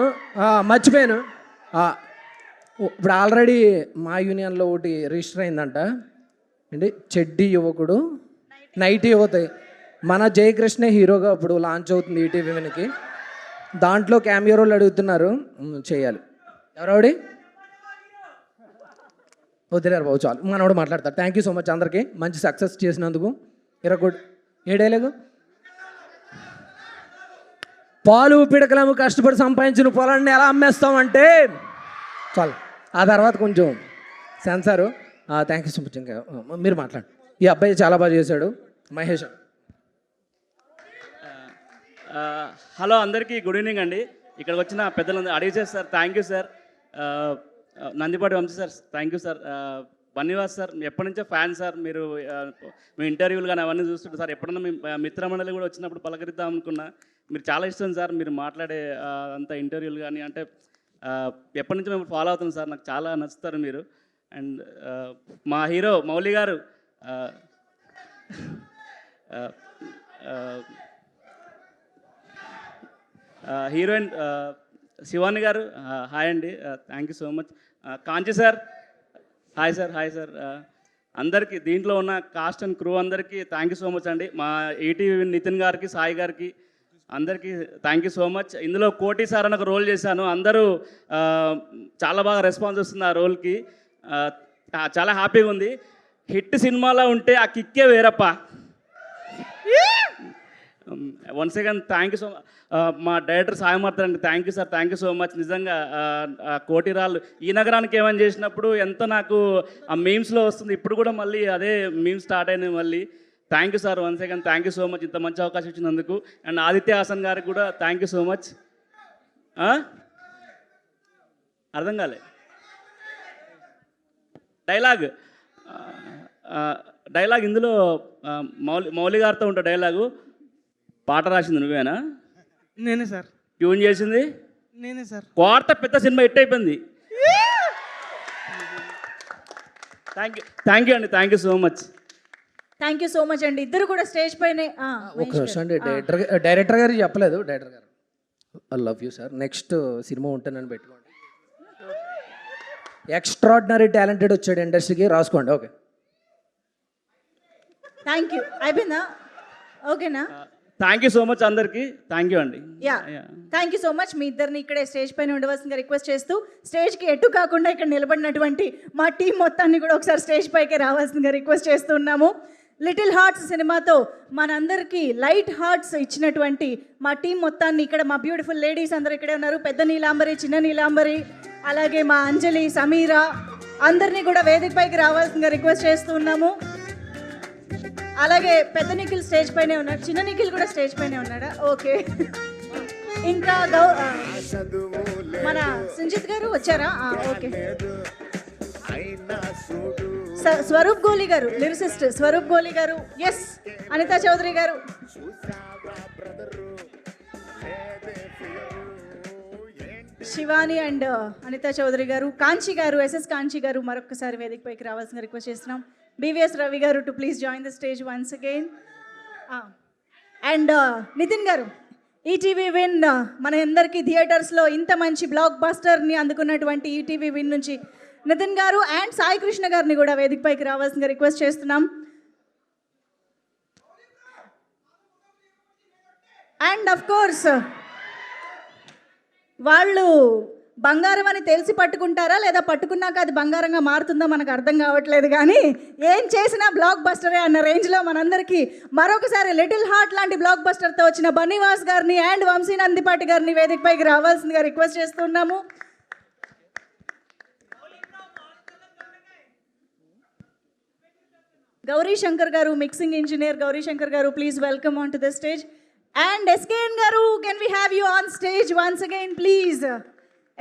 R: ఇప్పుడు ఆల్రెడీ మా యూనియన్లో ఒకటి రిజిస్టర్ అయిందంట అండి, చెడ్డి యువకుడు నైట్ యువత. మన జయకృష్ణ హీరోగా ఇప్పుడు లాంచ్ అవుతుంది ఈటీవీ విన్కి, దాంట్లో క్యామియో రోల్ అడుగుతున్నారు, చేయాలి. ఎవరావిడి? వదిలేరు బాబు, చాలు, మనోడు మాట్లాడతారు. థ్యాంక్ యూ సో మచ్ అందరికీ, మంచి సక్సెస్ చేసినందుకు. ఇరగొడ్ ఏడేలేగు పాలు పిడకలము కష్టపడి సంపాదించిన పొలాన్ని ఎలా అమ్మేస్తామంటే చాలు. ఆ తర్వాత కొంచెం censor. Thank you so much. ఇంకా మీరు మాట్లాడు. ఈ అబ్బాయి చాలా బాగా చేశాడు, మహేష్.
H: హలో అందరికీ గుడ్ ఈవినింగ్ అండి. ఇక్కడికి వచ్చిన పెద్దలందరూ అడిగేసారు sir, thank you sir. Nandipati Vamsi sir, thank you sir. Bunny Vas sir, ఎప్పటి నుంచో ఫ్యాన్ సార్. మీరు మీ ఇంటర్వ్యూలు కానీ అవన్నీ చూస్తుంటారు సార్. ఎప్పుడన్నా మీ మిత్రమండలి కూడా వచ్చినప్పుడు పలకరిద్దాం అనుకున్నా. మీరు చాలా ఇష్టం సార్, మీరు మాట్లాడే అంత ఇంటర్వ్యూలు కానీ, అంటే ఎప్పటి నుంచో మేము ఫాలో అవుతాం సార్, నాకు చాలా నచ్చుతారు మీరు. అండ్ మా హీరో మౌలి గారు, హీరోయిన్ శివాని గారు హాయ్ అండి, thank you so much. Kanchi sir hi sir, hi sir. అందరికీ దీంట్లో ఉన్న కాస్ట్ అండ్ క్రూ అందరికీ థ్యాంక్ యూ సో మచ్ అండి. మా ఈటీవీ నితిన్ గారికి, సాయి గారికి అందరికీ థ్యాంక్ యూ సో మచ్. ఇందులో కోటి సార్ అని ఒక రోల్ చేశాను. అందరూ చాలా బాగా రెస్పాన్స్ వస్తుంది ఆ రోల్కి. చాలా హ్యాపీగా ఉంది. హిట్ సినిమాలో ఉంటే ఆ కిక్కే వేరప్ప. Once again thank you so much. మా డైరెక్టర్ సాయి మార్తానికి thank you sir, thank you so much. నిజంగా కోటిరాళ్ళు ఈ నగరానికి ఏమని చేసినప్పుడు ఎంత నాకు ఆ మీమ్స్లో వస్తుంది. ఇప్పుడు కూడా మళ్ళీ అదే మీమ్స్ స్టార్ట్ అయినాయి మళ్ళీ. Thank you sir, once again thank you so much ఇంత మంచి అవకాశం ఇచ్చినందుకు. అండ్ ఆదిత్య హాసన్ గారికి కూడా థ్యాంక్ యూ సో మచ్. అర్థం కాలే డైలాగ్ ఇందులో మౌలి గారితో ఉంటా డైలాగు. పాట రాసింది నువ్వేనా?
C: నేనే సార్.
H: ట్యూన్ చేసింది
C: నేనే సార్.
H: కోర్త పెద్ద సినిమా హిట్ అయిపోయింది. థ్యాంక్ యూ అండి, thank you so much.
A: Thank you so much అండి. ఇద్దరు కూడా స్టేజ్ పైనే
R: ఒక నిమిషం అండి, డైరెక్టర్ గారు చెప్పలేదు. డైరెక్టర్ గారు I love you sir, next సినిమా ఉంటే నన్ను పెట్టుకోండి. ఎక్స్ట్రాడినరీ టాలెంటెడ్ వచ్చాడు ఇండస్ట్రీకి, రాసుకోండి. Okay,
A: thank you. అయిపోయిందా? ఓకేనా?
H: థ్యాంక్ యూ సో మచ్ అందరికి. థ్యాంక్ యూ అండి.
A: Yeah, thank you so much. మీ ఇద్దరిని ఇక్కడే స్టేజ్ పైన ఉండవలసిందిగా రిక్వెస్ట్ చేస్తూ, స్టేజ్కి ఎటు కాకుండా ఇక్కడ నిలబడినటువంటి మా టీం మొత్తాన్ని కూడా ఒకసారి స్టేజ్ పైకి రావాల్సిందిగా రిక్వెస్ట్ చేస్తున్నాము. లిటిల్ హార్ట్స్ సినిమాతో మనందరికీ లైట్ హార్ట్స్ ఇచ్చినటువంటి మా టీం మొత్తాన్ని, ఇక్కడ మా బ్యూటిఫుల్ లేడీస్ అందరూ ఇక్కడే ఉన్నారు. పెద్ద నీలాంబరి, చిన్న నీలాంబరి, అలాగే మా అంజలి, సమీరా, అందరినీ కూడా వేదిక పైకి రావాల్సిందిగా రిక్వెస్ట్ చేస్తున్నాము. అలాగే పెద్ద నిఖిల్ స్టేజ్ పైనే ఉన్నాడు, చిన్న నిఖిల్ కూడా స్టేజ్ పైనే ఉన్నాడా? ఓకే. ఇంకా మన సంజిత్ గారు వచ్చారా? ఓకే. స్వరూప్ గోలి గారు, లిరిసిస్ట్ స్వరూప్ గోలి గారు. ఎస్, అనితా చౌదరి గారు. శివాని అండ్ అనితా చౌదరి గారు. కాంచి గారు, ఎస్ఎస్ కాంచి గారు మరొకసారి వేదిక పైకి రావాల్సిన రిక్వెస్ట్ చేస్తున్నాం. బివిఎస్ రవి గారు to please join the stage once again. And Nitin గారు, ఈటీవీ విన్ మన అందరికీ థియేటర్స్లో ఇంత మంచి బ్లాక్ బాస్టర్ని అందుకున్నటువంటి ఈటీవీ విన్ నుంచి నితిన్ గారు అండ్ సాయి కృష్ణ గారిని కూడా వేదిక పైకి రావాల్సిందిగా రిక్వెస్ట్ చేస్తున్నాం. అండ్ అఫ్ కోర్స్ వాళ్ళు బంగారం అని తెలిసి పట్టుకుంటారా లేదా పట్టుకున్నాక అది బంగారంగా మారుతుందో మనకు అర్థం కావట్లేదు, కానీ ఏం చేసినా బ్లాక్ బస్టరే అన్న రేంజ్లో మనందరికీ మరొకసారి లిటిల్ హార్ట్ లాంటి బ్లాక్ బస్టర్తో వచ్చిన బన్నీవాస్ గారిని అండ్ వంశీ నందిపాటి గారిని వేదికపైకి రావాల్సిందిగా రిక్వెస్ట్ చేస్తున్నాము. గౌరీ శంకర్ గారు, mixing engineer Gowri Shankar garu, please welcome on to the stage. And SKN garu, can we have you on stage once again please.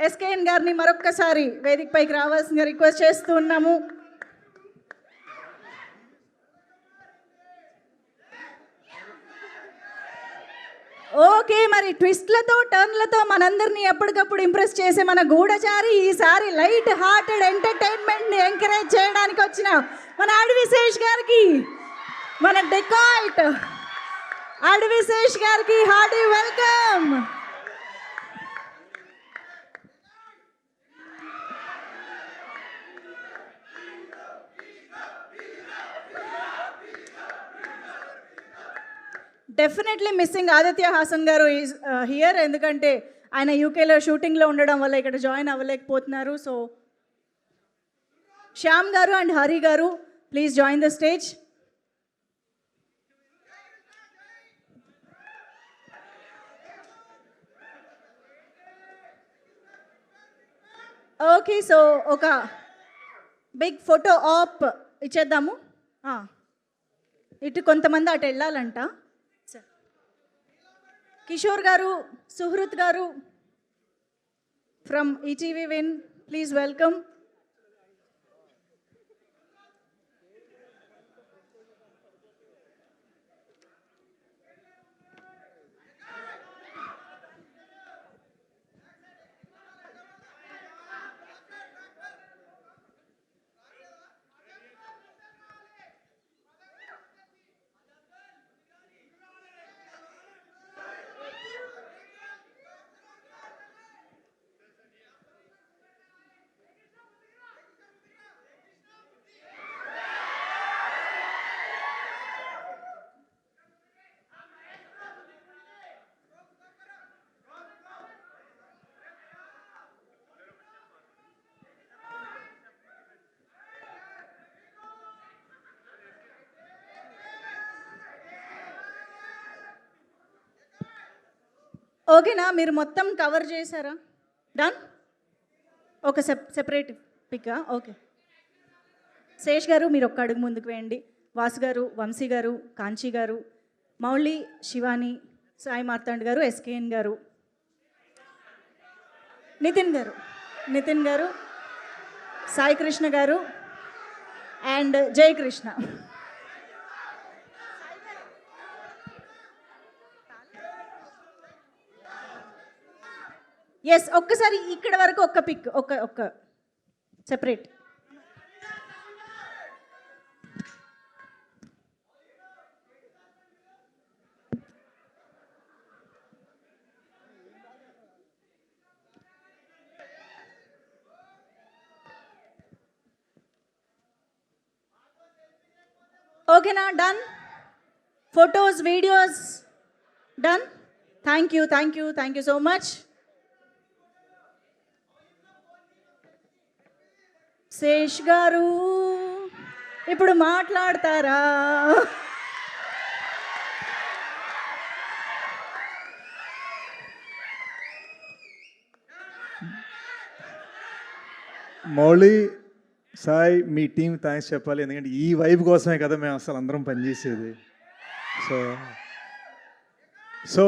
A: SKN గారిని మరొక్కసారి వేదిక పైకి రావాల్సిందిగా రిక్వెస్ట్ చేస్తున్నాము. ఓకే, మరి ట్విస్ట్లతో టర్న్లతో మనందరినీ ఎప్పటికప్పుడు ఇంప్రెస్ చేసే మన గూఢచారి ఈసారి లైట్ హార్టెడ్ ఎంటర్టైన్మెంట్ని ఎంకరేజ్ చేయడానికి వచ్చిన మన అడవిశేష్ గారికి, మన డెకాయిట్ అడవిశేష్ గారికి hearty welcome. Definitely missing Aditya Haasan గారు ఈజ్ హియర్, ఎందుకంటే ఆయన యూకేలో షూటింగ్లో ఉండడం వల్ల ఇక్కడ జాయిన్ అవ్వలేకపోతున్నారు. సో శ్యామ్ గారు అండ్ హరి గారు, please join the stage. Okay, so ఒక బిగ్ ఫోటో ఆప్ ఇచ్చేద్దాము. ఇటు కొంతమంది అటు వెళ్ళాలంట. కిషోర్ గారు, సుహృత్ గారు from ETV win, please welcome. ఓకేనా, మీరు మొత్తం కవర్ చేశారా? డన్. ఒక సెపరేట్ పిక్కా? ఓకే. శేష్ గారు మీరు ఒక్క అడుగు ముందుకు వేయండి. వాసు గారు, వంశీ గారు, కాంచీ గారు, మౌళి, శివాని, సాయి మార్తాండ్ గారు, ఎస్కేఎన్ గారు, నితిన్ గారు, సాయి కృష్ణ గారు అండ్ జయకృష్ణ. ఎస్, ఒక్కసారి ఇక్కడ వరకు ఒక్క పిక్, ఒక్క సెపరేట్. ఓకేనా? Done. Photos, videos done. Thank you so much. Sesh గారు ఇప్పుడు మాట్లాడతారా?
Q: మౌళి, సాయి, మీ టీం థ్యాంక్స్ చెప్పాలి. ఎందుకంటే ఈ వైబ్ కోసమే కదా మేము అసలు అందరం పనిచేసేది. సో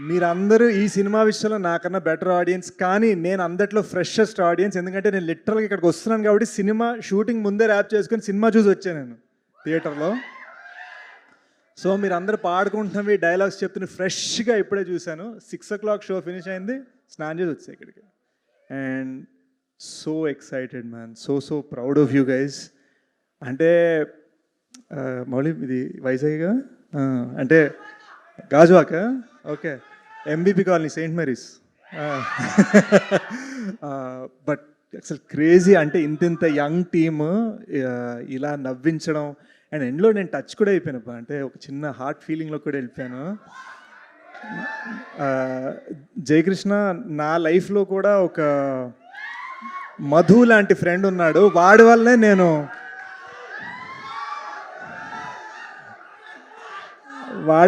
Q: మీరందరూ ఈ సినిమా విషయంలో నాకన్నా బెటర్ ఆడియన్స్, కానీ నేను అందట్లో ఫ్రెషెస్ట్ ఆడియన్స్. ఎందుకంటే నేను లిటరల్గా ఇక్కడికి వస్తున్నాను కాబట్టి సినిమా షూటింగ్ ముందే ర్యాప్ చేసుకొని సినిమా చూసి వచ్చాను నేను థియేటర్లో. సో మీరు అందరూ పాడుకుంటున్నవి, డైలాగ్స్ చెప్తున్న ఫ్రెష్గా ఇప్పుడే చూశాను. 6 o'clock షో ఫినిష్ అయింది, స్నానం చేసి వచ్చాయి ఇక్కడికి. And so excited man, so proud of you guys. అంటే మౌళి ఇది వైజాగ్గా అంటే గాజువాక? ఓకే, MBP colony, Saint Mary's. But అసలు క్రేజీ, అంటే ఇంత యంగ్ టీమ్ ఇలా నవ్వించడం. అండ్ ఎండ్లో నేను టచ్ కూడా అయిపోయాను, అంటే ఒక చిన్న హార్ట్ ఫీలింగ్లో కూడా వెళ్ళిపోయాను. జయకృష్ణ నా లైఫ్లో కూడా ఒక మధు లాంటి ఫ్రెండ్ ఉన్నాడు. వాడి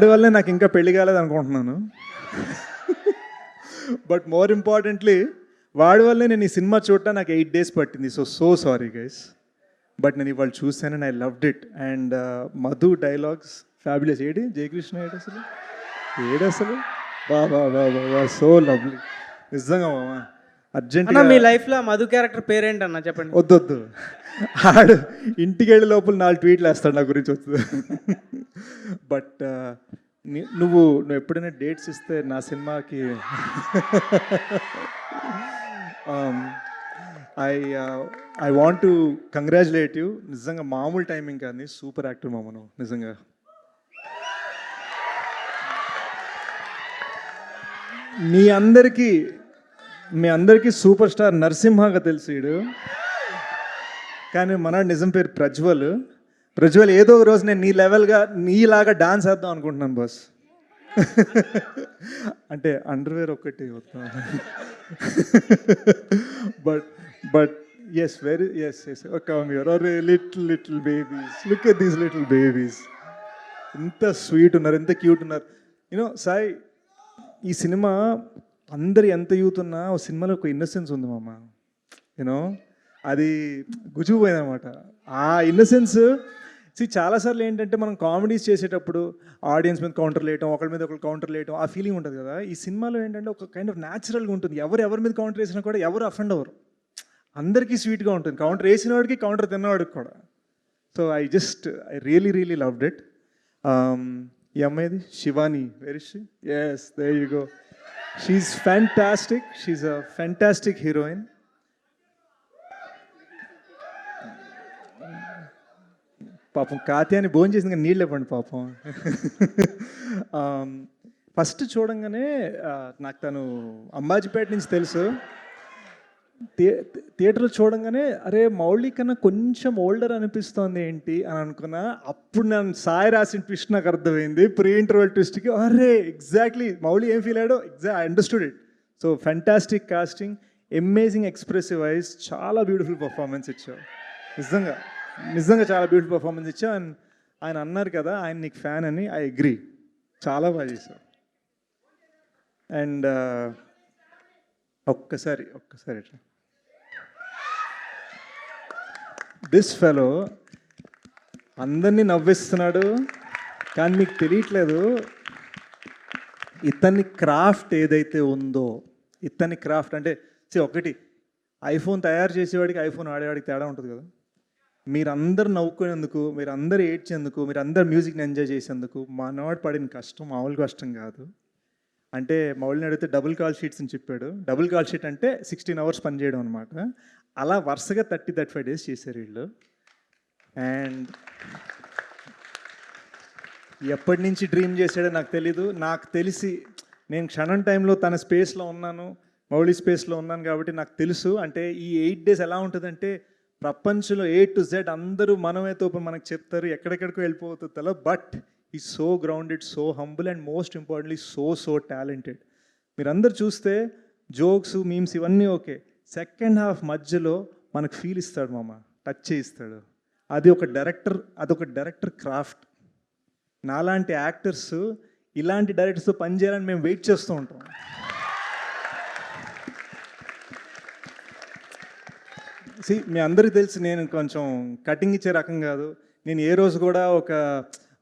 Q: వల్లే నాకు ఇంకా పెళ్లి కాలేదు అనుకుంటున్నాను. బట్ మోర్ ఇంపార్టెంట్లీ వాడి వల్లే నేను ఈ సినిమా చూడటం నాకు 8 days పట్టింది. సో సారీ గైస్, బట్ నేను ఇవాళ చూసాను and I loved it. And Madhu dialogues fabulous. Jayakrishna ఏడసలు బా సో లవ్లీ నిజంగా మామా. అర్జెంట్
U: మీ లైఫ్లో మధు క్యారెక్టర్ పేరేంటన్నా చెప్పండి.
Q: వద్దు, ఆడు ఇంటికి వెళ్ళే లోపల 4 tweets వేస్తాడు నా గురించి వస్తుంది. బట్ నువ్వు ఎప్పుడైనా డేట్స్ ఇస్తే నా సినిమాకి I want to congratulate you. నిజంగా మామూలు టైమింగ్ కానీ సూపర్ యాక్టర్ మామ నువ్వు నిజంగా. మీ అందరికీ సూపర్ స్టార్ నరసింహగా తెలిసిడు, కానీ మన నిజం పేరు ప్రజ్వల్. ఏదో ఒక రోజు నేను నీలాగా డాన్స్ వేద్దాం అనుకుంటున్నాను బాస్. అంటే అండర్వేర్ ఒక్కటి వద్దాం. But yes little babies, look at these little babies. ఎంత స్వీట్ ఉన్నారు, ఎంత క్యూట్ ఉన్నారు. యూనో సాయి, ఈ సినిమా అందరు ఎంత యూత్ ఉన్నా ఓ సినిమాలో ఒక ఇన్నసెన్స్ ఉంది మామ. యూనో అది గుజుకుపోయిందనమాట. ఆ ఇన్నసెన్స్ చాలాసార్లు ఏంటంటే మనం కామెడీస్ చేసేటప్పుడు ఆడియన్స్ మీద కౌంటర్ వేయటం, ఒకరి మీద ఒకరు కౌంటర్ వేయటం, ఆ ఫీలింగ్ ఉంటుంది కదా. ఈ సినిమాలో ఏంటంటే ఒక కైండ్ ఆఫ్ న్యాచురల్గా ఉంటుంది. ఎవరి మీద కౌంటర్ వేసినా కూడా ఎవరు అఫెండ్ అవ్వరు, అందరికీ స్వీట్గా ఉంటుంది. కౌంటర్ వేసిన వాడికి, కౌంటర్ తిన్నవాడికి కూడా. So I really loved it. ఈ అమ్మాయిది Shivani, very yes there you go. She's fantastic, she's a fantastic heroine. పాపం కాత్యాని భోజనం చేసింది కానీ నీళ్ళు ఇవ్వండి పాపం. ఫస్ట్ చూడంగానే నాకు తను అంబాజీపేట నుంచి తెలుసు. థియేటర్లో చూడంగానే అరే మౌళి కన్నా కొంచెం ఓల్డర్ అనిపిస్తోంది ఏంటి అని అనుకున్నా. అప్పుడు నేను సాయి రాసిన ట్విస్ట్ నాకు అర్థమైంది, ప్రీ ఇంటర్వెల్ ట్విస్ట్కి. అరే ఎగ్జాక్ట్లీ మౌళి ఏం ఫీల్ అయ్యాడో I understood it. So fantastic casting, amazing expressive eyes, చాలా బ్యూటిఫుల్ పర్ఫార్మెన్స్ ఇచ్చావు. నిజంగా చాలా బ్యూటిఫుల్ పర్ఫార్మెన్స్ ఇచ్చావు. అండ్ ఆయన అన్నారు కదా ఆయన నీకు ఫ్యాన్ అని, ఐ అగ్రీ, చాలా బాగా చేశావు. అండ్ ఒక్కసారి దిస్ ఫెలో అందరినీ నవ్విస్తున్నాడు, కానీ మీకు తెలియట్లేదు ఇతని క్రాఫ్ట్ ఏదైతే ఉందో, ఇతని క్రాఫ్ట్ అంటే ఒకటి ఐఫోన్ తయారు చేసేవాడికి ఐఫోన్ ఆడేవాడికి తేడా ఉంటుంది కదా. మీరందరూ నవ్వుకునేందుకు, మీరందరూ ఏడ్చేందుకు, మీరందరూ మ్యూజిక్ని ఎంజాయ్ చేసేందుకు మనవాడు పడిన కష్టం మామూలు కష్టం కాదు. అంటే మౌలిని అడిగితే డబుల్ కాల్ షీట్స్ అని చెప్పాడు. డబుల్ కాల్ షీట్ అంటే 16 hours పనిచేయడం అనమాట. అలా వరుసగా 30-35 days చేశారు వీళ్ళు. అండ్ ఎప్పటి నుంచి డ్రీమ్ చేశాడో నాకు తెలీదు. నాకు తెలిసి నేను క్షణం టైంలో తన స్పేస్లో ఉన్నాను, మౌలి స్పేస్లో ఉన్నాను కాబట్టి నాకు తెలుసు. అంటే ఈ 8 days ఎలా ఉంటుందంటే ప్రపంచంలో A to Z అందరూ మనమే తోపు మనకు చెప్తారు, ఎక్కడెక్కడికో వెళ్ళిపోతుందో. బట్ ఈ so grounded, so humble and most importantly so talented. మీరందరూ చూస్తే జోక్స్, మీమ్స్ ఇవన్నీ ఓకే, సెకండ్ హాఫ్ మధ్యలో మనకు ఫీల్ ఇస్తాడు మామ, టచ్ చేయిస్తాడు. అదొక డైరెక్టర్ క్రాఫ్ట్. నాలాంటి యాక్టర్స్ ఇలాంటి డైరెక్టర్స్తో పనిచేయాలని మేము వెయిట్ చేస్తూ ఉంటాం. మీ అందరికీ తెలిసి నేను కొంచెం కటింగ్ ఇచ్చే రకం కాదు. నేను ఏ రోజు కూడా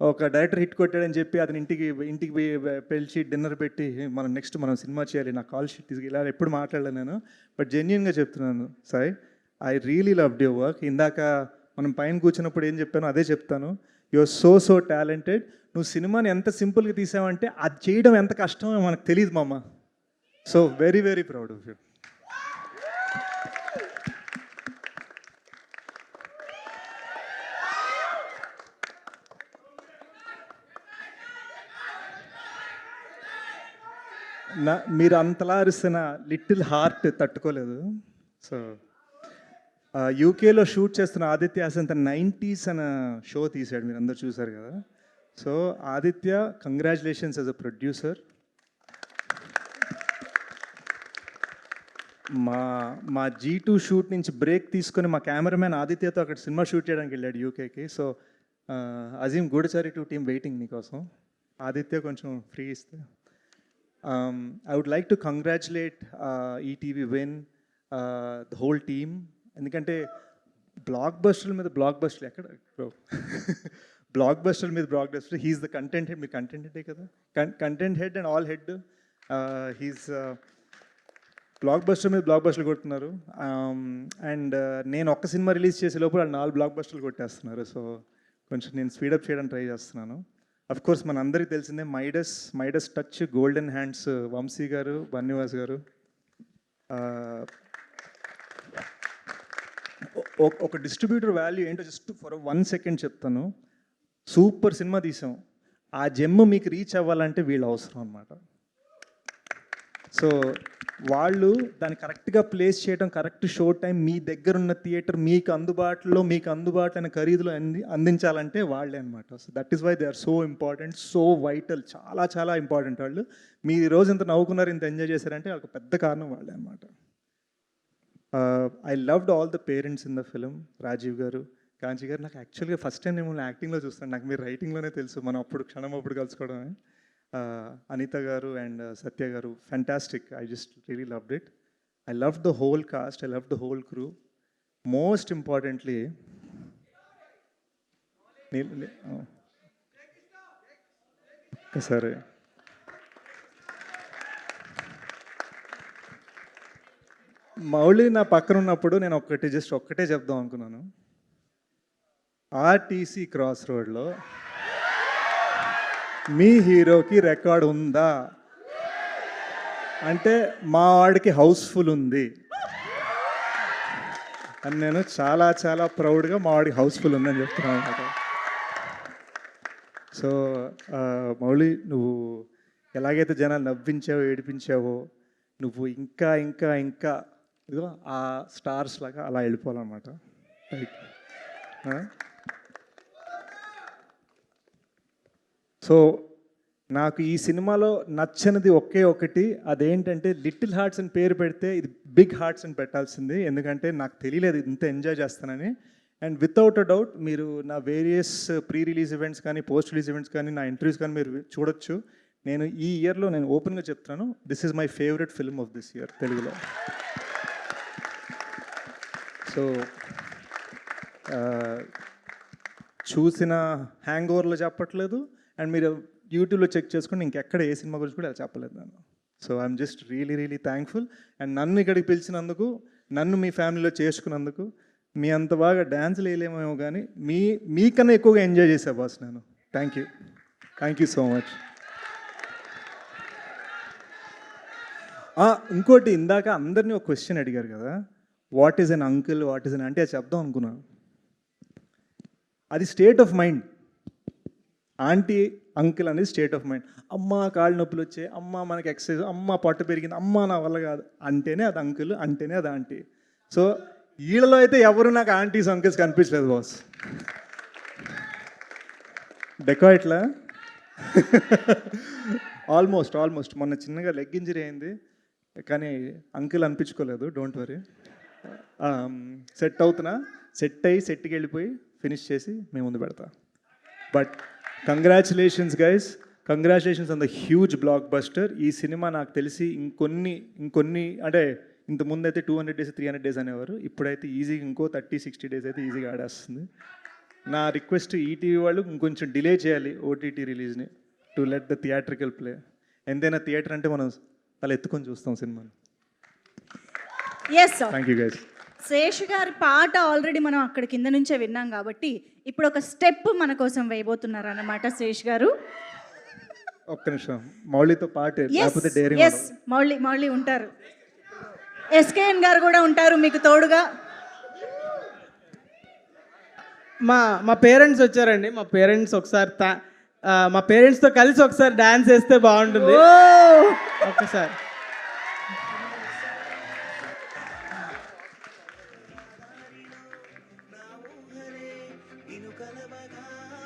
Q: ఒక డైరెక్టర్ హిట్ కొట్టాడని చెప్పి అతని ఇంటికి పిలిచి డిన్నర్ పెట్టి మనం సినిమా చేయాలి, నా కాల్ షీట్ తీసుకు ఇలా ఎప్పుడు మాట్లాడలేను నేను. బట్ జెన్యున్గా చెప్తున్నాను Sai, I really loved your work. ఇందాక మనం పైన కూర్చున్నప్పుడు ఏం చెప్పానో అదే చెప్తాను. You are so talented. నువ్వు సినిమాని ఎంత సింపుల్గా తీసావంటే అది చేయడం ఎంత కష్టమో మనకు తెలియదు మామ. So very very proud of you. మీరు అంతలా అరిసిన లిటిల్ హార్ట్ తట్టుకోలేదు. సో యూకేలో షూట్ చేస్తున్న ఆదిత్య అసంత 90s అనే షో తీశాడు, మీరు అందరు చూసారు కదా. So Aditya, congratulations as a producer. మా G2 షూట్ నుంచి బ్రేక్ తీసుకొని మా కెమెరామ్యాన్ ఆదిత్యతో అక్కడ సినిమా షూట్ చేయడానికి వెళ్ళాడు యూకేకి. సో అజీమ్ గూడచారి 2 team వెయిటింగ్ నీకోసం. ఆదిత్య కొంచెం ఫ్రీ ఇస్తే. I would like to congratulate ETV Win, the whole team. ఎందుకంటే బ్లాక్ బస్టర్ మీద బ్లాక్ బస్టర్ ఎక్కడ బ్రో, బ్లాక్ బస్టర్ మీద blockbuster. He's the content head. మీరు కంటెంట్ హెడే కదా, content head and all head. He's blockbuster మీద బ్లాక్ బస్టర్లు కొడుతున్నారు. అండ్ నేను ఒక్క సినిమా రిలీజ్ చేసే లోపల 4 బ్లాక్ బస్టర్లు కొట్టేస్తున్నారు. సో కొంచెం నేను స్పీడప్ చేయడానికి ట్రై చేస్తున్నాను. అఫ్ కోర్స్ మన అందరికీ తెలిసిందే మైడస్ టచ్, గోల్డెన్ హ్యాండ్స్ వంశీ గారు, బన్నివాస్ గారు. ఒక డిస్ట్రిబ్యూటర్ వాల్యూ ఏంటో జస్ట్ ఫర్ 1 second చెప్తాను. సూపర్ సినిమా తీసాం, ఆ జెమ్ మీకు రీచ్ అవ్వాలంటే వీళ్ళు అవసరం అనమాట. సో వాళ్ళు దాన్ని కరెక్ట్గా ప్లేస్ చేయడం, కరెక్ట్ షో టైం, మీ దగ్గర ఉన్న థియేటర్ మీకు అందుబాటులో ఖరీదులో అందించాలంటే వాళ్ళే అనమాట. So that is why they are so important, so vital, చాలా ఇంపార్టెంట్ వాళ్ళు. మీరు ఈ రోజు ఇంత నవ్వుకున్నారు, ఇంత ఎంజాయ్ చేశారంటే ఒక పెద్ద కారణం వాళ్ళే అనమాట. I loved all the parents in the film. Rajeev garu, Kanchi గారు. నాకు యాక్చువల్గా ఫస్ట్ టైం నేను మిమ్మల్ని యాక్టింగ్లో చూస్తాను, నాకు మీరు రైటింగ్లోనే తెలుసు, మనం క్షణం అప్పుడు కలుసుకోవడమే. అనిత గారు అండ్ సత్య గారు, fantastic. I just really loved it. I love the whole cost, I love the whole crew. Most importantly సరే మౌలి నా పక్కన ఉన్నప్పుడు నేను ఒక్కటే చెప్దాం అనుకున్నాను. ఆర్టీసీ క్రాస్ రోడ్లో మీ హీరోకి రికార్డ్ ఉందా అంటే మా వాడికి హౌస్ఫుల్ ఉంది అని నేను చాలా ప్రౌడ్గా మా వాడికి హౌస్ఫుల్ ఉందని చెప్తున్నాను అనమాట. సో మౌలి, నువ్వు ఎలాగైతే జనాలు నవ్వించావో, ఏడిపించావో, నువ్వు ఇంకా ఇదిగో ఆ స్టార్స్ లాగా అలా వెళ్ళిపోవాలన్నమాట. సో నాకు ఈ సినిమాలో నచ్చనిది ఒకటి, అదేంటంటే లిటిల్ హార్ట్స్ అని పేరు పెడితే ఇది బిగ్ హార్ట్స్ అని పెట్టాల్సింది. ఎందుకంటే నాకు తెలియలేదు ఇంత ఎంజాయ్ చేస్తానని. అండ్ వితౌట్ అ డౌట్ మీరు నా వేరియస్ ప్రీ రిలీజ్ ఈవెంట్స్ కానీ, పోస్ట్ రిలీజ్ ఈవెంట్స్ కానీ, నా ఇంటర్వ్యూస్ కానీ మీరు చూడొచ్చు. నేను ఈ ఇయర్లో నేను ఓపెన్గా చెప్తున్నాను, this is my favourite film of this year తెలుగులో. సో చూసిన హ్యాంగ్ ఓవర్లో చెప్పట్లేదు, అండ్ మీరు యూట్యూబ్లో చెక్ చేసుకుని ఇంకెక్కడ ఏ సినిమా గురించి కూడా చెప్పలేదు నేను. So I'm just really really thankful. And నన్ను ఇక్కడికి పిలిచినందుకు, నన్ను మీ ఫ్యామిలీలో చేసుకున్నందుకు. మీ అంత బాగా డ్యాన్స్లు వేయలేమేమో కానీ మీకన్నా ఎక్కువగా ఎంజాయ్ చేసా బాస్ నేను. Thank you so much. ఇంకోటి, ఇందాక అందరినీ ఒక క్వశ్చన్ అడిగారు కదా, what is an uncle, what is an అంటే అది చెప్దాం అనుకున్నాను. అది state of mind. Aunty uncle అనేది స్టేట్ ఆఫ్ మైండ్. అమ్మ కాళ్ళు నొప్పులు వచ్చాయి, అమ్మ మనకి ఎక్సర్సైజ్, అమ్మ పొట్ట పెరిగింది, అమ్మ నా వల్ల కాదు అంటేనే అది అంకుల్, అంటేనే అది ఆంటీ. సో వీళ్ళలో అయితే ఎవరు నాకు ఆంటీస్ అంకుల్స్ కనిపించలేదు బాస్. డెకా ఇట్లా ఆల్మోస్ట్ మొన్న చిన్నగా లెగ్ ఇంజరీ అయింది, కానీ అంకుల్ అనిపించుకోలేదు. డోంట్ వరీ, సెట్ అవుతున్నా. సెట్ అయ్యి సెట్కి వెళ్ళిపోయి ఫినిష్ చేసి మేము ముందు పెడతా. But congratulations guys, congratulations on the huge block buster. ఈ సినిమా నాకు తెలిసి ఇంకొన్ని అంటే ఇంతకుముందు అయితే 200 days 300 days అనేవారు, ఇప్పుడైతే ఈజీగా ఇంకో 30-60 days అయితే ఈజీగా ఆడేస్తుంది. నా రిక్వెస్ట్, ఈటీవీ వాళ్ళు ఇంకొంచెం డిలే చేయాలి ఓటీటీ రిలీజ్ని, to let the theatrical play. ఎంతైనా థియేటర్ అంటే మనం అలా ఎత్తుకొని చూస్తాం సినిమాని. Thank you guys.
A: శేష్ గారి పాట ఆల్రెడీ మనం అక్కడ కింద నుంచే విన్నాం కాబట్టి ఇప్పుడు ఒక స్టెప్ మన కోసం వేయబోతున్నారు అన్నమాట శేష్ గారు.
Q: ఒక్క నిమిషం, మౌళితో పాట లేకపోతే డేరింగ్.
A: మౌళి ఉంటారు, ఎస్కేఎన్ గారు కూడా ఉంటారు మీకు తోడుగా.
J: మా పేరెంట్స్ వచ్చారండి. మా పేరెంట్స్ ఒకసారి మా పేరెంట్స్తో కలిసి ఒకసారి డాన్స్ వేస్తే బాగుంటుంది. ఒక్కసారి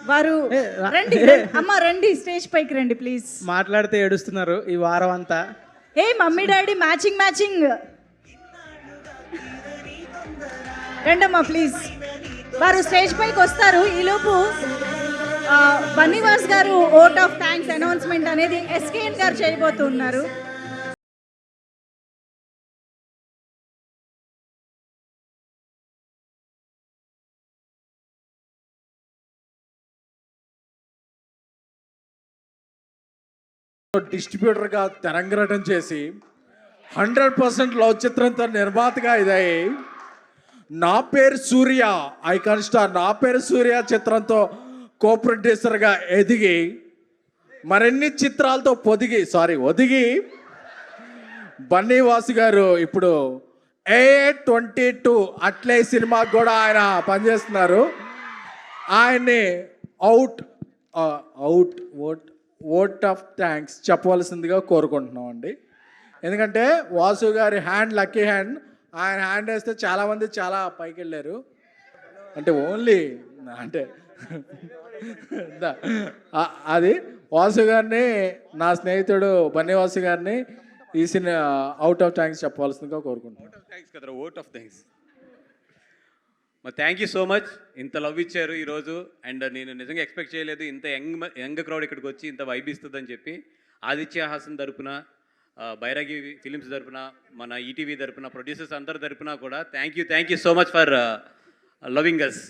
A: వారు రండి అమ్మ, రండి స్టేజ్ పైకి రండి ప్లీజ్.
J: మాట్లాడితే ఏడుస్తున్నారు ఈ వారం అంతా.
A: ఏ మమ్మీ డాడీ మ్యాచింగ్ రండమ్మా ప్లీజ్. వారు స్టేజ్ పైకి వస్తారు. ఈలోపు బన్నీవాస్ గారు ఓట్ ఆఫ్ థ్యాంక్స్ అనౌన్స్మెంట్ అనేది ఎస్కేఎన్ గారు చేయబోతున్నారు.
E: డిస్ట్రిబ్యూటర్గా తెరంగరటం చేసి 100% లవ్ చిత్రంతో నిర్మాతగా ఇదయ్యి, నా పేరు సూర్య ఐకాన్ స్టార్ నా పేరు సూర్య చిత్రంతో కో ప్రొడ్యూసర్గా ఎదిగి మరిన్ని చిత్రాలతో ఒదిగి బన్నీవాసు గారు ఇప్పుడు A22 అట్లే సినిమాకి కూడా ఆయన పనిచేస్తున్నారు. ఆయన్ని ఓట్ ఆఫ్ థ్యాంక్స్ చెప్పవలసిందిగా కోరుకుంటున్నాం అండి. ఎందుకంటే వాసు గారి హ్యాండ్ లక్కీ హ్యాండ్, ఆయన హ్యాండ్ వేస్తే చాలామంది చాలా పైకి వెళ్ళారు. అంటే ఓన్లీ అంటే అది వాసు గారిని, నా స్నేహితుడు బన్నీవాసు గారిని ఈ సినిమా అవుట్ ఆఫ్ థ్యాంక్స్ చెప్పవలసిందిగా కోరుకుంటున్నాను.
I: Vote of thanks. మరి థ్యాంక్ యూ సో మచ్. ఇంత లవ్ ఇచ్చారు ఈరోజు, అండ్ నేను నిజంగా ఎక్స్పెక్ట్ చేయలేదు ఇంత యంగ్ క్రౌడ్ ఇక్కడికి వచ్చి ఇంత వైబ్ ఇస్తుందని చెప్పి. ఆదిత్య హాసన్ తరపున, బైరాగి ఫిలిమ్స్ తరపున, మన ఈటీవీ తరపున, ప్రొడ్యూసర్స్ అందరి తరపున కూడా thank you so much for loving us.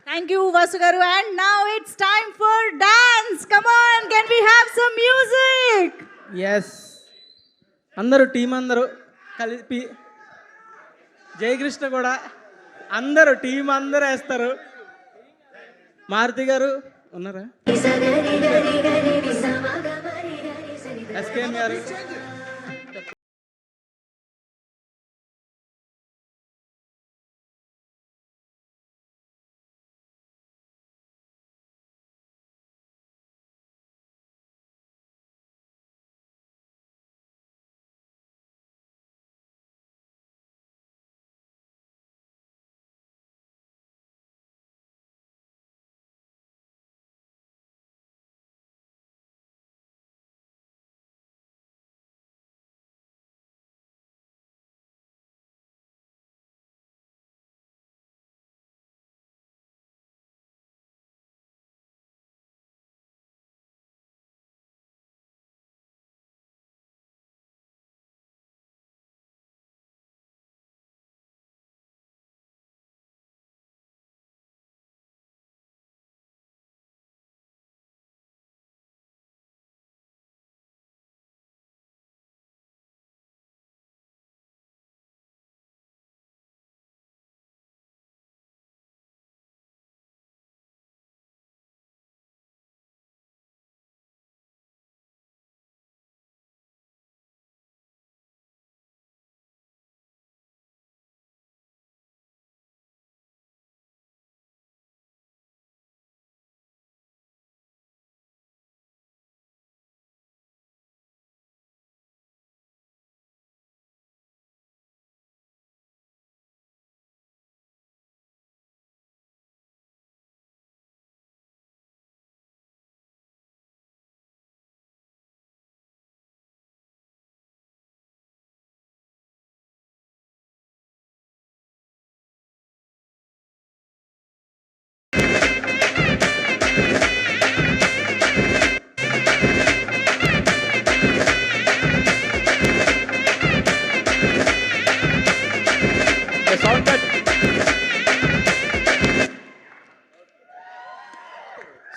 A: Thank you Vasu garu, and now it's time for dance. Come on, can we have some music?
J: Yes, అందరూ టీం అందరూ కలిపి, జయకృష్ణ కూడా అందరూ టీం అందరూ వేస్తారు. మారుతి గారు ఉన్నారా, ఎస్కేఎన్ గారు.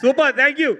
C: Super, thank you.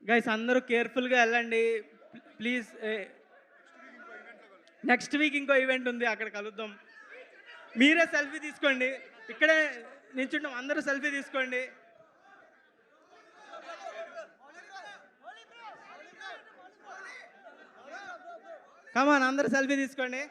J: గైస్ అందరూ కేర్ఫుల్గా వెళ్ళండి ప్లీజ్. నెక్స్ట్ వీక్ ఇంకో ఈవెంట్ ఉంది, అక్కడ కలుద్దాం. మీరే సెల్ఫీ తీసుకోండి, ఇక్కడే నించుంటాం, అందరూ సెల్ఫీ తీసుకోండి. కమాన్ అందరూ సెల్ఫీ తీసుకోండి.